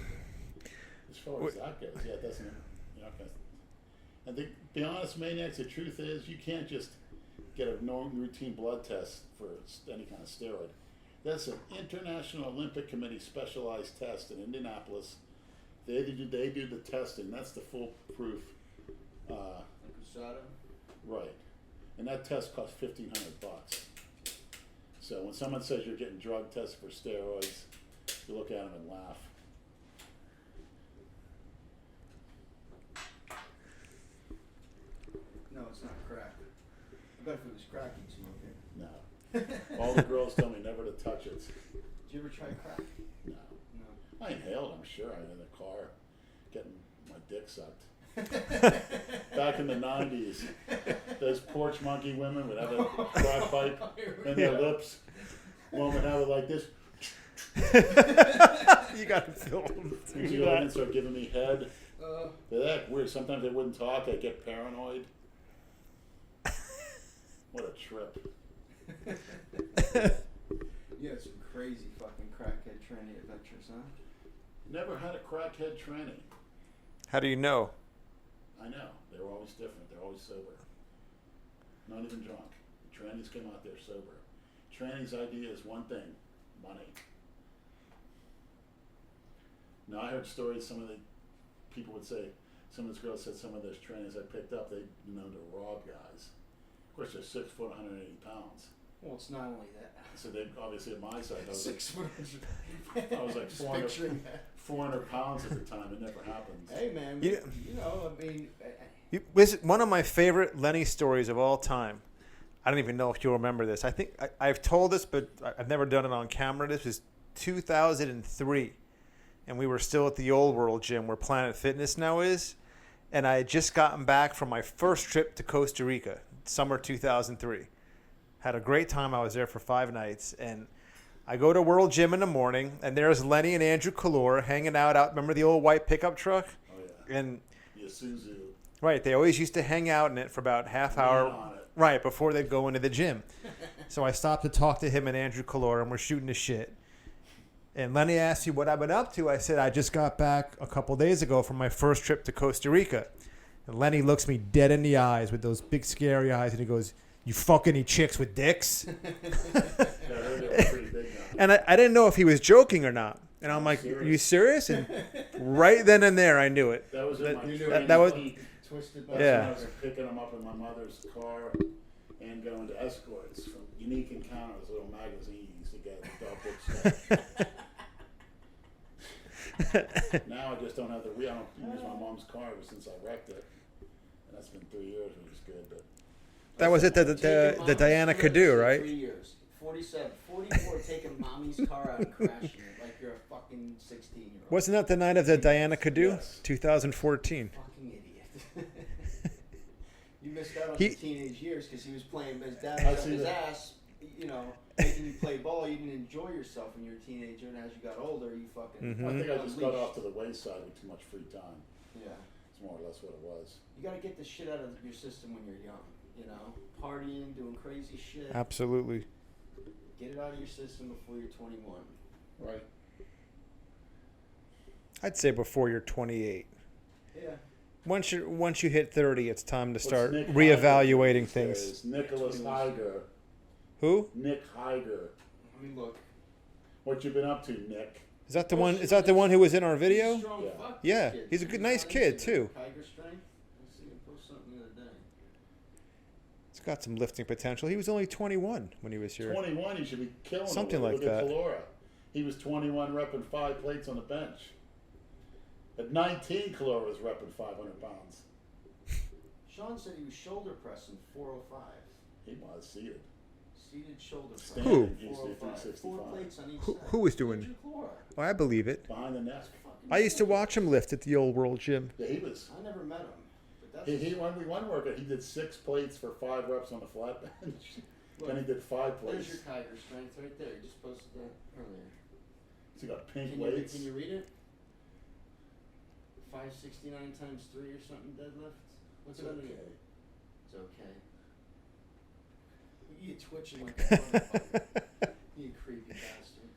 As far as that goes, yeah, it doesn't. You're not going to. And to be honest, Maniacs, the truth is you can't just get a normal routine blood test for any kind of steroid. That's an International Olympic Committee specialized test in Indianapolis. They do the testing. That's the foolproof. Like USADA? Right. And that test costs $1,500. So when someone says you're getting drug tested for steroids, you look at them and laugh. No, it's not crack. I bet if it was crack, you'd smoke it. No. All the girls tell me never to touch it. Did you ever try crack? No. No. I inhaled, I'm sure. I'm in the car getting my dick sucked. Back in the 90s, those porch monkey women would have a crack pipe in their lips. One would have it like this. You got to film. And she would start giving me head. Uh, They're weird. Sometimes they wouldn't talk. I'd get paranoid. What a trip. you had some crazy fucking crackhead tranny adventures, huh? Never had a crackhead tranny. How do you know? I know. They were always different. They're always sober. Not even drunk. The trannies came out there sober. Tranny's idea is one thing: money. Now I heard stories. Some of the people would say, some of those girls said some of those trannies I picked up, they'd known to rob guys. Of course, they're 6 foot, 180 pounds. Well, it's not only that. So they obviously at my side, I was 6 foot. I was like Just 400, picturing that. 400 pounds at the time. It never happened. Hey, man. You- You know, I mean, One of my favorite Lenny stories of all time. I don't even know if you'll remember this. I think I've told this, but I've never done it on camera. This was 2003. And we were still at the Old World Gym where Planet Fitness now is. And I had just gotten back from my first trip to Costa Rica, summer 2003. Had a great time. I was there for 5 nights. And I go to World Gym in the morning, and there's Lenny and Andrew Kalor hanging out. Remember the old white pickup truck? Oh, yeah. And Yasuzu. right, they always used to hang out in it for about half hour. On it. Right, before they'd go into the gym. So I stopped to talk to him and Andrew Kalor, and we're shooting the shit. And Lenny asked me what I've been up to. I said, I just got back a couple days ago from my first trip to Costa Rica. And Lenny looks me dead in the eyes with those big scary eyes, and he goes, you fuck any chicks with dicks? Yeah, I heard they were pretty big now. And I didn't know if he was joking or not. And I'm like, are you serious? And right then and there, I knew it. That was in my You knew training that was- week. twisted That's by Yeah. when I was picking them up in my mother's car and going to escorts from Unique Encounters, a little magazine he used to get adult bookstore. Now I just don't have the I don't use my mom's car ever since I wrecked it. And that's been 3 years, which is good. But That was it, the Diana Cadu, right? 3 years. 47, 44, taking mommy's car out and crashing it like you're a fucking 16-year-old. Wasn't that the night of the Diana Cadu? Yes. 2014. Fucking idiot. You missed out on He- his teenage years because he was playing his dad I up see his that. ass, you know, making you play ball. You didn't enjoy yourself when you were a teenager, and as you got older, you fucking. Mhm. I think I just got unleashed. off to the wayside with too much free time. Yeah. It's more or less what it was. You got to get the shit out of your system when you're young, you know? Partying, doing crazy shit. Absolutely. Get it out of your system before you're 21. Right. I'd say before you're 28. Yeah. Once you hit 30, it's time to What's start Nick reevaluating Heiger things. these days? Nicholas 21. Heiger. Who? Nick Heiger. I mean, look. What you been up to, Nick? Is that the one? Is that the one who was in our video? Strong Yeah. fuck, Yeah, this kid. he's a good, He's nice on kid Instagram. too. Tiger strength. I see him post something the other day. got some lifting potential. He was only 21 when he was here. 21, he should be killing Something it. like Look at that. Calora. He was 21 repping 5 plates on the bench. At 19, Calora was repping 500 pounds. Sean said he was shoulder pressing 405. He was seated. Seated shoulder press. Standing, he used to do 405. 4 365. plates on each Who, side. who was doing? Andrew Clora. Oh, I believe it. Behind the neck. I used to watch him lift at the old World Gym. Yeah, he was. I never met him. But that's He when we one workout, he did 6 plates for 5 reps on the flat bench. Look, Then he did 5 there's plates. your Tiger strength right there. You just posted that earlier. So he got pink Can weights. you read it? 569 times 3 or something deadlift? What's It's it okay. It's okay. You twitching like a motherfucker. You creepy bastard.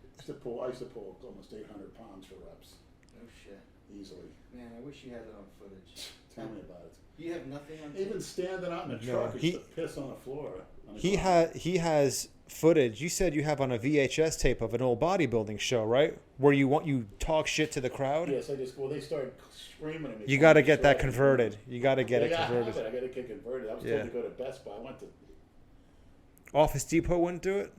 I used to pull almost 800 pounds for reps. No shit. Easily. Man, I wish you had it on footage. Tell me about it. You have nothing on Even tape? standing out in the No, truck, I used to piss on the floor. On the ground. He has footage. You said you have on a VHS tape of an old bodybuilding show, right? Where you talk shit to the crowd. Yes, they started screaming at me. You got to calling me get that shredded. converted. You got to get it I have converted. it. I got to get converted. I was Yeah. told to go to Best Buy. I went to. Office Depot wouldn't do it.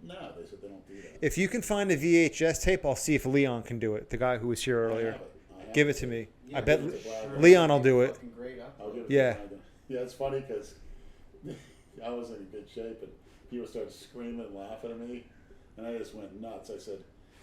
No, they said they don't do that. If you can find a VHS tape, I'll see if Leon can do it. The guy who was here I earlier. have it. Give it to me. Yeah, I bet give it to Brad. Leon will do it. Fucking great up. I'll give it Yeah. to Brandon. Yeah, it's funny because I was in good shape, and people started screaming and laughing at me, and I just went nuts. I said,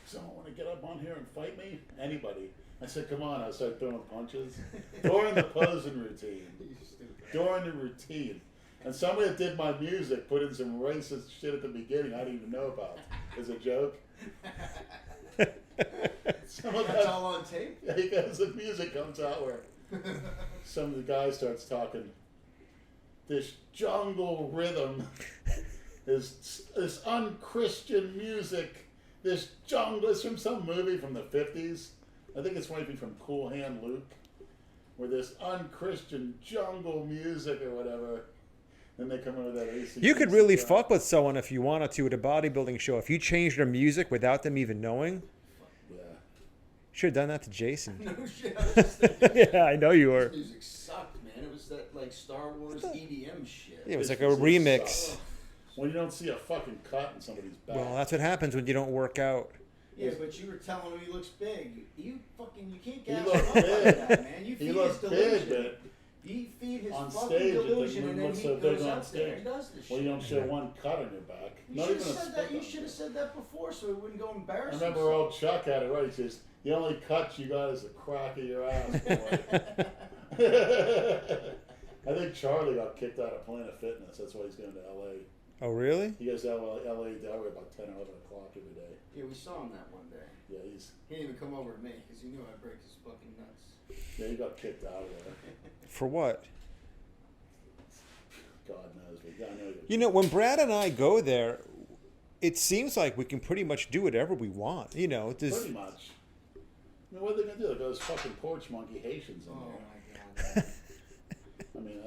"Someone want to get up on here and fight me? Anybody?" I said, "Come on!" I started throwing punches during the posing routine. You stupid. During the routine, and somebody that did my music put in some racist shit at the beginning I didn't even know about as a joke. Some of That's that, all on tape? because the music comes out where some of the guy starts talking. This jungle rhythm is this unchristian music. This jungle is from some movie from the 50s. I think it's maybe from Cool Hand Luke, where this unchristian jungle music or whatever. Then they come in with that AC. You could really fuck with someone if you wanted to at a bodybuilding show. If you changed their music without them even knowing. Yeah. Should have done that to Jason. No shit. I was just thinking, Yeah, I know you were. this music sucked, man. It was that like Star Wars EDM shit. Yeah, it was This like a music remix. sucks. When you don't see a fucking cut in somebody's back. Well, that's what happens when you don't work out. Yeah, but you were telling him he looks big. You can't He gas looked him up like big. that, man. You He feed his looked delusion. big, but You feed his on fucking stage, it delusion, didn't and then look he so big goes on out there stage. and does this well, shit. you don't show one cut on your back. You Not should even have a said split that. You on should have it. said that before, so it wouldn't go I embarrass remember himself. old Chuck had it right. He says, "The only cut you got is the crack of your ass, boy." I think Charlie got kicked out of Planet Fitness. That's why he's going to LA. Oh, really? He goes to LA Delray about 10 or 11 o'clock every day. Yeah, we saw him that one day. Yeah, He didn't even come over to me because he knew I'd break his fucking nuts. he got kicked out of there. For what? God knows. But I know You know, when Brad and I go there, it seems like we can pretty much do whatever we want. You know, pretty much. I mean, what are they going to do? They got those fucking porch monkey Haitians in Oh there. my god. I mean,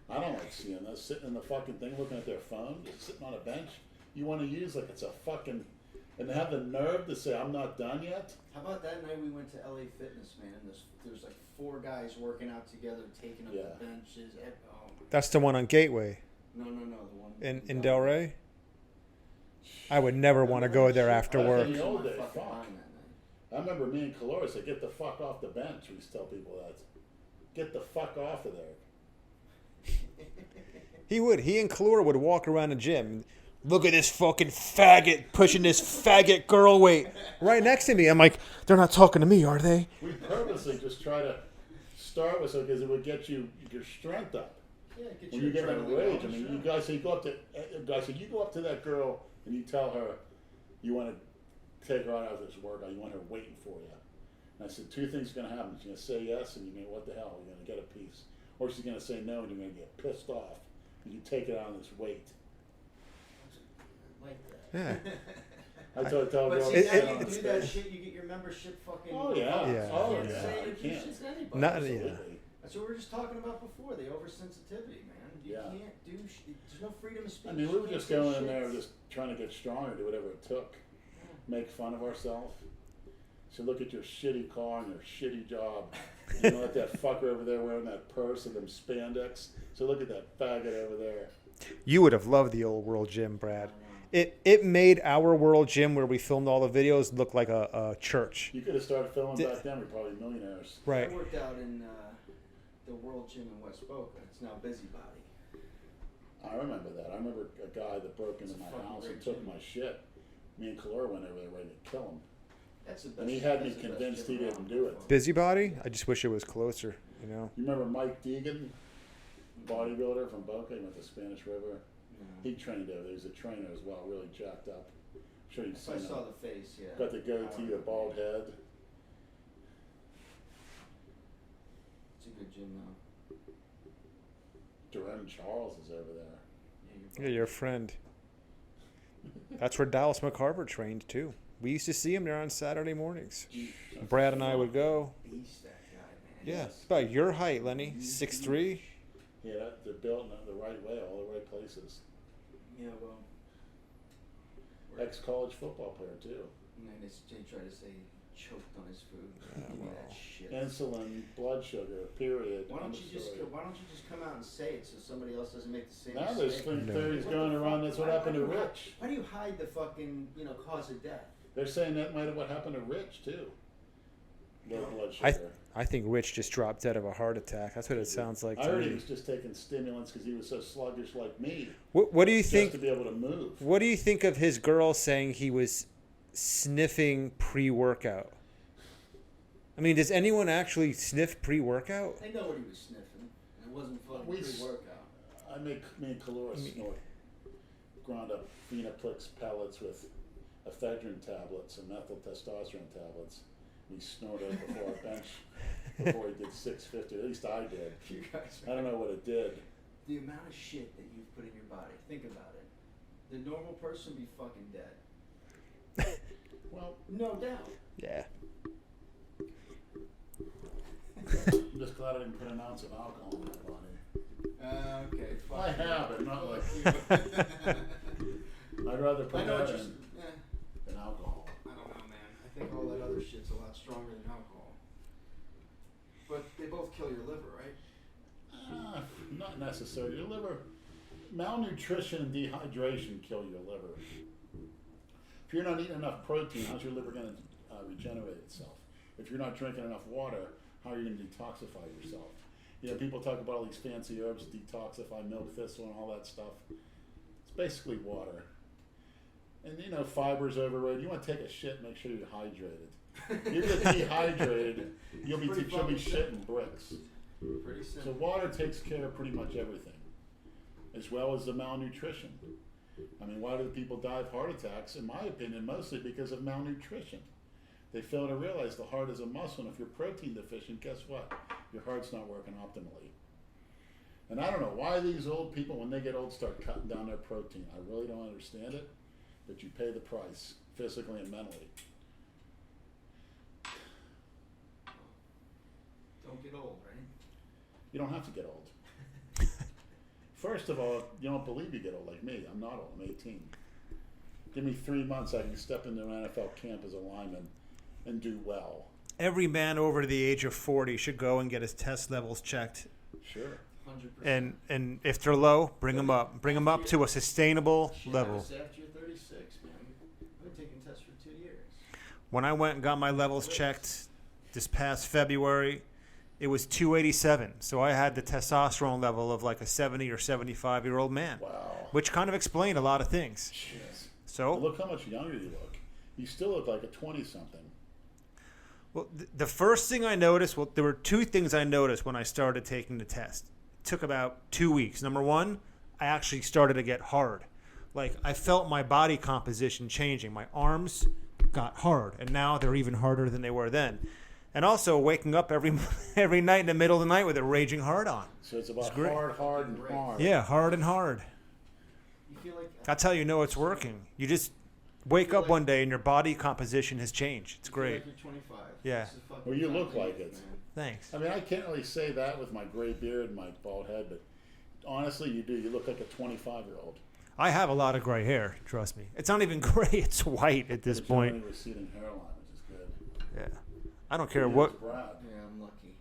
I don't like seeing those sitting in the fucking thing looking at their phone, just sitting on a bench. You want to use like it's a fucking, and they have the nerve to say, "I'm not done yet." How about that night we went to LA Fitness, man? And there's like 4 guys working out together, taking up Yeah. the benches. Oh my. That's the one on Gateway No, the one in Delray. I would never want to go there after I work. think- Oh, old days, fuck. I remember me and Calora said, "Get the fuck off the bench." We used to tell people that. Get the fuck off of there. He would. He and Kalura would walk around the gym. Look at this fucking faggot pushing this faggot girl weight right next to me. I'm like, they're not talking to me, are they? We purposely just try to start with it because it would get your strength up. Yeah, get When your you get in a adrenaline rage, I going, mean, sure. you guys say you go up to you go up to that girl and you tell her you want to take her out of this workout. You want her waiting for you. And I said 2 things are going to happen. She's going to say yes, and you're going to what the hell? You're going to get a piece, or she's going to say no, and you're going to get pissed off. And you take it out on this weight. Like that. Yeah. I told tell But girls see, to now sit you on can the do that stage. shit. You get your membership fucking. Oh yeah, Yeah. oh You can't yeah, say you do can't. shit to anybody. Not- Absolutely. That's what we were just talking about before. The oversensitivity, man. You Yeah. can't do. There's no freedom of speech. I mean, we You were can't just say going shit. in there, just trying to get stronger, do whatever it took, make fun of ourselves. So look at your shitty car and your shitty job. You know, like that fucker over there wearing that purse and them spandex. So look at that faggot over there. You would have loved the old World Gym, Brad. It made our World Gym where we filmed all the videos look like a church. You could have started filming back then. We're probably millionaires. Right. I worked out in the World Gym in West Boca. It's now Busybody. I remember that. I remember a guy that broke into It's a my fucking house and great took gym. my shit. Me and Kalora went over there ready to kill him. That's the best. And he had me that's the best convinced gym he around didn't do it. for- Busybody? I just wish it was closer, you know. You remember Mike Deegan, bodybuilder from Boca? He went to Spanish River. No. He trained over there. He was a trainer as well, really jacked up. I'm sure you've If seen I him. saw the face, yeah. Got the goatee, the bald head. It's a good gym though. Jerome Charles is over there. Yeah, your friend. That's where Dallas McCarver trained too. We used to see him there on Saturday mornings. Brad and I would go. Beast, that guy, man. Yeah, He's- about your height, Lenny. 6'3". Yeah, they're built in the right way, all the right places. Yeah, well. Ex-college football player too. And then they try to say he choked on his food. Yeah, Give me well. that shit. Insulin, blood sugar, period. Why don't End you of just story. come out and say it so somebody else doesn't make the same Now there's mistake? No. theories What going the around. fuck? That's what Why happened to do you hide- Rich. Why do you hide the fucking cause of death? They're saying that might have what happened to Rich too. Low blood sugar. I think Rich just dropped dead of a heart attack. That's what it sounds like I to heard he me. was just taking stimulants because he was so sluggish like me, What do you just think? to be able to move. What do you think of his girl saying he was sniffing pre-workout? I mean, does anyone actually sniff pre-workout? They know what he was sniffing. It wasn't fucking We s- pre-workout. I make me and Kalora snort ground up Phenoplex pellets with ephedrine tablets and methyl testosterone tablets. We snorted before our bench before he did 650. At least I did. You guys. I don't know what it did. The amount of shit that you've put in your body. Think about it. The normal person would be fucking dead. Well, No doubt. Yeah. I'm just glad I didn't put an ounce of alcohol in my body. Okay. Fuck I you. have, but not like Fuck you. I'd rather put I know that it's just. in Eh, than alcohol. I don't know, man. I think all that other shit's a lot stronger than alcohol. But they both kill your liver, right? Not necessarily. Your liver, malnutrition and dehydration kill your liver. If you're not eating enough protein, how's your liver going to regenerate itself? If you're not drinking enough water, how are you going to detoxify yourself? You know, people talk about all these fancy herbs, detoxify, milk thistle, and all that stuff. It's basically water. And you know, fiber's overrated. You want to take a shit, make sure you're hydrated. If you get dehydrated, you'll be Pretty fucking shitting bricks. Pretty So simple. water takes care of pretty much everything, as well as the malnutrition. I mean, why do people die of heart attacks? In my opinion, mostly because of malnutrition. They fail to realize the heart is a muscle, and if you're protein deficient, guess what? Your heart's not working optimally. And I don't know why these old people, when they get old, start cutting down their protein. I really don't understand it, but you pay the price, physically and mentally. Don't get old, right? You don't have to get old. First of all, you don't believe you get old like me. I'm not old. I'm 18. Give me 3 months, I can step into an NFL camp as a lineman and do well. Every man over the age of 40 should go and get his test levels checked. Sure. 100%. And if they're low, bring them up. Bring them up to a sustainable level. After you're 36, man. I've been taking tests for 2 years. When I went and got my levels checked this past February, it was 287. So I had the testosterone level of like a 70 or 75-year-old man, Wow. which kind of explained a lot of things. Jeez. So, Look how much younger you look. You still look like a 20-something. well, the first thing I noticed, well, there were two things I noticed when I started taking the test. It took about 2 weeks. Number one, I actually started to get hard. Like, I felt my body composition changing. My arms got hard, and now they're even harder than they were then. And also waking up every night in the middle of the night with a raging hard on. So it's about great. hard, and hard. Yeah, hard and hard. You feel like That's how you know it's working. You just wake up one day and your body composition has changed. It's you feel great. like you're 25. Yeah. This is fucking Well, you look time to like live, it. man. Thanks. I mean, I can't really say that with my gray beard and my bald head, but honestly, you do. You look like a 25-year-old. I have a lot of gray hair, trust me. It's not even gray, it's white at this But you have point. a receding hairline, which is good. Yeah. I don't care Neither what. does Brad. Yeah, I'm lucky.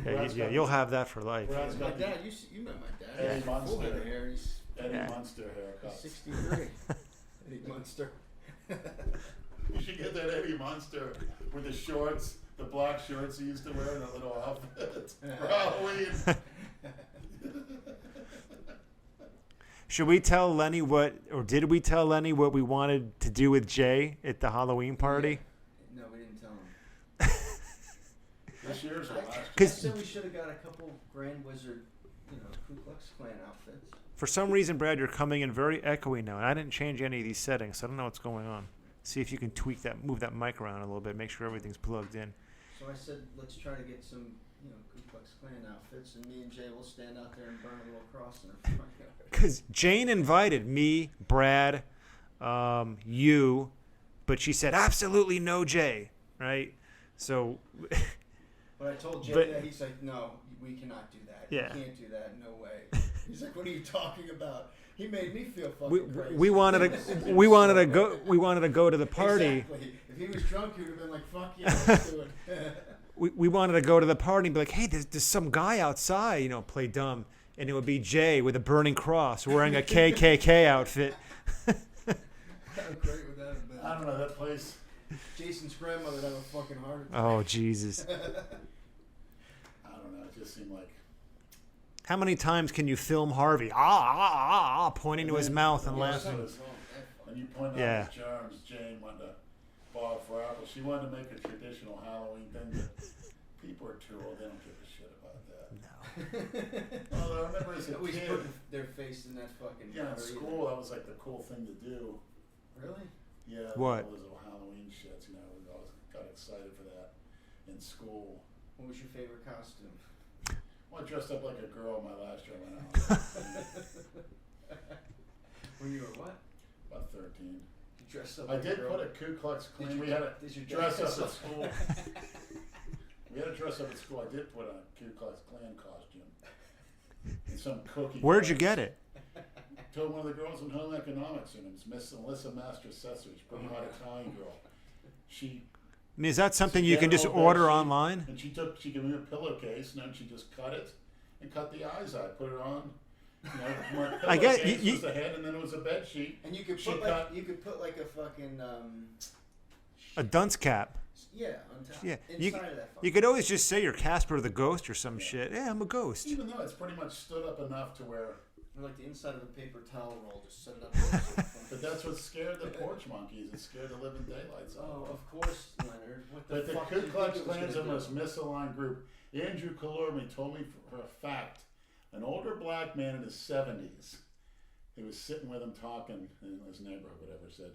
Brad's got- you'll have that for life. Brad's My got the dad, you met my dad. Eddie He's full Munster. head of hair. He's Eddie Yeah. Munster haircut. 63. Eddie Munster. You should get that Eddie Munster with the shorts, the black shorts he used to wear in a little outfit for Halloween. Should we tell Lenny did we tell Lenny what we wanted to do with Jay at the Halloween party? No, we didn't tell him. This year's or last year? I 'Cause- said we should have got a couple Grand Wizard, Ku Klux Klan outfits. For some reason, Brad, you're coming in very echoey now, and I didn't change any of these settings, so I don't know what's going on. See if you can move that mic around a little bit, make sure everything's plugged in. So I said, let's try to get some, Ku Klux Klan outfits, and me and Jay will stand out there and burn a little cross in our front yard. Because Jane invited me, Brad, you, but she said absolutely no Jay, right? So, But I told Jay But- that. He's like, no, we cannot do that. Yeah. You can't do that. No way. He's like, what are you talking about? He made me feel fucking we, crazy. we wanted to we wanted to go to the party. Exactly. If he was drunk, he would have been like, fuck yeah, let's do it. We wanted to go to the party and be like, hey, there's some guy outside, play dumb, and it would be Jay with a burning cross wearing a KKK outfit. How great would that have been? I don't know, that place. Jason's grandmother would have a fucking heart attack. Oh Jesus! I don't know, it just seemed like. How many times can you film Harvey pointing to his mouth and laughing? And you point out Yeah. his germs, Jane wanted to bob for apple. She wanted to make a traditional Halloween thing, but people are too old. They don't give a shit about that. No. Well, I remember as a Always kid, put their face in that fucking. yeah, in burrito. school, that was like the cool thing to do. Really? Yeah, What? all those little Halloween shits, we always got excited for that in school. What was your favorite costume? Well, I dressed up like a girl my last year I went out. When you were what? About 13. You dressed up I like a did girl? put a Ku Klux Klan. Did We you had to did you dress dress up up? at school. We had to dress up at school. I did put on a Ku Klux Klan costume. And some cookie. Where'd you cutters. get it? Told one of the girls in home economics, her name's Miss Alyssa Master-Cessors, pretty hot Italian girl. She I mean, is that something you Yeah, can just no, order she- online? and she gave me a pillowcase, and then she just cut it and cut the eyes out, put it on. My I get- pillowcase you- was the head, and then it was a bed sheet. And you could She put cut- like a fucking A dunce cap. yeah on top. Yeah, Inside you of that fucking. you could always just say you're Casper the Ghost or some shit. Yeah, I'm a ghost. Even though it's pretty much stood up enough to where, Or like the inside of a paper towel roll, just set it up. but that's what scared the porch monkeys. It scared the living daylights out Oh, of them. of course, Leonard. What the But the fuck Ku did you Klux think it was Klan's the gonna most do? misaligned group. Andrew Kalormi told me for a fact, an older black man in his 70s, he was sitting with him talking in his neighborhood, whatever, said,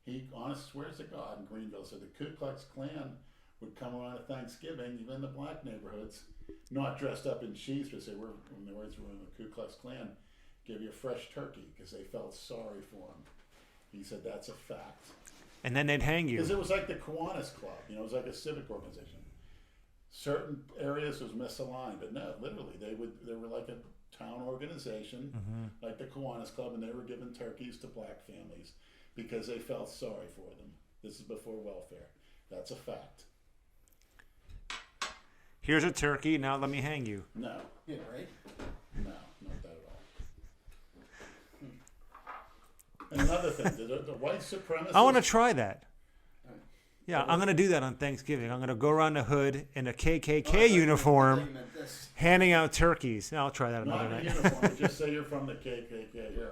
he honest swears to God in Greenville, said the Ku Klux Klan would come around at Thanksgiving, even in the black neighborhoods, not dressed up in sheets, but say, when the words were in the Ku Klux Klan, give you a fresh turkey because they felt sorry for him. He said that's a fact. And then they'd hang Because you. it was like the Kiwanis Club, it was like a civic organization. Certain areas was misaligned, but no, literally they were like a town organization, like the Kiwanis Club, and they were giving turkeys to black families because they felt sorry for them. This is before welfare. That's a fact. Here's a turkey. Now let me hang you. No, Yeah, right. no, not that at all. And another thing, the white supremacists. I want to try that. Yeah, I'm gonna do that on Thanksgiving. I'm gonna go around the hood in a KKK uniform, handing out turkeys. I'll try that another Not in night. uniform, but just say you're from the KKK here.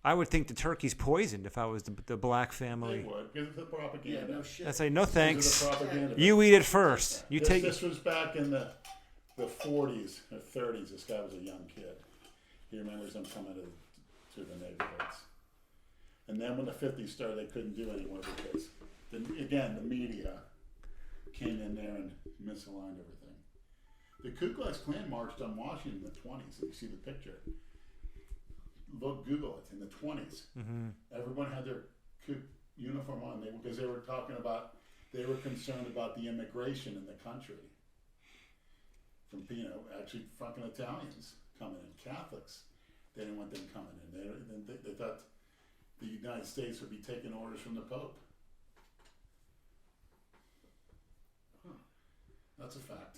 I would think the turkey's poisoned if I was the black They family. would, because of the Yeah, propaganda. no shit. I'd say no Because thanks. of the propaganda. You eat it first. You this, take. This was back in the 40s or 30s. This guy was a young kid. He remembers them coming to the neighborhoods. And then when the 50s started, they couldn't do anymore because, the media came in there and misaligned everything. The Ku Klux Klan marched on Washington in the 20s. If you see the picture, Google it, in the 20s. Mm-hmm. Everyone had their uniform on because they were concerned about the immigration in the country. From, actually fucking Italians coming in, Catholics. They didn't want them coming in. They thought the United States would be taking orders from the Pope. That's a fact.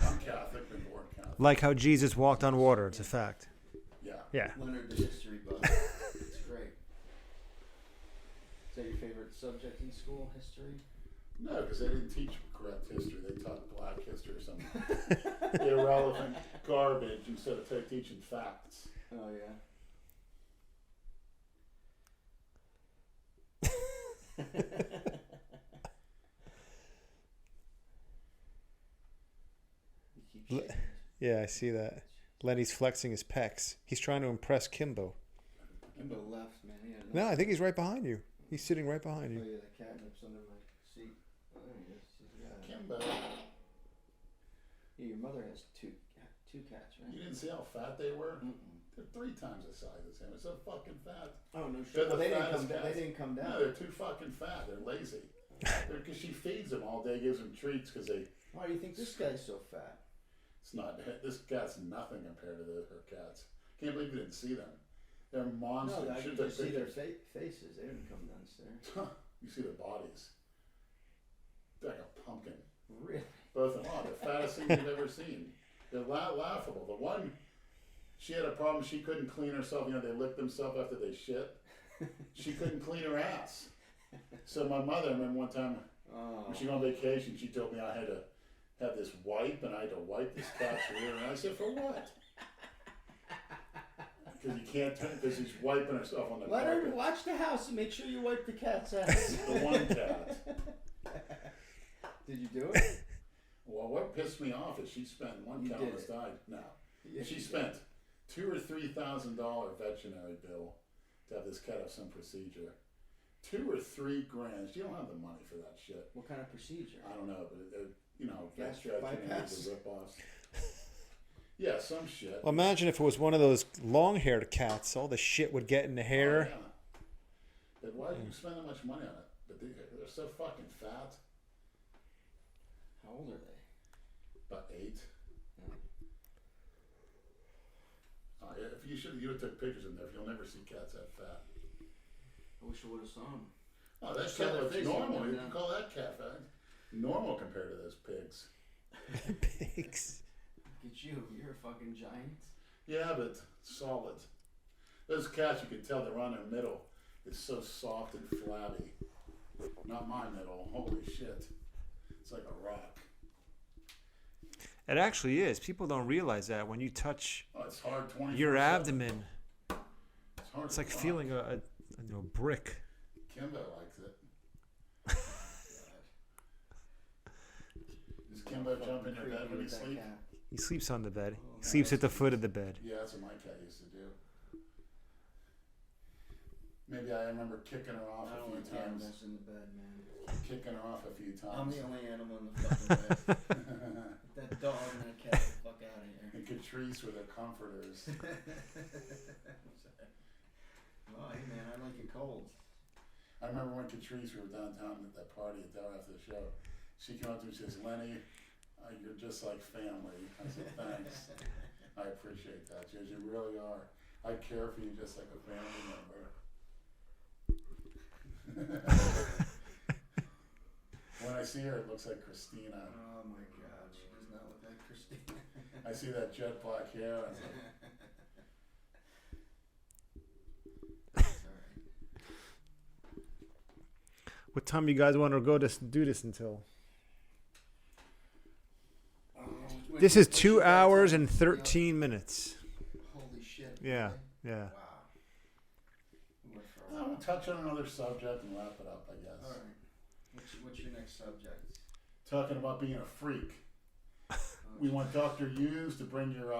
I'm Catholic, been born Catholic. Like how Jesus walked on water. It's a fact. Yeah. Yeah. Leonard the history buff. It's great. Is that your favorite subject in school, history? No, because they didn't teach correct history. They taught black history or something irrelevant garbage instead of teaching facts. Oh, yeah. You keep shaking. Yeah, I see that. Lenny's flexing his pecs. He's trying to impress Kimbo. Kimbo left, man. He had No, I think he's right behind you. He's sitting right behind Oh, you. yeah, the catnip's under my seat. Oh, there he is. He's got it. Kimbo, Yeah, your mother has two cats, right? you didn't see how fat they were? Mm-mm. They're 3 times the size as him. It's so fucking fat. Oh, no They're shit. the Well, they fattest cats. they didn't come down. No, they're too fucking fat. They're lazy. Because she feeds them all day, gives them treats because they. Why do you think this guy's so fat? It's not. This cat's nothing compared to her cats. Can't believe you didn't see them. They're monsters. No, I Should can have just see their pictures. faces. They didn't come downstairs. You see their bodies. They're like a pumpkin. Really? Both of them. Oh, the fattest thing you've ever seen. They're laughable. The one, she had a problem. She couldn't clean herself. You know, they lick themselves after they shit. She couldn't clean her ass. So my mother, I remember one time when she went on vacation, she told me I had to have this wipe, and I had to wipe this cat's rear. And I said, for what? Because you can't turn, because she's wiping herself on the Leonard, carpet. watch the house and make sure you wipe the cat's ass. The one cat. Did you do it? Well, what pissed me off is she spent one You cat did almost it. died. No, Yeah, she you spent $2,000 or $3,000 veterinary bill to have this cat have some procedure. $2 or $3 grand. You don't have the money for that shit. What kind of procedure? I don't know, but you know, Gastric bypass? the rip-offs. Yeah, some shit. Well, imagine if it was one of those long-haired cats. All the shit would get in the hair. Oh, yeah. But why do you spend that much money on it? But they're so fucking fat. How old are they? About 8. Yeah. If you would have took pictures in there. You'll never see cats that fat. I wish I would have saw them. Oh, that Just saw cat their looks face normal. on You there can now. call that cat fat. Normal compared to those pigs. Pigs. Look at you. You're a fucking giant. Yeah, but solid. Those cats, you can tell they're on their middle. It's so soft and flabby. Not my middle. Holy shit. It's like a rock. It actually is. People don't realize that when you touch Oh, it's hard 24/7. your abdomen, It's hard it's to like rock. feeling a brick. Kimbo likes it. Does Kimbo jump in your bed when he sleeps? He sleeps on the bed. Oh, He sleeps at the foot of the bed. Yeah, that's what my cat used to do. Maybe I remember kicking her off I a don't few like times. animals in the bed, man. Kicking her off a few I'm times. the only animal in the fucking bed. That dog and that cat, get the fuck out of here. And Catrice with her comforters. Oh, hey man, I like it cold. I remember when Catrice, we were downtown at that party at Delray after the show. She came up to me and says, Lenny, you're just like family. I said, thanks. I appreciate that. She goes, you really are. I care for you just like a family member. When I see her, it looks like Christina. Oh my god, she does not look like Christina. I see that jet black hair. I was like, It's alright. What time you guys want to go to do this until? This is 2 hours and 13 minutes. Holy shit. Yeah, really? yeah. Wow. We went for a I'll while. touch on another subject and wrap it up, I guess. Alright. What's your next subject? Talking about being a freak. Oh, We want Dr. Hughes to bring your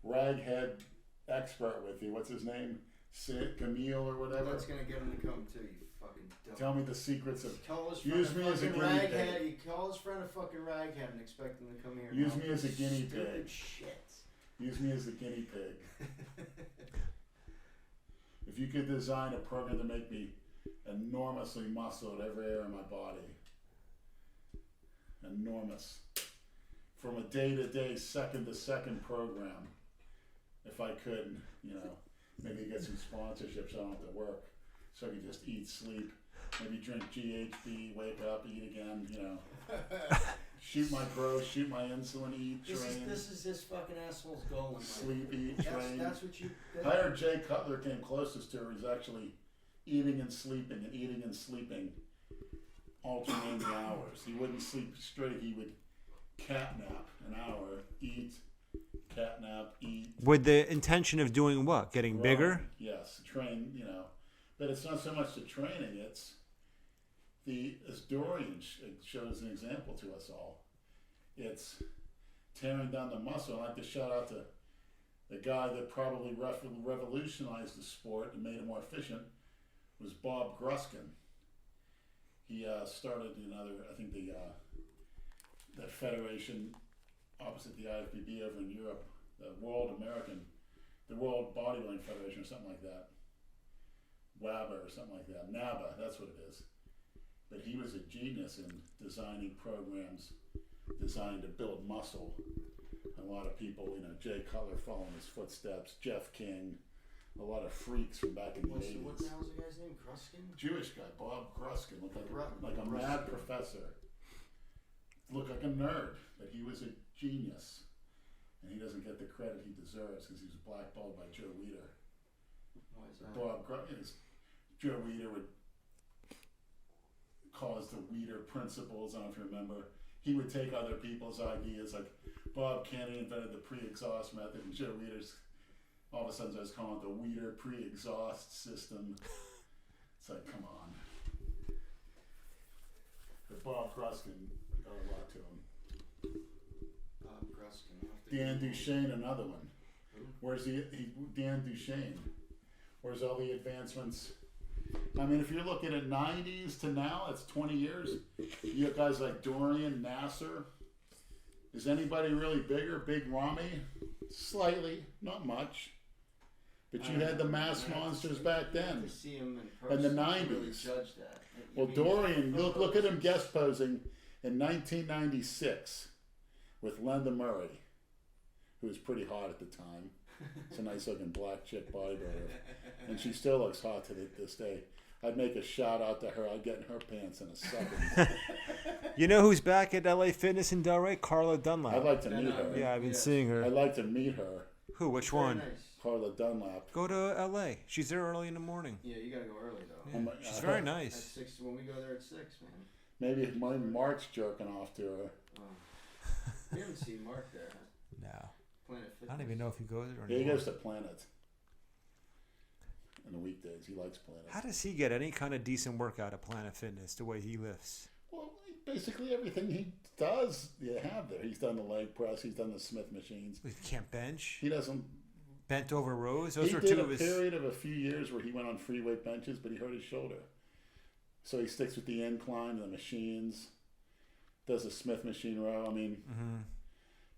raghead expert with you. What's his name? Sid, Camille or whatever. That's gonna get him to come too, you fucking dope. Tell me the secrets of. Call his Use friend me a as a fucking guinea raghead. pig. You call his friend a fucking raghead and expect him to come here. Use and me help. as a guinea Stupid pig. shit. Use me as a guinea pig. If you could design a program to make me enormously muscled every area of my body, enormous, from a day-to-day, second-to-second program, if I could, maybe get some sponsorships so I don't have to work, so I can just eat, sleep, maybe drink GHB, wake up, eat again, you know. Shoot my growth, shoot my insulin, eat, train. This is this fucking asshole's goal in life. Sleep, eat, train. That's what you... I heard Jay Cutler came closest to her. He's actually eating and sleeping, alternating the hours. He wouldn't sleep straight. He would cat nap an hour, eat, cat nap, eat. With the intention of doing what? Getting bigger? Yes, train, you know. But it's not so much the training, it's as Dorian shows an example to us all. It's tearing down the muscle. I'd like to shout out to the guy that probably revolutionized the sport and made it more efficient was Bob Gruskin. He started I think the federation opposite the IFBB over in Europe, the World Bodybuilding Federation or something like that. WABA or something like that. NABA, that's what it is. But he was a genius in designing programs designed to build muscle. A lot of people, you know, Jay Cutler following his footsteps, Jeff King, a lot of freaks from back in the 80s. What the hell's the guy's name? Gruskin? Jewish guy, Bob Gruskin, looked like a mad professor. Looked like a nerd, but he was a genius. And he doesn't get the credit he deserves because he was blackballed by Joe Weider. Why is that? Joe Weider would call us the Weider principles. I don't know if you remember. He would take other people's ideas, like Bob Kennedy invented the pre-exhaust method, and Joe Weider's all of a sudden starts calling it the Weider pre-exhaust system. It's like, come on. But Bob Gruskin got a lot to him. Bob Gruskin. Dan Duchesne, another one. Where's Dan Duchesne? Where's all the advancements? I mean, if you're looking at 90s to now, it's 20 years. You have guys like Dorian, Nasser. Is anybody really bigger? Big Ramy? Slightly, not much. But you had the mass monsters back then. To see him in in the person, 90s. really judge that. Well, Dorian, look at him guest posing in 1996 with Linda Murray, who was pretty hot at the time. It's a nice looking black chick bodybuilder. And she still looks hot to this day. I'd make a shout out to her. I'd get in her pants in a second. You know who's back at LA Fitness in Delray? Carla Dunlap. I'd like to meet her. Yeah, I've been seeing her. I'd like to meet her. Who? Which Very one? nice. Carla Dunlap. Go to LA. She's there early in the morning. Yeah, you gotta go early though. Yeah, she's very At nice. 6 when we go there at 6, man. Maybe Mark's jerking off to her. Oh. We haven't seen Mark there. Huh? No. Planet Fitness. I don't even know if he goes there Yeah, he anymore. goes to Planet. In the weekdays, he likes Planet. How does he get any kind of decent workout at Planet Fitness the way he lifts? Well, basically everything he does, you have there. He's done the leg press. He's done the Smith machines. He can't bench. He doesn't. Bent over rows. Those He were did two a of his. period of a few years where he went on free weight benches, but he hurt his shoulder. So he sticks with the incline, the machines, does a Smith machine row. I mean,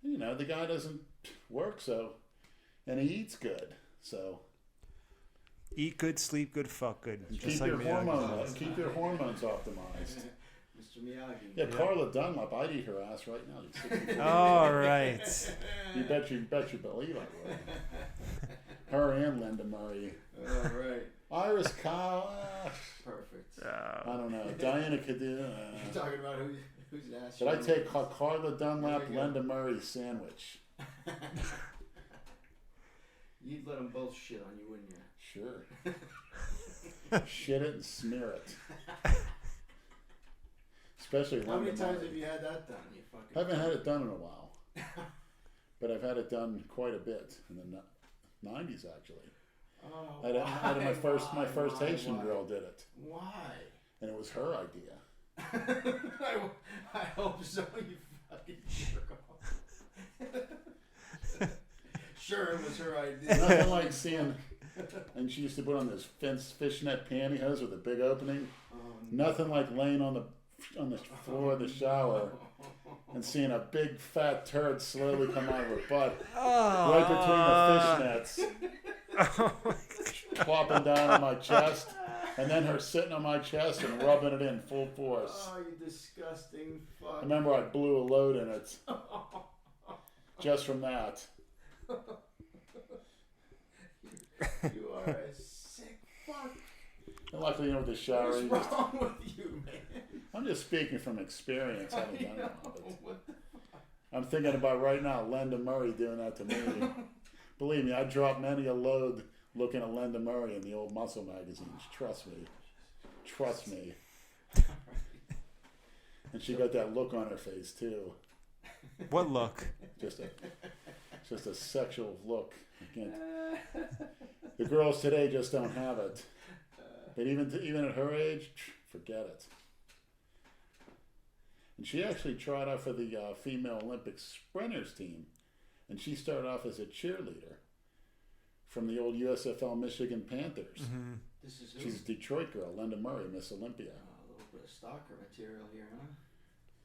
you know, the guy doesn't work, so, and he eats good, so. Eat good, sleep good, fuck good. Just Keep like your Miyagi. keep your hormones optimized. Mr. Miyagi. Yeah, Carla Dunlap, I'd eat her ass right now. She's 64. All right. You bet you believe I would. Her and Linda Murray. All right. Iris Kyle. Perfect. I don't know. Diana Cadu. You're talking about who's an ass. Should I take Carla Dunlap, There we go. Linda Murray sandwich? You'd let them both shit on you, wouldn't you? Sure. Shit it and smear it. Especially How many Linda times Murray. have you had that done? You fucking. I haven't had it done in a while. But I've had it done quite a bit in the 90s actually. Oh, I had my first why, Haitian why? girl did it, Why? and it was her idea. I hope so. You fucking jerk off. Sure, it was her idea. Nothing like seeing, and she used to put on this fishnet pantyhose with a big opening. Nothing like laying on the floor of the shower and seeing a big fat turd slowly come out of her butt right between the fishnets, plopping down on my chest, and then her sitting on my chest and rubbing it in full force. Oh, you disgusting fuck. I remember I blew a load in it just from that. You are a sick fuck. And luckily, with the shower, What's you just, wrong with you, man? I'm just speaking from experience. I haven't done it. What the I'm thinking about right now, Linda Murray doing that to me. Believe me, I dropped many a load looking at Linda Murray in the old muscle magazines. Trust me. Trust me. And she got that look on her face too. What look? Just a sexual look. I can't. The girls today just don't have it. But even at her age, forget it. And she actually tried out for the female Olympic sprinters team, and she started off as a cheerleader from the old USFL Michigan Panthers. Mm-hmm. This is who? She's a Detroit girl, Linda Murray, Miss Olympia. A little bit of stalker material here, huh?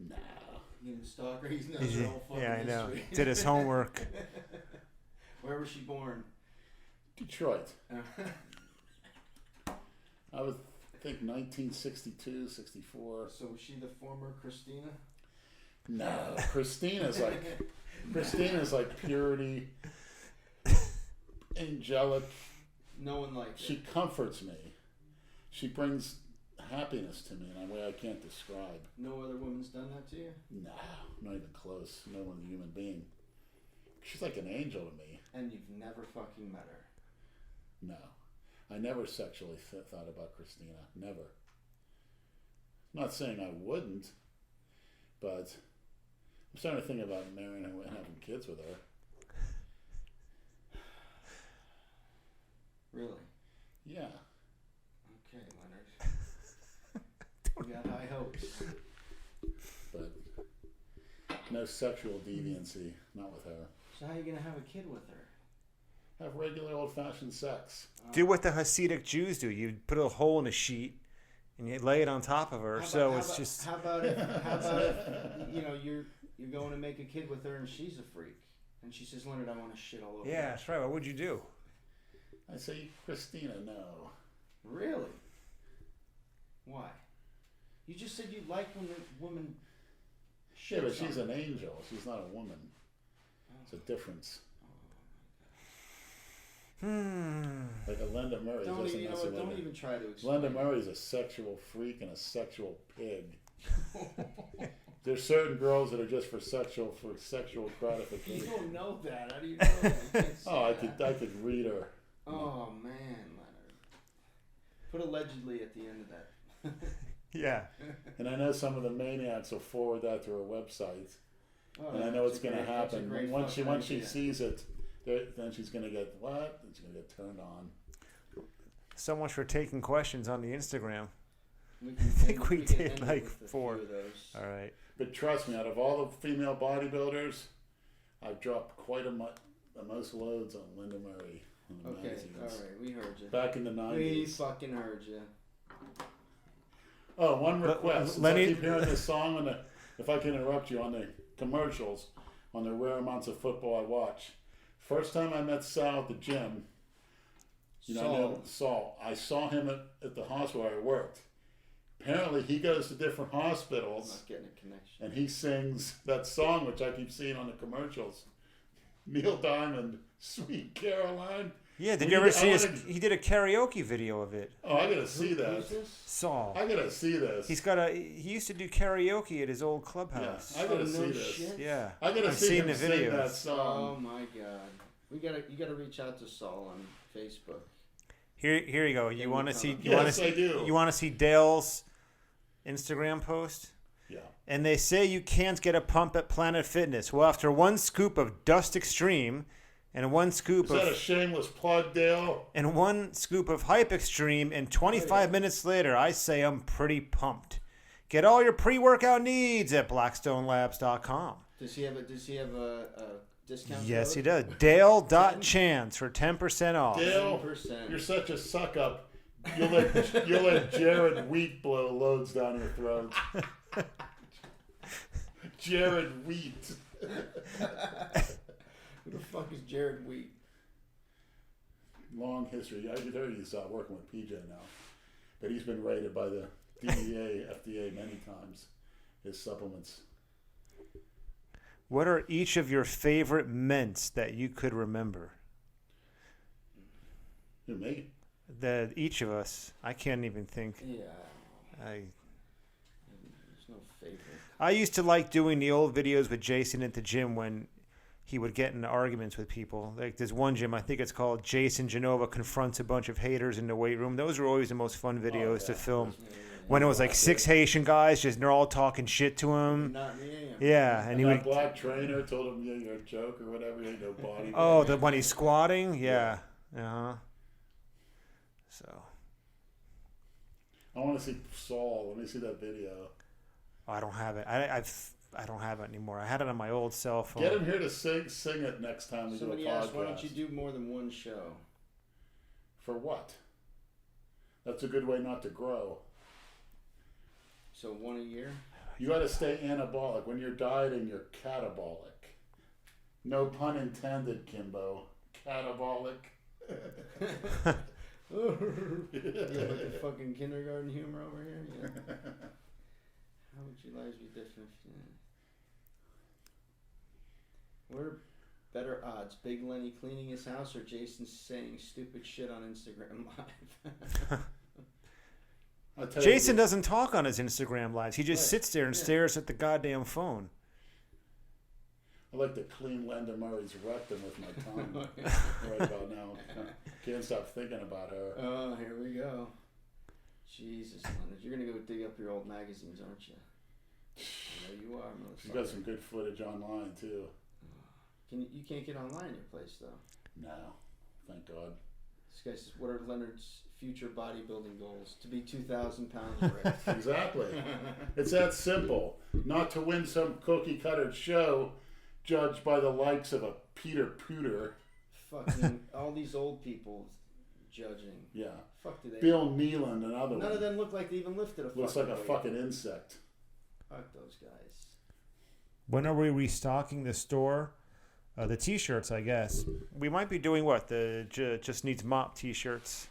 Nah. He didn't stalk her. He's knows her whole fucking Yeah, I know. history. Did his homework. Where was she born? Detroit. I would think 1962, 64. So was she the former Christina? No, Christina's like purity, angelic. No one liked She it. comforts me. She brings happiness to me in a way I can't describe. No other woman's done that to you? No, not even close. No one human being. She's like an angel to me. And you've never fucking met her? No. I never sexually thought about Christina. Never. I'm not saying I wouldn't, but I'm starting to think about marrying her and having kids with her. Really? Yeah. Okay, Leonard. You got high hopes. But no sexual deviancy, not with her. So how are you going to have a kid with her? Have regular old-fashioned sex. Do what the Hasidic Jews do. You put a hole in a sheet and you lay it on top of her. How about if you know you're going to make a kid with her and she's a freak and she says, Leonard, I want to shit all over Yeah, you. that's right. What would you do? I say, Christina, no. Really? Why? You just said you like when the woman Yeah, shits but she's on an angel. She's not a woman. It's a difference. Like a Linda Murray Don't doesn't even, necessarily. don't even try to explain. Linda Murray's a sexual freak and a sexual pig. There's certain girls that are just for sexual You gratification. don't know that. How do you know that? You can't say Oh, I that. could read her. Oh man, Leonard. Put allegedly at the end of that. Yeah. And I know some of the maniacs will forward that to her website. Oh, And I know that's it's a going to great- that's a happen. great Once she fucking idea. sees it, then she's going to get what? She's going to get turned on. So much for taking questions on the Instagram. We think we can did end it like with a 4. few of those. All right. But trust me, out of all the female bodybuilders, I've dropped quite the most loads on Linda Murray in the Okay, magazines. all right, we heard you. Back in the We 90s. fucking heard you. Oh, one request. Since Lenny- I keep hearing this song, if I can interrupt you, on the commercials, on the rare amounts of football I watch. First time I met Sal at the gym, Saul, I saw him at the hospital where I worked. Apparently, he goes to different I'm hospitals not getting a connection. and he sings that song, which I keep seeing on the commercials. Neil Diamond, Sweet Caroline. Yeah, did Well, you ever I see wanna- he did a karaoke video of it. Oh, I gotta see that. Who's this? Saul. I gotta see this. He used to do karaoke at his old Yeah, clubhouse. I gotta Oh, see no this. shit. Yeah. I gotta I've see seen him the sing videos. that Oh song. my god. You gotta reach out to Saul on Facebook. Here you go. You Can want you to see? come? You want Yes, to I see? do. You want to see Dale's Instagram post? Yeah. And they say you can't get a pump at Planet Fitness. Well, after one scoop of Dust Extreme and one scoop Is that a of shameless plug, Dale? Hype Extreme, and 25 minutes later, I say I'm pretty pumped. Get all your pre-workout needs at blackstonelabs.com. Does he have a discount? Yes, code? he does. Dale.chance for 10% off. Dale, 10%. you're such a suck up. You'll let Jared Wheat blow loads down your throat. Jared Wheat. Who the fuck is Jared Wheat? Long history. I could hear he's working with PJ now, but he's been rated by the DEA, FDA many times. His supplements. What are each of your favorite mints that you could remember? Who, me? each of us. I can't even think. Yeah. I There's no favorite. I used to like doing the old videos with Jason at the gym when he would get into arguments with people. Like there's one gym, I think it's called Jason Genova Confronts a Bunch of Haters in the Weight Room. Those are always the most fun videos to film. When it was like 6 Haitian guys, just they're all talking shit to him. Not me. Yeah, and he would. That black trainer told him, "Yeah, you're a joke or whatever. You ain't no body." Oh, the when he's squatting, yeah, So I want to see Saul. Let me see that video. I don't have it. I don't have it anymore. I had it on my old cell phone. Get him here to sing it next time we Somebody do a podcast. asked, why don't you do more than one show? For what? That's a good way not to grow. So one a year? You got to stay anabolic. When you're dieting, you're catabolic. No pun intended, Kimbo. Catabolic. Yeah, like the fucking kindergarten humor over here. Yeah. How would your lives be different? What are better odds? Big Lenny cleaning his house or Jason saying stupid shit on Instagram Live? Jason doesn't talk on his Instagram lives. He just sits there and stares at the goddamn phone. I like to clean Linda Murray's rectum with my tongue right about now. Can't stop thinking about her. Oh, here we go. Jesus, Leonard, you're gonna go dig up your old magazines, aren't you? I know you are, motherfucker. She's got some good footage online too. You can't get online in your place though. No, thank God. This guy says, "What are Leonard's future bodybuilding goals? To be 2,000 pounds ripped." Exactly. It's that simple. Not to win some cookie cutter show, judged by the likes of a Peter Pooter. Fucking all these old people judging. Yeah. Fuck do they? Bill Neeland, another one. None of them look like they even lifted a fucking Looks like a weight. fucking insect. Fuck those guys. When are we restocking the store? The T-shirts, I guess. We might be doing what? The Just Needs Mop T-shirts.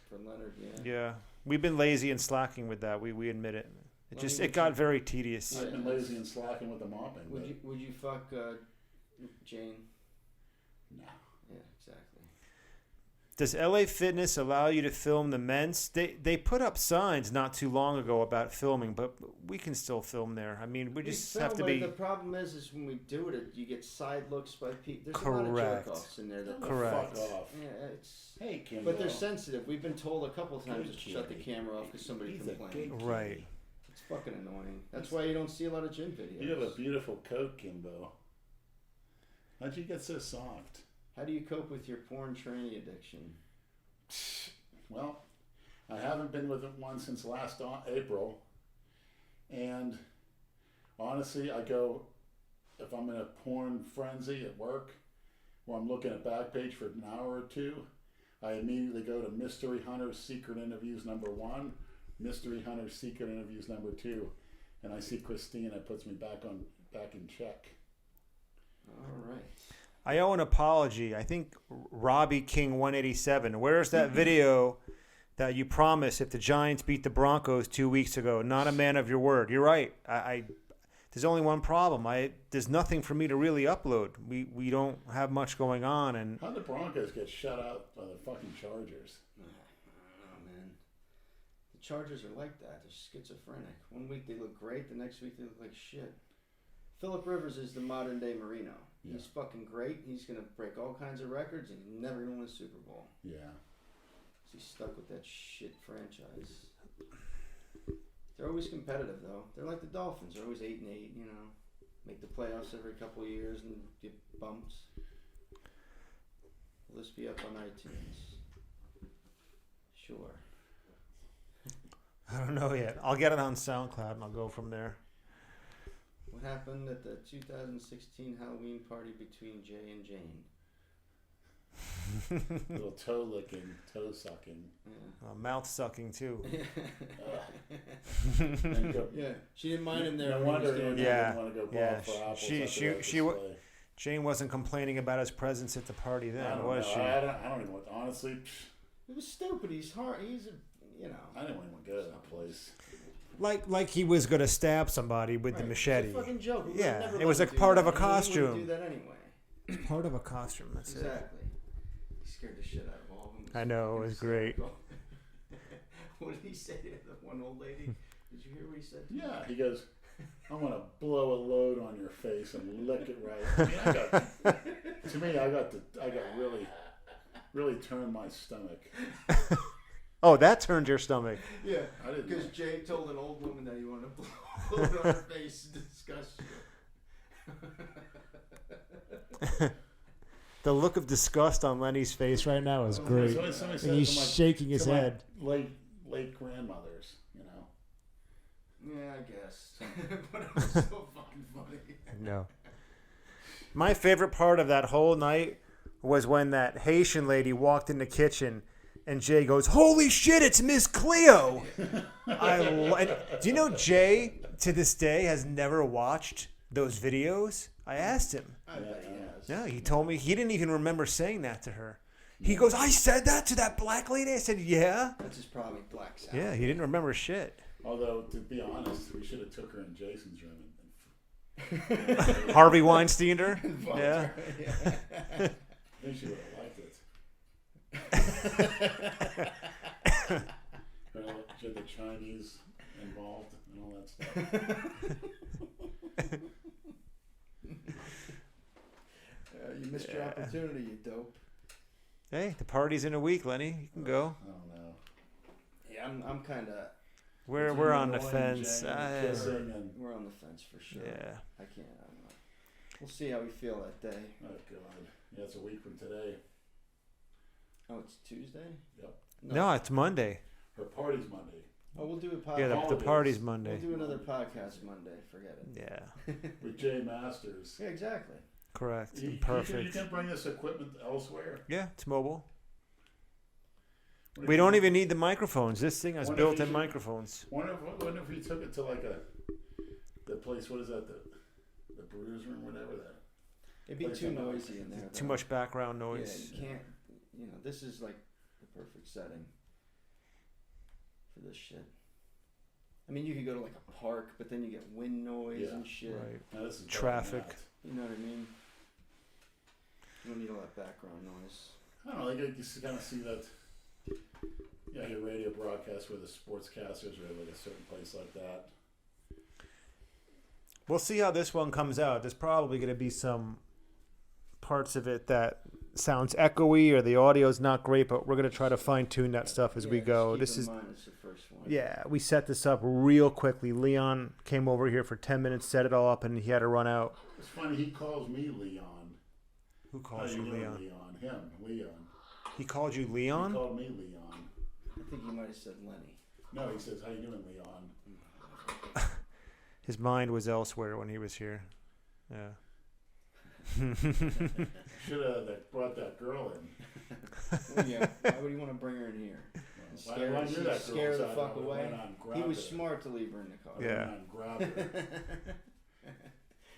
For Leonard, yeah. Yeah. We've been lazy and slacking with that. We admit it. It got very tedious. I've been lazy and slacking with the mopping. Would you fuck Jane? No. Yeah, exactly. Does LA Fitness allow you to film the men's? They put up signs not too long ago about filming, but we can still film there. I mean, we just have to be. The problem is when we do it, you get side looks by people. There's Correct. a lot of jerk-offs in there. Correct. Fuck off. Yeah, it's. Hey, Kimbo. But they're sensitive. We've been told a couple of times Good to shut the kid. camera off because somebody He's a complained. good kid. Right. It's fucking annoying. That's why you don't see a lot of gym videos. You have a beautiful coat, Kimbo. How'd you get so soft? How do you cope with your porn tranny addiction? Well, I haven't been with one since last April. And honestly, I go, if I'm in a porn frenzy at work, where I'm looking at Backpage for an hour or two, I immediately go to Mystery Hunter's Secret Interviews #1, Mystery Hunter's Secret Interviews #2, and I see Christina. It puts me back in check. All right. I owe an apology. I think Robbie King 187. Where's that video that you promised if the Giants beat the Broncos 2 weeks ago? Not a man of your word. You're right. There's only one problem. There's nothing for me to really upload. We don't have much going on. And How'd the Broncos get shut out by the fucking Chargers? I don't know, man. The Chargers are like that. They're schizophrenic. One week they look great. The next week they look like shit. Phillip Rivers is the modern day Marino. Yeah. He's fucking great. He's going to break all kinds of records and he's never going to win a Super Bowl. Yeah. He's stuck with that shit franchise. They're always competitive, though. They're like the Dolphins. They're always 8-8, you know. Make the playoffs every couple of years and get bumps. Will this be up on iTunes? Sure. I don't know yet. I'll get it on SoundCloud and I'll go from there. What happened at the 2016 Halloween party between Jay and Jane? Little toe licking, toe sucking. Yeah. Mouth sucking too. Yeah, she didn't mind him there. No when he was wonder doing he Yeah. didn't want to go Yeah, ball for apples. she- after she- that she display. Jane wasn't complaining about his presence at the party I then, don't was know. she? I don't even want. Honestly, It was stupid. He's hard. He's a, you know. I didn't even want to go to that place. Like he was gonna stab somebody with the Right. machete. It's a fucking joke. We would Yeah, never it let was him like do part that. of a He wouldn't costume. do that anyway. Part of a costume. That's it. Exactly. He scared the shit out of all of them. I know, it was great. What did he say to the one old lady? Did you hear what he said? Yeah, he goes, I'm going to blow a load on your face and lick it right. I mean, I got really turned my stomach. Oh, that turned your stomach. Yeah, I didn't because know. Jay told an old woman that he wanted to blow it on her face to disgust you. The look of disgust on Lenny's face right now is great. Somebody said And to he's my- shaking his to my head. Late grandmothers, you know. Yeah, I guess. But it was so fucking funny. No. My favorite part of that whole night was when that Haitian lady walked in the kitchen and Jay goes, "Holy shit, it's Miss Cleo!" Do you know Jay, to this day, has never watched those videos? I asked him. I bet he has. Yeah, he told me he didn't even remember saying that to her. He goes, "I said that to that black lady?" I said, "Yeah." That's just probably black sound. Yeah, he didn't remember shit. Although, to be honest, we should have took her in Jason's room. And Harvey Weinstein her? Yeah. I think she would have liked it. She had the Chinese involved and all that stuff. You missed your opportunity, you dope. Hey, the party's in a week, Lenny. You can go. I don't know. Yeah, I'm kind of. We're on the Annoying fence. Jane and kissing and We're on the fence for sure. Yeah. I can't. I don't know. We'll see how we feel that day. oh god, yeah, it's a week from today. Oh, it's Tuesday. Yep. No, it's Monday. Her party's Monday. Oh, we'll do a podcast. Yeah, the Holidays. party's We'll Monday. do another podcast Monday. Forget it. Yeah, With Jay Masters. Yeah, exactly. correct. You Perfect. can bring this equipment elsewhere. Yeah, it's mobile. What if We you- don't even need the microphones. This thing has What if you built-in should- microphones. Wonder if we took it to like the place. What is that? The brews room, whatever that. It'd be Place too on the- noisy in there. Too though. much background noise. Yeah, you can't. You know, this is like the perfect setting for this shit. I mean, you could go to like a park, but then you get wind noise Yeah, and shit. Right. Now, this is better than Traffic. that. You know what I mean? You don't need all that background noise. I don't know. Like, you kind of see that. Yeah, your radio broadcast where the sportscasters are at like a certain place like that. We'll see how this one comes out. There's probably going to be some parts of it that sounds echoey or the audio's not great, but we're going to try to fine-tune that stuff as we Yeah, go. just This keep in is mind it's the first one. Yeah, we set this up real quickly. Leon came over here for 10 minutes, set it all up, and he had to run out. It's funny. He calls me Leon. Who How calls you doing, Leon? Leon. Him, Leon. He called you He Leon? called me Leon. I think you might have said Lenny. No, he says, "How you doing, Leon?" His mind was elsewhere when he was here. Yeah. Should have brought that girl in. Well, yeah. Why would you want to bring her in here? Why did I do that? Scare girl? the So fuck I away. went on and He grabbed was her. smart to leave her in the car. I Yeah. went on and grabbed her.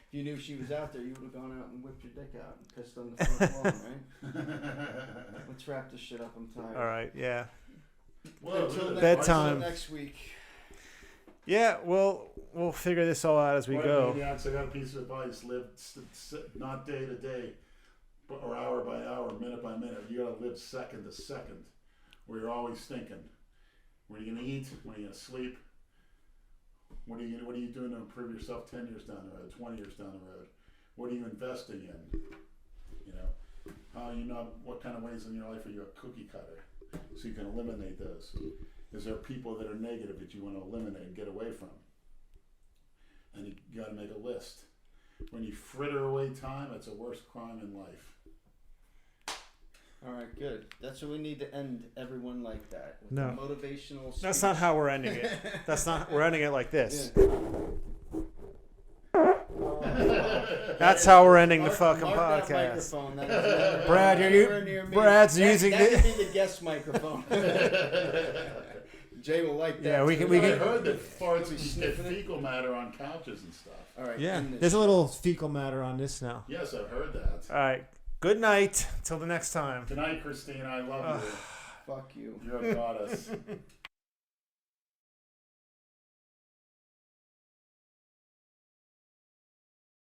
If you knew she was out there, you would have gone out and whipped your dick out and pissed on the front lawn, right? Let's wrap this shit up. I'm tired. All right, yeah. Whoa, Until look at next, that. Bedtime. until next week. Yeah, we'll figure this all out as we Right, go. maniacs, I got a piece of advice. Live not day to day, but or hour by hour, minute by minute. You gotta live second to second, where you're always thinking, when are you gonna eat? When are you gonna sleep? What are you doing to improve yourself 10 years down the road, 20 years down the road? What are you investing in? You know, how you know what kind of ways in your life are you a cookie cutter? So you can eliminate those. Is there people that are negative that you want to eliminate and get away from? And you got to make a list. When you fritter away time, it's the worst crime in life. All right, good. That's what we need to end everyone like that. With No. a motivational speech. That's not how we're ending it. We're ending it like this. Yeah. That's how we're ending the fucking Mark that podcast. microphone. That is never Brad, anywhere near me. Brad's using that it. could be the guest microphone. Jay will like that. Yeah, we too. can- we I can- heard that farts Be and sniffing it. fecal matter on couches and stuff. All right. Yeah, end this there's a shit. little fecal matter on this now. Yes, I've heard that. All right, good night. Till the next time. Good night, Christine. I love you. Fuck you. You're a goddess.